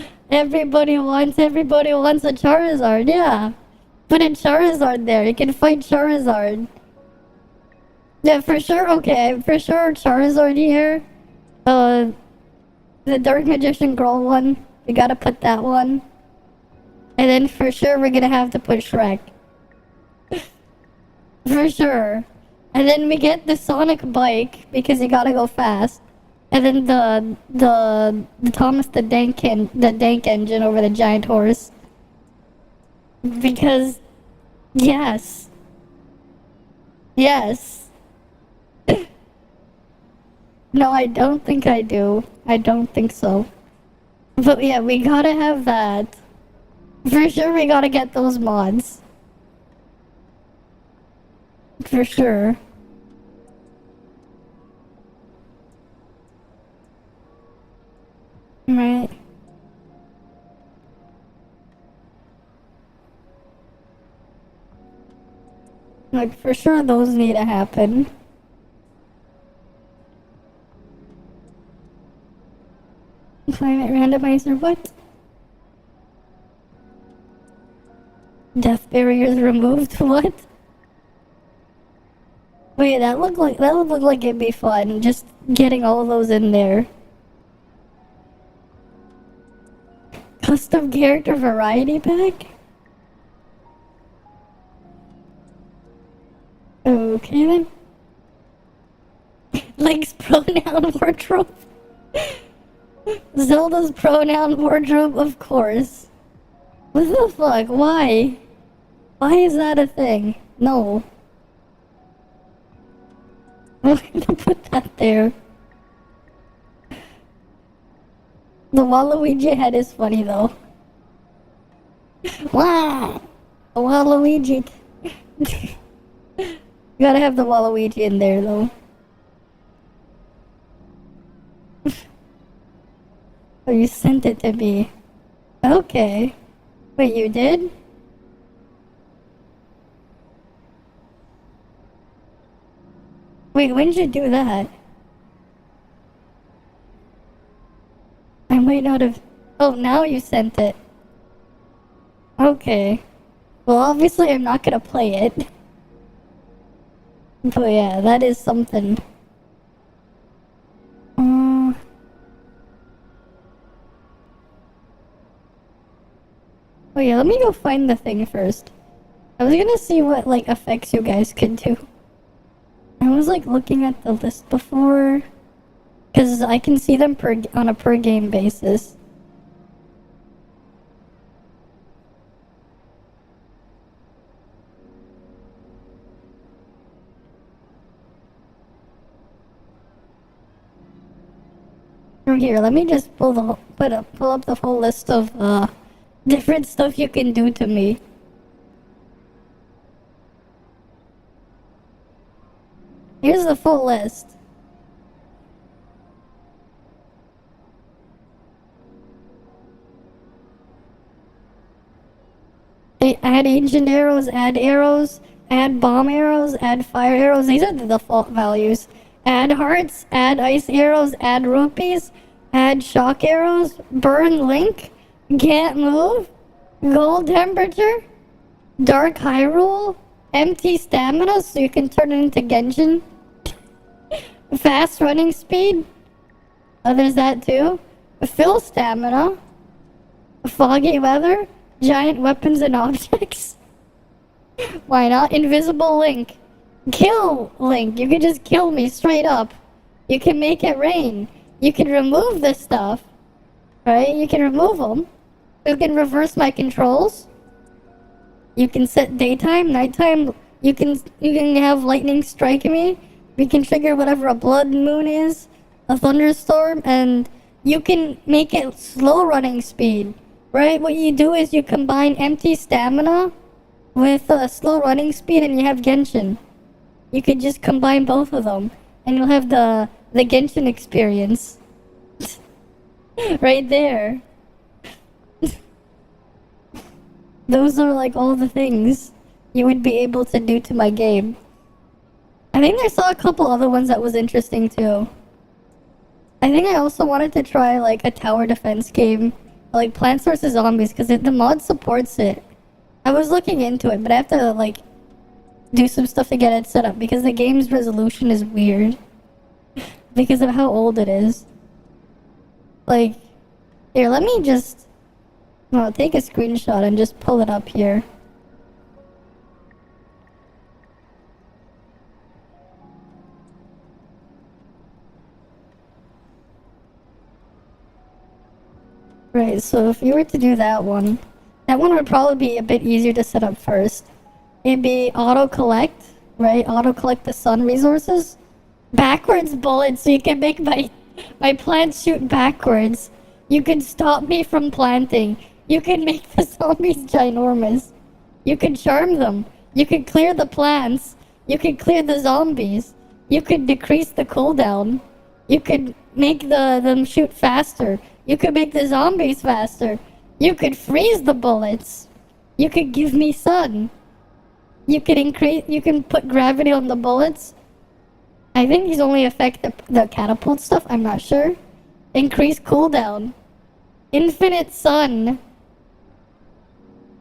Charizard, yeah. Put a Charizard there, you can fight Charizard. Yeah, for sure, okay, for sure Charizard here. The Dark Magician Girl one, we gotta put that one. And then for sure we're gonna have to put Shrek. For sure. And then we get the Sonic bike, because you gotta go fast. And then the Thomas the Dank engine over the giant horse. Because yes. Yes. No, I don't think I do. I don't think so. But yeah, we gotta have that. For sure we gotta get those mods. For sure. Right. Like, for sure those need to happen. Climate randomizer, what? Death barriers removed, what? Wait, that would look like it'd be fun, just getting all of those in there. Custom character variety pack? Okay then. Link's pronoun wardrobe. Zelda's pronoun wardrobe, of course. What the fuck? Why? Why is that a thing? No. I'm gonna put that there. The Waluigi head is funny though. Wow! Waluigi. You gotta have the Waluigi in there though. Oh, you sent it to me. Okay. Wait, you did? Wait, when did you do that? I might not have... Oh, now you sent it. Okay. Well, obviously I'm not gonna play it. But yeah, that is something. Oh yeah, let me go find the thing first. I was gonna see what, like, effects you guys could do. I was, like, looking at the list before. Because I can see them on a per game basis. Oh, here, let me just pull up the whole list of different stuff you can do to me. Here's the full list. Add ancient arrows, add bomb arrows, add fire arrows. These are the default values. Add hearts, add ice arrows, add rupees, add shock arrows, burn link, can't move, gold temperature, dark Hyrule, empty stamina so you can turn it into Genshin, fast running speed, there's that too, fill stamina, foggy weather, giant weapons and objects. Why not? Invisible link. Kill Link. You can just kill me straight up. You can make it rain. You can remove this stuff. Right? You can remove them. You can reverse my controls. You can set daytime, nighttime. You can have lightning strike me. We can trigger whatever a blood moon is, a thunderstorm, and you can make it slow running speed. Right? What you do is you combine empty stamina with slow running speed and you have Genshin. You could just combine both of them, and you'll have the Genshin experience. Right there. Those are like all the things you would be able to do to my game. I think I saw a couple other ones that was interesting too. I think I also wanted to try like a tower defense game, like Plants vs Zombies, because the mod supports it. I was looking into it, but I have to like do some stuff to get it set up because the game's resolution is weird because of how old it is. Like, here, let me just take a screenshot and just pull it up here. Right, so if you were to do that one would probably be a bit easier to set up first. It'd be auto-collect, right? Auto-collect the sun resources. Backwards bullets, so you can make my plants shoot backwards. You can stop me from planting. You can make the zombies ginormous. You can charm them. You can clear the plants. You can clear the zombies. You could decrease the cooldown. You could make them shoot faster. You could make the zombies faster. You could freeze the bullets. You could give me sun. You can put gravity on the bullets. I think these only affect the catapult stuff, I'm not sure. Increase cooldown. Infinite sun.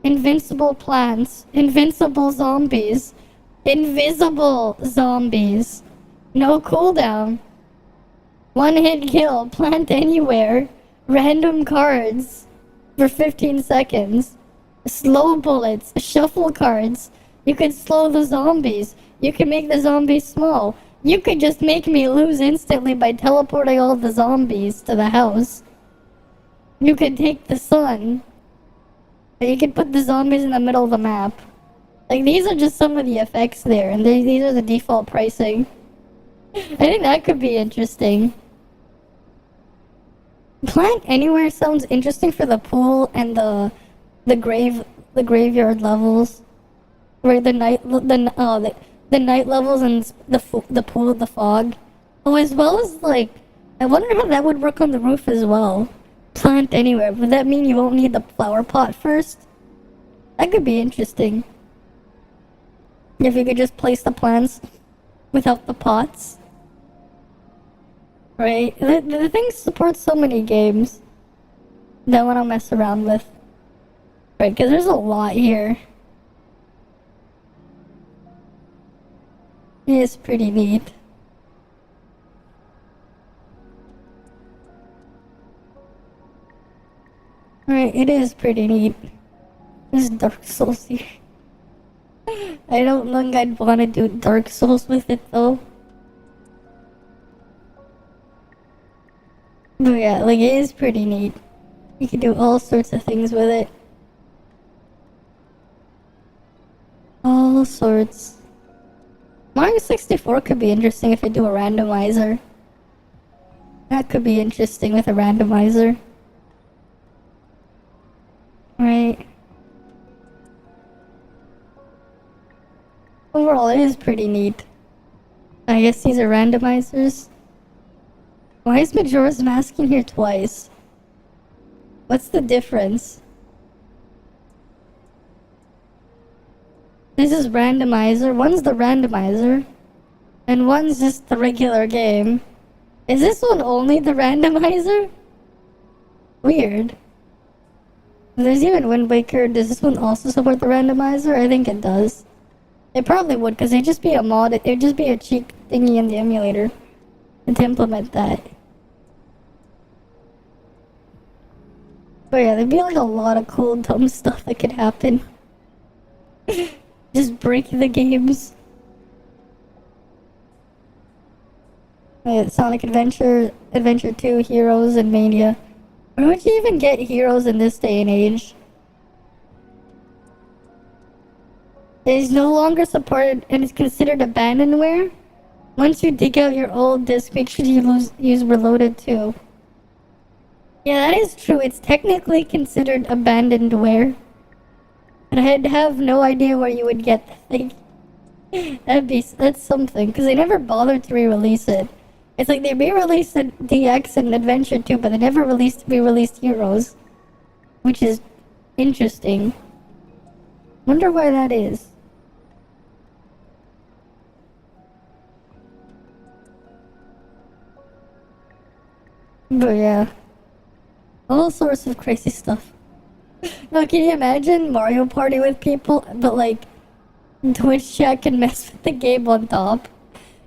Invincible plants. Invincible zombies. Invisible zombies. No cooldown. One hit kill. Plant anywhere. Random cards. For 15 seconds. Slow bullets. Shuffle cards. You could slow the zombies. You can make the zombies small. You could just make me lose instantly by teleporting all the zombies to the house. You could take the sun. You could put the zombies in the middle of the map. Like, these are just some of the effects there, and these are the default pricing. I think that could be interesting. Plant Anywhere sounds interesting for the pool and the graveyard levels. Where the night levels and the pool of the fog. Oh, as well as like, I wonder how that would work on the roof as well. plant anywhere. Would that mean you won't need the flower pot first? That could be interesting. If you could just place the plants without the pots. Right? The thing supports so many games that I want to mess around with. Right, because there's a lot here. It's pretty neat. Right, it is pretty neat. This Dark Souls here. I don't think I'd want to do Dark Souls with it though. But yeah, like it is pretty neat. You can do all sorts of things with it. All sorts. Mario 64 could be interesting if you do a randomizer. That could be interesting with a randomizer. Right. Overall, it is pretty neat. I guess these are randomizers. Why is Majora's Mask in here twice? What's the difference? This is randomizer. One's the randomizer. And one's just the regular game. Is this one only the randomizer? Weird. There's even Wind Waker. Does this one also support the randomizer? I think it does. It probably would, because it'd just be a mod. It'd just be a cheat thingy in the emulator to implement that. But yeah, there'd be like a lot of cool, dumb stuff that could happen. Just break the games. Sonic Adventure, Adventure 2, Heroes, and Mania. Where would you even get Heroes in this day and age? It is no longer supported and is considered abandonware. Once you dig out your old disc, make sure you use Reloaded too. Yeah, that is true. It's technically considered abandonedware. But I'd have no idea where you would get the thing. That's something, because they never bothered to re-release it. It's like they re-released DX and Adventure 2, but they never re-released Heroes. Which is interesting. Wonder why that is. But yeah. All sorts of crazy stuff. Now, can you imagine Mario Party with people, but like Twitch chat can mess with the game on top?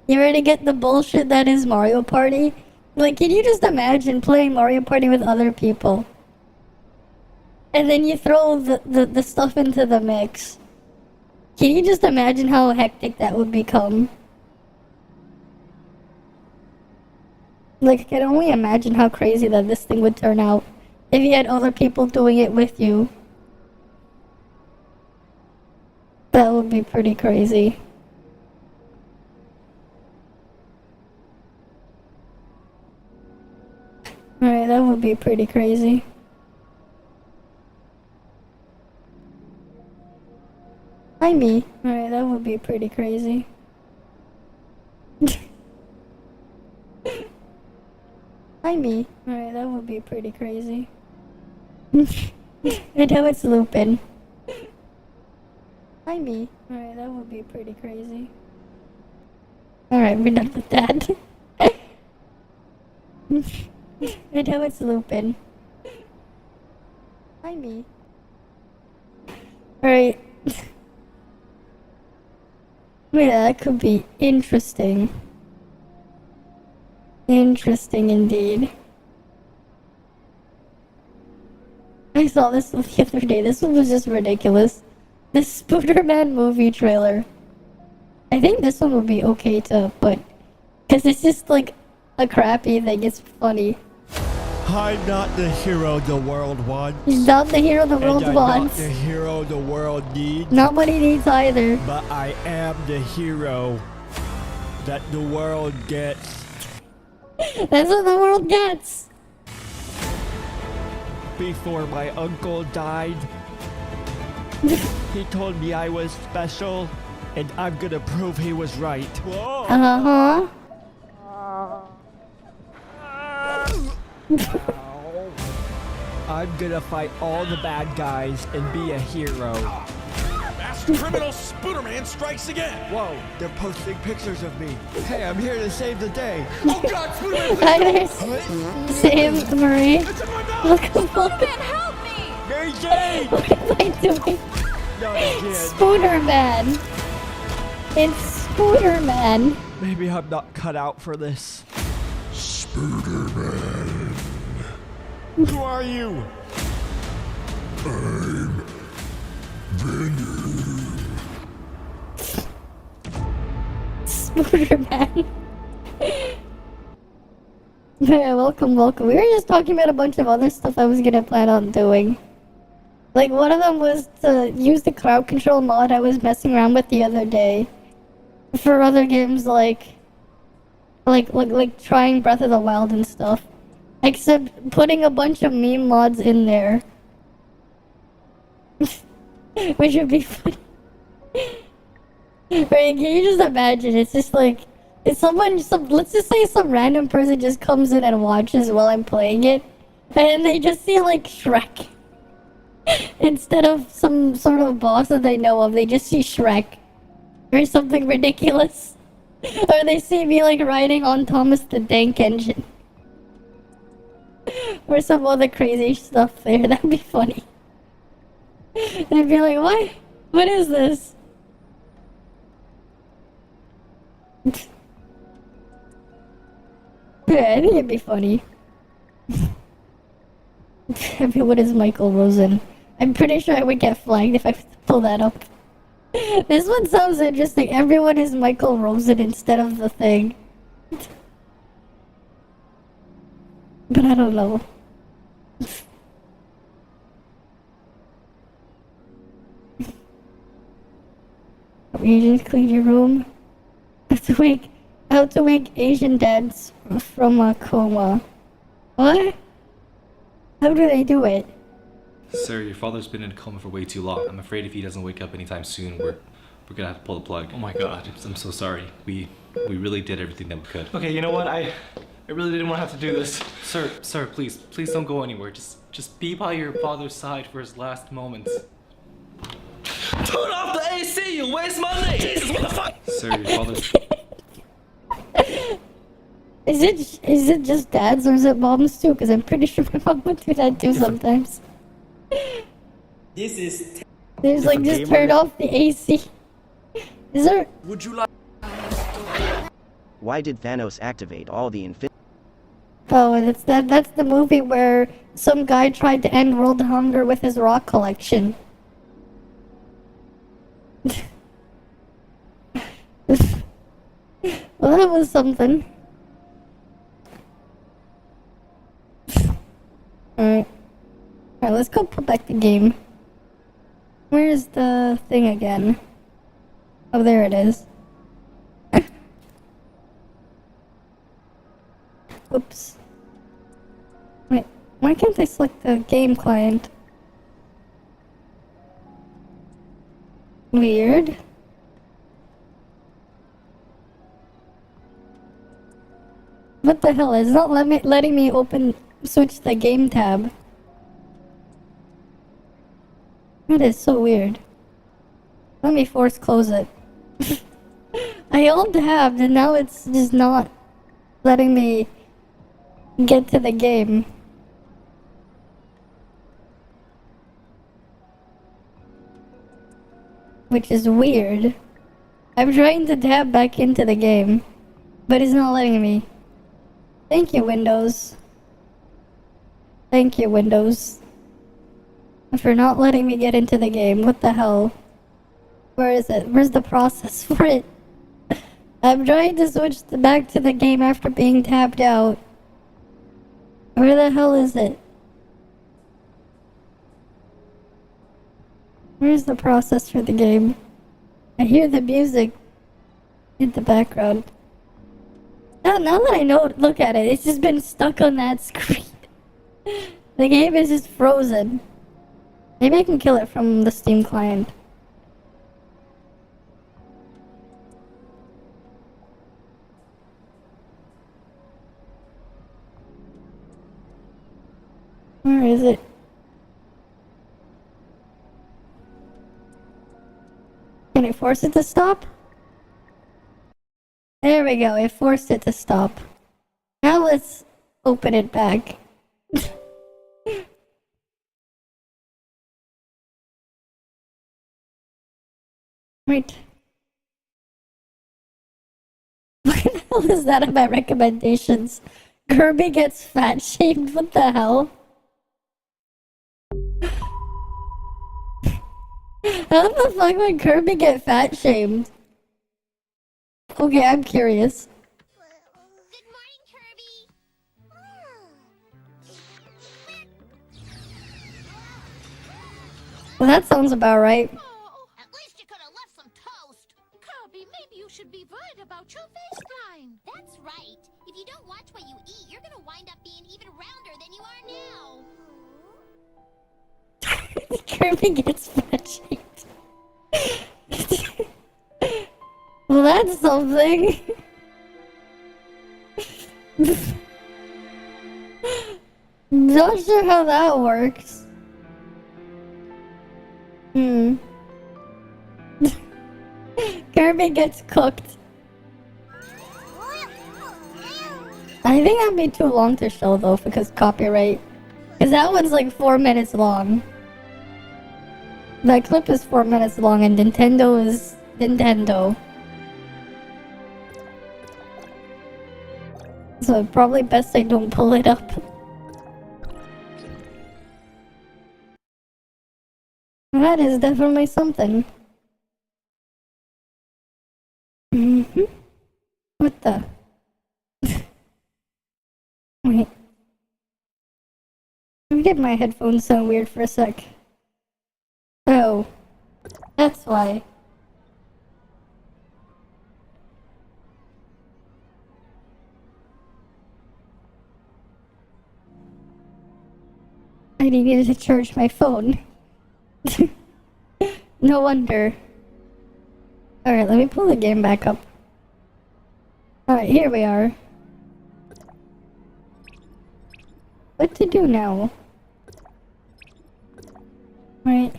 You already get the bullshit that is Mario Party? Like, can you just imagine playing Mario Party with other people? And then you throw the stuff into the mix. Can you just imagine how hectic that would become? Like, I can only imagine how crazy that this thing would turn out if you had other people doing it with you. That would be pretty crazy. Alright, that would be pretty crazy. Hi, me. Alright, that would be pretty crazy. Hi, me. Alright, that would be pretty crazy. I know it's looping. Hi, me. Alright, that would be pretty crazy. Alright, we're done with that. I know it's looping. Hi, me. Alright. Yeah, that could be interesting. Interesting indeed. I saw this one the other day. This one was just ridiculous. The Spooderman movie trailer. I think this one would be okay to put. Because it's just like a crappy thing. It's funny. I'm not the hero the world wants. He's not the hero the world wants. I'm not the hero the world needs. Not what he needs either. But I am the hero that the world gets. That's what the world gets. Before my uncle died, he told me I was special, and I'm gonna prove he was right. Whoa. I'm gonna fight all the bad guys and be a hero. Mass criminal Spooderman strikes again. Whoa, they're posting pictures of me. Hey, I'm here to save the day. Oh God, Spooderman! Hi there. Same, Marie. It's in my mouth! Look at Spooderman, help me! Mary Jane! What am I doing? Not again. Spooderman. It's Spooderman. Maybe I'm not cut out for this. Spooderman. Who are you? I'm Venom. Spooderman. Yeah, welcome. We were just talking about a bunch of other stuff I was gonna plan on doing. Like, one of them was to use the crowd control mod I was messing around with the other day. For other games like trying Breath of the Wild and stuff. Except putting a bunch of meme mods in there. Which would be funny. Right, can you just imagine? It's just like, if let's just say some random person just comes in and watches while I'm playing it, and they just see like Shrek. Instead of some sort of boss that they know of, they just see Shrek. Or something ridiculous. Or they see me like riding on Thomas the Tank Engine. Or some other crazy stuff there. That'd be funny. They'd be like, what? What is this? Yeah, I think it'd be funny. I mean, what is Michael Rosen? I'm pretty sure I would get flagged if I pull that up. This one sounds interesting. Everyone is Michael Rosen instead of the thing. But I don't know. You just clean your room. How to wake Asian dads from a coma. What? How do they do it? Sir, your father's been in a coma for way too long. I'm afraid if he doesn't wake up anytime soon, we're gonna have to pull the plug. Oh my God. I'm so sorry. We really did everything that we could. Okay, you know what? I really didn't want to have to do this. Sir, please don't go anywhere. Just be by your father's side for his last moments. Turn off the AC, you waste money! Jesus, what the fuck? Sir, your father's... Is it just dads or is it moms too? Because I'm pretty sure my mom would do that too sometimes. This is... There's like, just turn off the AC. Is there... Would you like... Why did Thanos activate all the Oh, that's the movie where some guy tried to end world hunger with his rock collection. Well, that was something. Alright, let's go put back the game. Where's the thing again? Oh, there it is. Oops. Wait, why can't I select the game client? Weird. What the hell? It's not letting me switch the game tab. That is so weird. Let me force close it. I alt tabbed and now it's just not letting me get to the game. Which is weird. I'm trying to tab back into the game, but it's not letting me. Thank you, Windows. Thank you, Windows. For not letting me get into the game. What the hell? Where is it? Where's the process for it? I'm trying to switch back to the game after being tabbed out. Where the hell is it? Where's the process for the game? I hear the music in the background. Now that I know, look at it, it's just been stuck on that screen. The game is just frozen. Maybe I can kill it from the Steam client. Where is it? force it to stop? There we go, it forced it to stop. Now let's open it back. Wait. What the hell is that in my recommendations? Kirby gets fat shamed, what the hell? How the fuck would Kirby get fat shamed? Okay, I'm curious. Good morning, Kirby. Well, that sounds about right. At least you could have left some toast. Kirby, maybe you should be worried about your waistline. That's right. If you don't watch what you eat, you're gonna wind up being even rounder than you are now. Kirby gets fat shamed. Well, that's something. Not sure how that works. Kirby gets cooked. I think that'd be too long to show though, because copyright. Because that one's like 4 minutes long. That clip is 4 minutes long, and Nintendo is Nintendo. So probably best I don't pull it up. That is definitely something. What the? Wait. Let me get my headphones sound weird for a sec. Oh. That's why. I needed to charge my phone. No wonder. Alright, let me pull the game back up. Alright, here we are. What to do now? Right.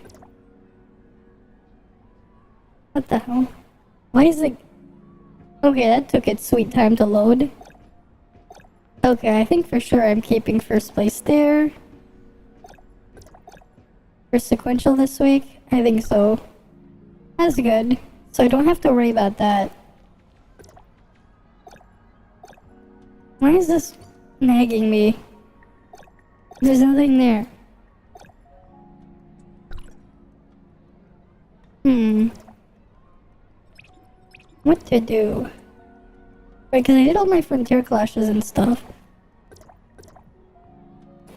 What the hell? Why is it... Okay, that took its sweet time to load. Okay, I think for sure I'm keeping first place there. For sequential this week? I think so. That's good. So I don't have to worry about that. Why is this nagging me? There's nothing there. What to do? Because I did all my frontier clashes and stuff.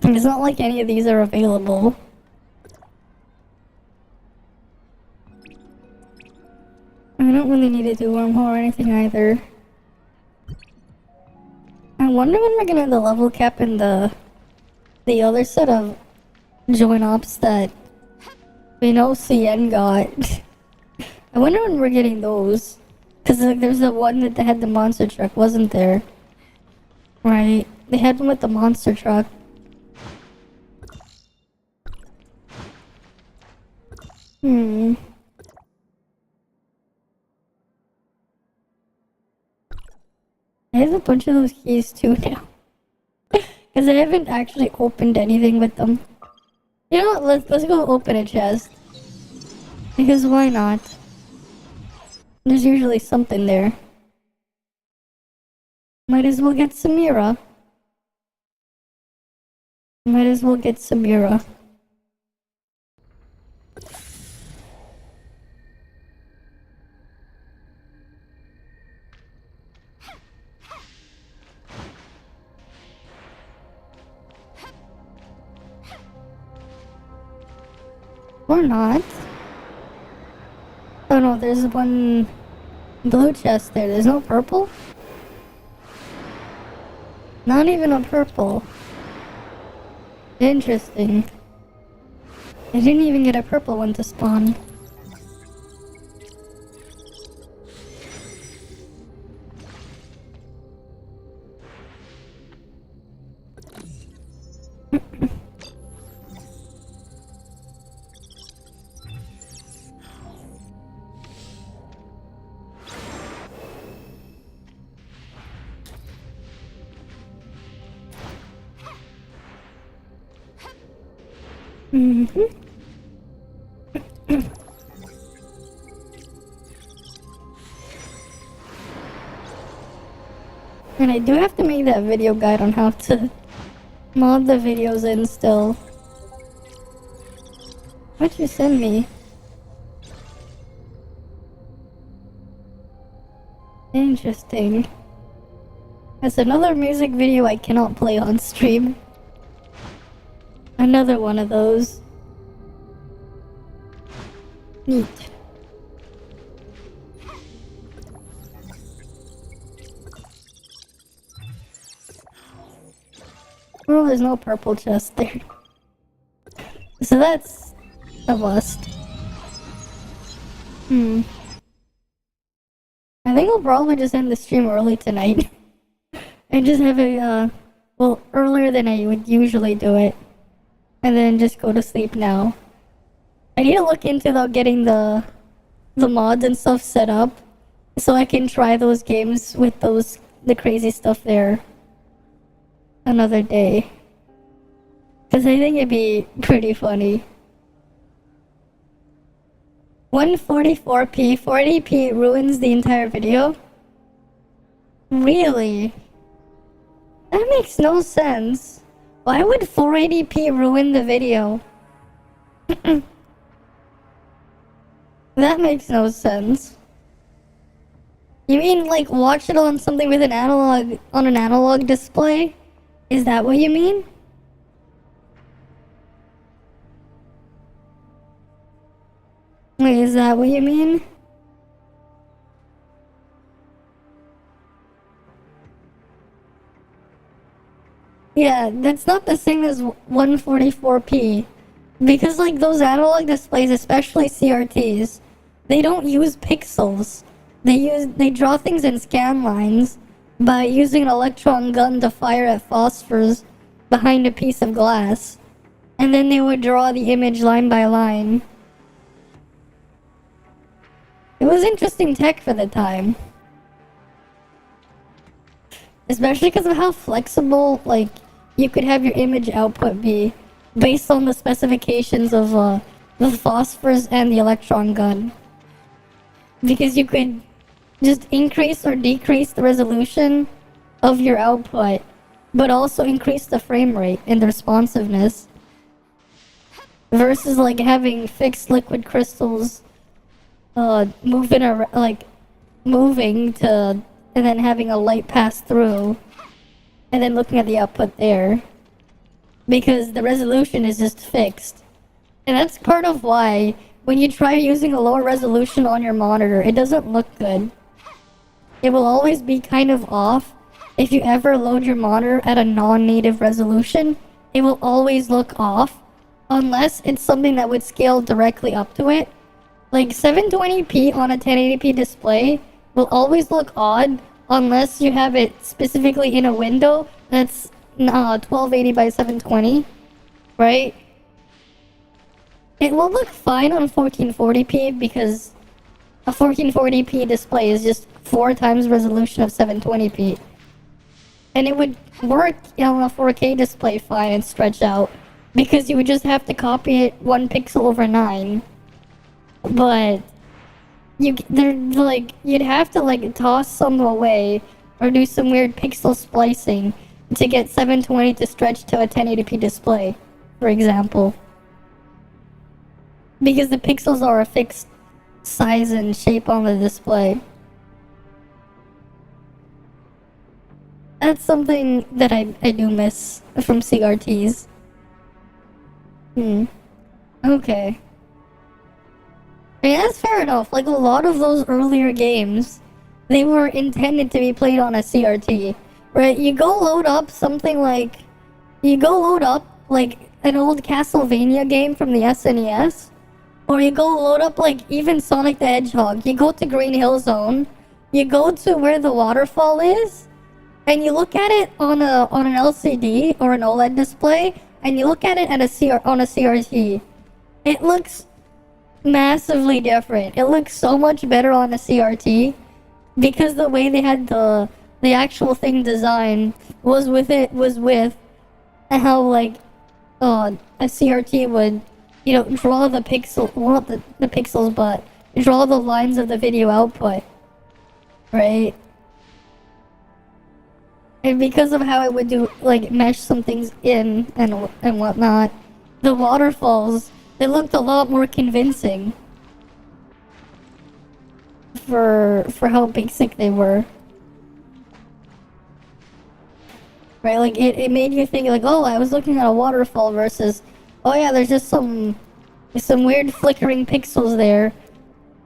And it's not like any of these are available. I don't really need to do wormhole or anything either. I wonder when we're gonna have the level cap in the other set of joint ops that we know CN got. I wonder when we're getting those. Cause like, there's the one that they had the monster truck, wasn't there? Right. They had one with the monster truck. I have a bunch of those keys too now. Because I haven't actually opened anything with them. You know what, let's go open a chest. Because why not? There's usually something there. Might as well get Samira. Might as well get Samira. Or not. Oh no, there's one blue chest there. There's no purple? Not even a purple. Interesting. I didn't even get a purple one to spawn. Mm-hmm. And I do have to make that video guide on how to mod the videos in still. What'd you send me? Interesting. That's another music video I cannot play on stream. Another one of those. Neat. Well, there's no purple chest there. So that's a bust. I think I'll probably just end the stream early tonight. And just have a, well, earlier than I would usually do it. And then just go to sleep now. I need to look into, though, getting the mods and stuff set up. So I can try those games with the crazy stuff there. Another day. Because I think it'd be pretty funny. 144p, 480p ruins the entire video? Really? That makes no sense. Why would 480p ruin the video? That makes no sense. You mean like watch it on something with an analog display? Is that what you mean? Wait, is that what you mean? Yeah, that's not the same as 144p. Because like those analog displays, especially CRTs, they don't use pixels. They draw things in scan lines by using an electron gun to fire at phosphors behind a piece of glass. And then they would draw the image line by line. It was interesting tech for the time. Especially because of how flexible, like, you could have your image output be based on the specifications of the phosphors and the electron gun. Because you could just increase or decrease the resolution of your output, but also increase the frame rate and the responsiveness. Versus like having fixed liquid crystals moving to, and then having a light pass through, and then looking at the output there. Because the resolution is just fixed. And that's part of why, when you try using a lower resolution on your monitor, it doesn't look good. It will always be kind of off. If you ever load your monitor at a non-native resolution, it will always look off, unless it's something that would scale directly up to it. Like 720p on a 1080p display will always look odd unless you have it specifically in a window that's 1280 by 720, right? It will look fine on 1440p because a 1440p display is just 4 times the resolution of 720p. And it would work on a 4K display fine and stretch out because you would just have to copy it 1 pixel over 9. But you'd have to like toss some away or do some weird pixel splicing to get 720 to stretch to a 1080p display, for example. Because the pixels are a fixed size and shape on the display. That's something that I do miss from CRTs. Okay. I mean, that's fair enough. Like, a lot of those earlier games, they were intended to be played on a CRT. Right? You go load up something like... You go load up, like, an old Castlevania game from the SNES. Or you go load up, like, even Sonic the Hedgehog. You go to Green Hill Zone. You go to where the waterfall is. And you look at it on an LCD or an OLED display. And you look at it on a CRT. It looks massively different. It looks so much better on a CRT because the way they had the actual thing designed was with how like a CRT would, you know, draw the pixel, well, not the pixels, but draw the lines of the video output, right? And because of how it would do, like, mesh some things in and whatnot, the waterfalls, they looked a lot more convincing for how basic they were. Right, like, it made you think, like, oh, I was looking at a waterfall versus, oh yeah, there's just some weird flickering pixels there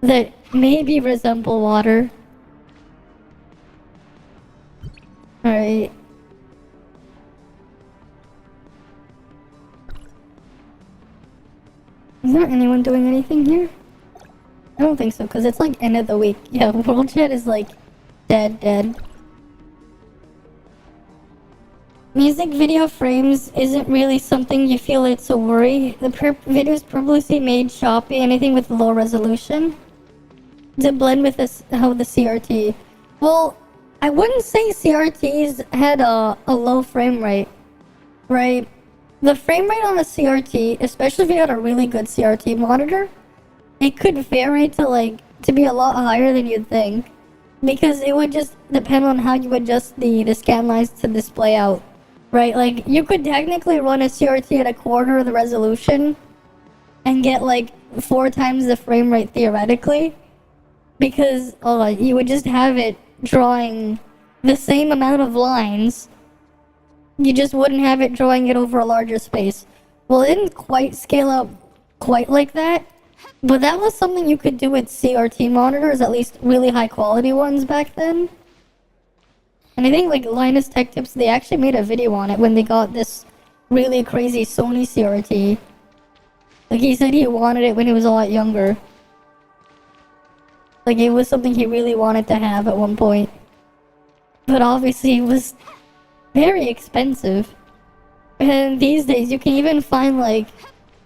that maybe resemble water. Alright. Is there anyone doing anything here? I don't think so, because it's like end of the week. Yeah, World Chat is like dead. Music video frames isn't really something you feel it's a worry. The video's purposely made choppy, anything with low resolution, to blend with how the CRT. Well, I wouldn't say CRTs had a low frame rate, right? The frame rate on a CRT, especially if you had a really good CRT monitor, it could vary to be a lot higher than you'd think, because it would just depend on how you adjust the scan lines to display out, right? Like, you could technically run a CRT at a quarter of the resolution and get like 4 times the frame rate theoretically, because you would just have it drawing the same amount of lines. You just wouldn't have it drawing it over a larger space. Well, it didn't quite scale up quite like that, but that was something you could do with CRT monitors, at least really high quality ones back then. And I think like Linus Tech Tips, they actually made a video on it when they got this really crazy Sony CRT. Like, he said he wanted it when he was a lot younger. Like, it was something he really wanted to have at one point. But obviously it was very expensive. And these days you can even find like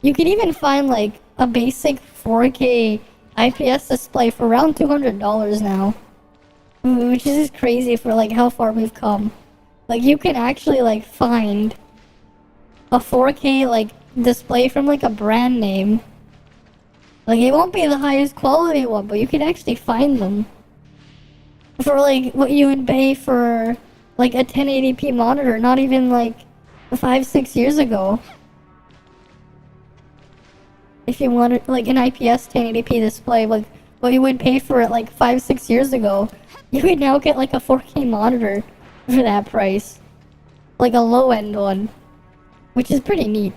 a basic 4K IPS display for around $200 now. Which is just crazy for like how far we've come. Like, you can actually like find a 4K like display from like a brand name. Like, it won't be the highest quality one, but you can actually find them for like what you would pay for like a 1080p monitor, not even like 5-6 years ago. If you wanted like an IPS 1080p display, like what you would pay for it like 5-6 years ago, you could now get like a 4K monitor for that price. Like a low end one, which is pretty neat.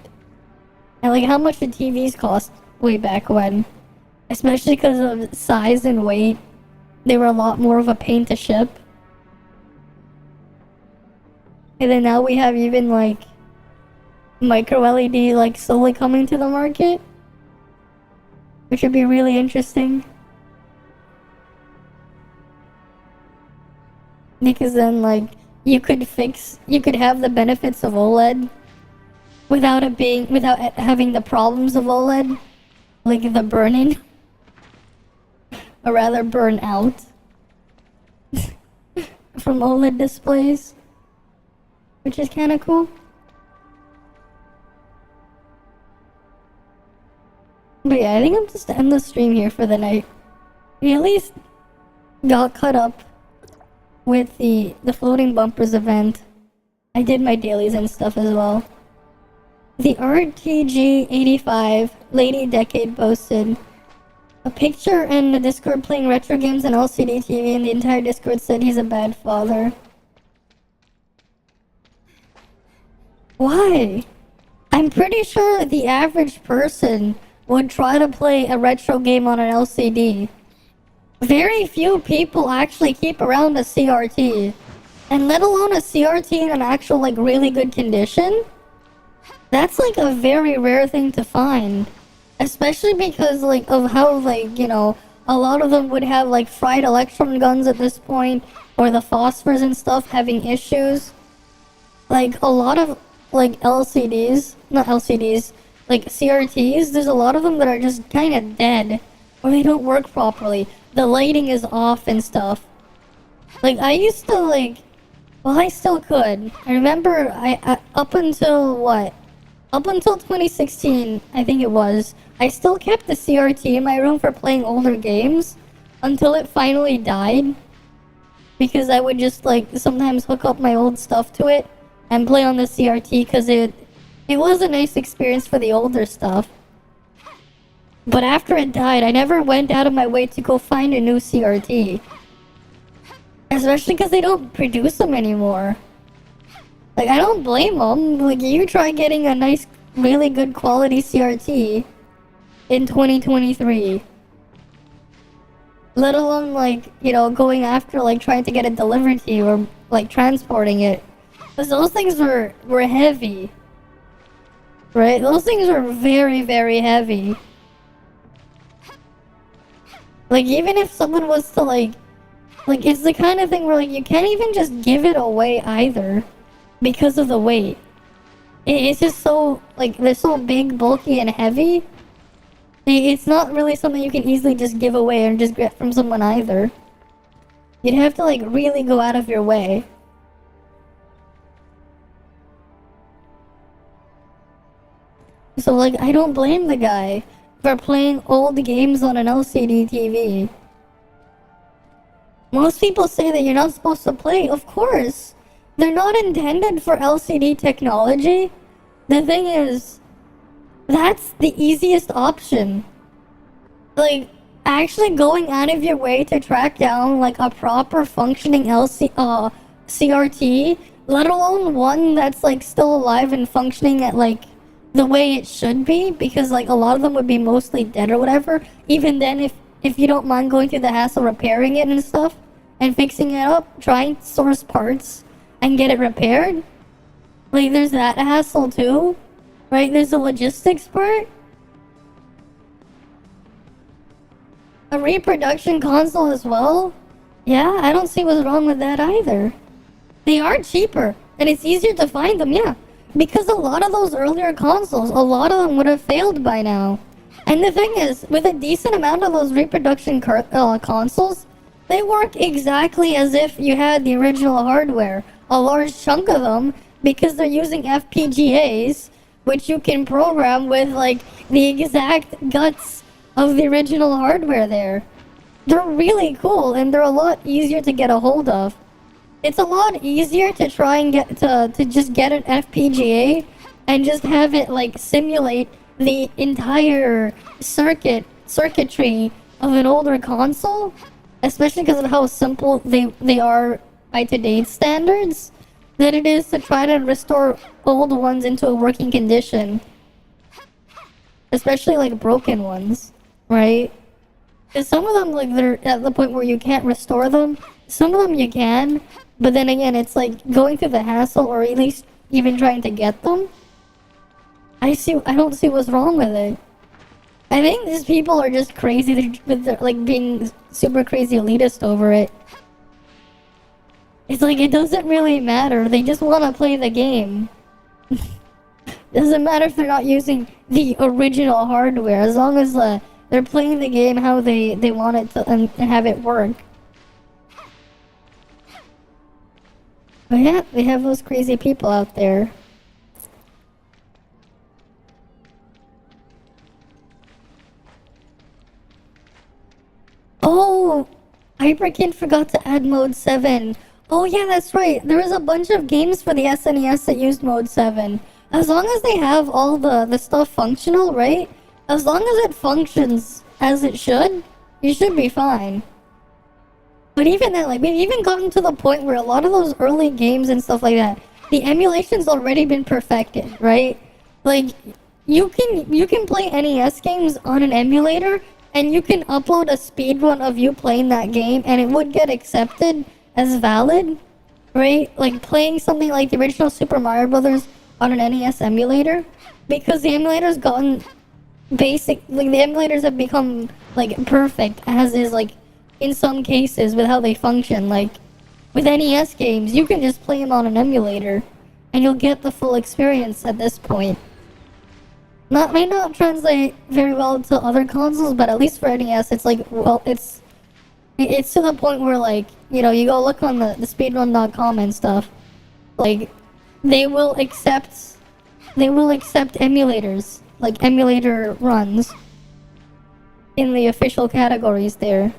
And like how much did TVs cost way back when? Especially because of size and weight, they were a lot more of a pain to ship. And then now we have even like micro LED like slowly coming to the market, which would be really interesting. Because then like you could have the benefits of OLED without having the problems of OLED, like the burning, or rather burn out from OLED displays, which is kind of cool. But yeah, I think I'm just end the stream here for the night. We at least got caught up with the floating bumpers event. I did my dailies and stuff as well. The RTG85 Lady Decade posted a picture in the Discord playing retro games and LCD TV, and the entire Discord said he's a bad father. Why? I'm pretty sure the average person would try to play a retro game on an LCD. Very few people actually keep around a CRT, and let alone a CRT in an actual like really good condition. That's like a very rare thing to find, especially because like of how like, you know, a lot of them would have like fried electron guns at this point, or the phosphors and stuff having issues. Like a lot of like LCDs, not LCDs, like CRTs, there's a lot of them that are just kind of dead, or they don't work properly. The lighting is off and stuff. Like, I used to like, well, I still could. I remember I up until what? up until 2016, I think it was, I still kept the CRT in my room for playing older games until it finally died. Because I would just like sometimes hook up my old stuff to it and play on the CRT because it was a nice experience for the older stuff. But after it died, I never went out of my way to go find a new CRT. Especially because they don't produce them anymore. Like, I don't blame them. Like, you try getting a nice, really good quality CRT in 2023. Let alone, like, you know, going after, like, trying to get it delivered to you or, like, transporting it. Because those things were heavy. Right? Those things were very, very heavy. Like, even if someone was to, like, it's the kind of thing where, like, you can't even just give it away either. Because of the weight. It's just so, like, they're so big, bulky, and heavy. It's not really something you can easily just give away or just get from someone either. You'd have to, like, really go out of your way. So, like, I don't blame the guy for playing old games on an LCD TV. Most people say that you're not supposed to play. Of course. They're not intended for LCD technology. The thing is, that's the easiest option. Like, actually going out of your way to track down, like, a proper functioning CRT, let alone one that's, like, still alive and functioning at, like, the way it should be, because, like, a lot of them would be mostly dead or whatever. Even then, if you don't mind going through the hassle repairing it and stuff, and fixing it up, trying to source parts, and get it repaired. Like, there's that hassle too. Right? There's the logistics part. A reproduction console as well? Yeah, I don't see what's wrong with that either. They are cheaper, and it's easier to find them, yeah. Because a lot of those earlier consoles, a lot of them would have failed by now. And the thing is, with a decent amount of those reproduction consoles, they work exactly as if you had the original hardware. A large chunk of them, because they're using FPGAs, which you can program with, like, the exact guts of the original hardware there. They're really cool, and they're a lot easier to get a hold of. It's a lot easier to try and get to just get an FPGA and just have it, like, simulate the entire circuitry of an older console, especially because of how simple they are by today's standards, than it is to try to restore old ones into a working condition. Especially, like, broken ones, right? Because some of them, like, they're at the point where you can't restore them. Some of them you can, but then again, it's like going through the hassle, or at least even trying to get them. I don't see what's wrong with it. I think these people are just crazy, they're like being super crazy elitist over it. It's like, it doesn't really matter. They just want to play the game. Doesn't matter if they're not using the original hardware, as long as they're playing the game how they want it to and have it work. But yeah, we have those crazy people out there. Oh! Hyperkin forgot to add Mode 7. Oh yeah, that's right. There was a bunch of games for the SNES that used Mode 7. As long as they have all the stuff functional, right? As long as it functions as it should, you should be fine. But even then, like, we've even gotten to the point where a lot of those early games and stuff like that, the emulation's already been perfected, right? Like, you can play NES games on an emulator, and you can upload a speedrun of you playing that game, and it would get accepted as valid, right? Like, playing something like the original Super Mario Brothers on an NES emulator, because the emulator's gotten basic, like, the emulators have become, like, perfect, as is, like, in some cases, with how they function. Like, with NES games, you can just play them on an emulator, and you'll get the full experience at this point. May not translate very well to other consoles, but at least for NES, it's like, well, it's to the point where, like, you know, you go look on the speedrun.com and stuff, like, they will accept they will accept emulators, like emulator runs, in the official categories there.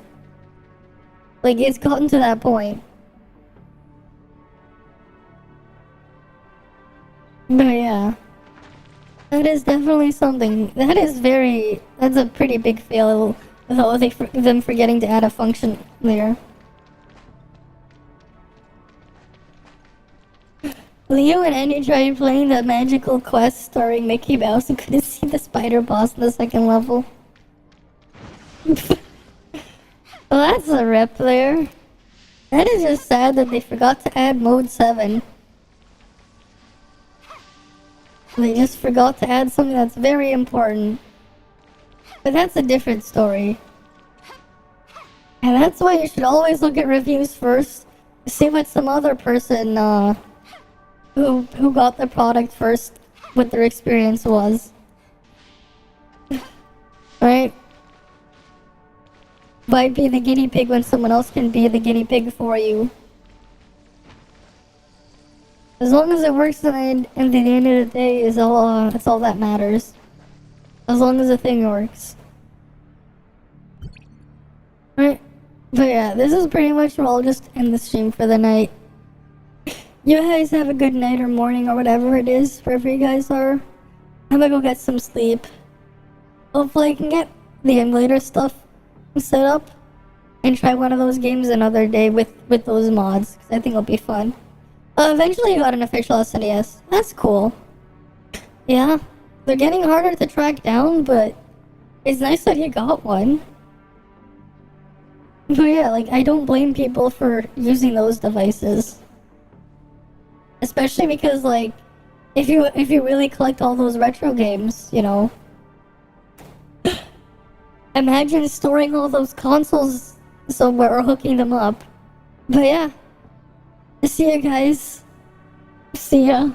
Like, it's gotten to that point. But yeah. That is definitely something. That's a pretty big fail with all them forgetting to add a function there. Leo and Andy tried playing the magical quest starring Mickey Mouse and couldn't see the spider boss in the second level. Well, that's a rip there. That is just sad that they forgot to add mode 7. They just forgot to add something that's very important. But that's a different story. And that's why you should always look at reviews first. See what some other person, who got the product first, what their experience was. Right? Why be the guinea pig when someone else can be the guinea pig for you? As long as it works at the end of the day that's all that matters. As long as the thing works. Right? But yeah, this is pretty much where I'll just end the stream for the night. You guys have a good night or morning or whatever it is, wherever you guys are. I'm gonna go get some sleep. Hopefully I can get the emulator stuff set up and try one of those games another day with those mods, because I think it'll be fun. Eventually I got an official SNES. That's cool. Yeah, they're getting harder to track down, but it's nice that you got one. But yeah, like, I don't blame people for using those devices. Especially because, like, if you really collect all those retro games, you know. Imagine storing all those consoles somewhere or hooking them up. But yeah. See ya, guys. See ya.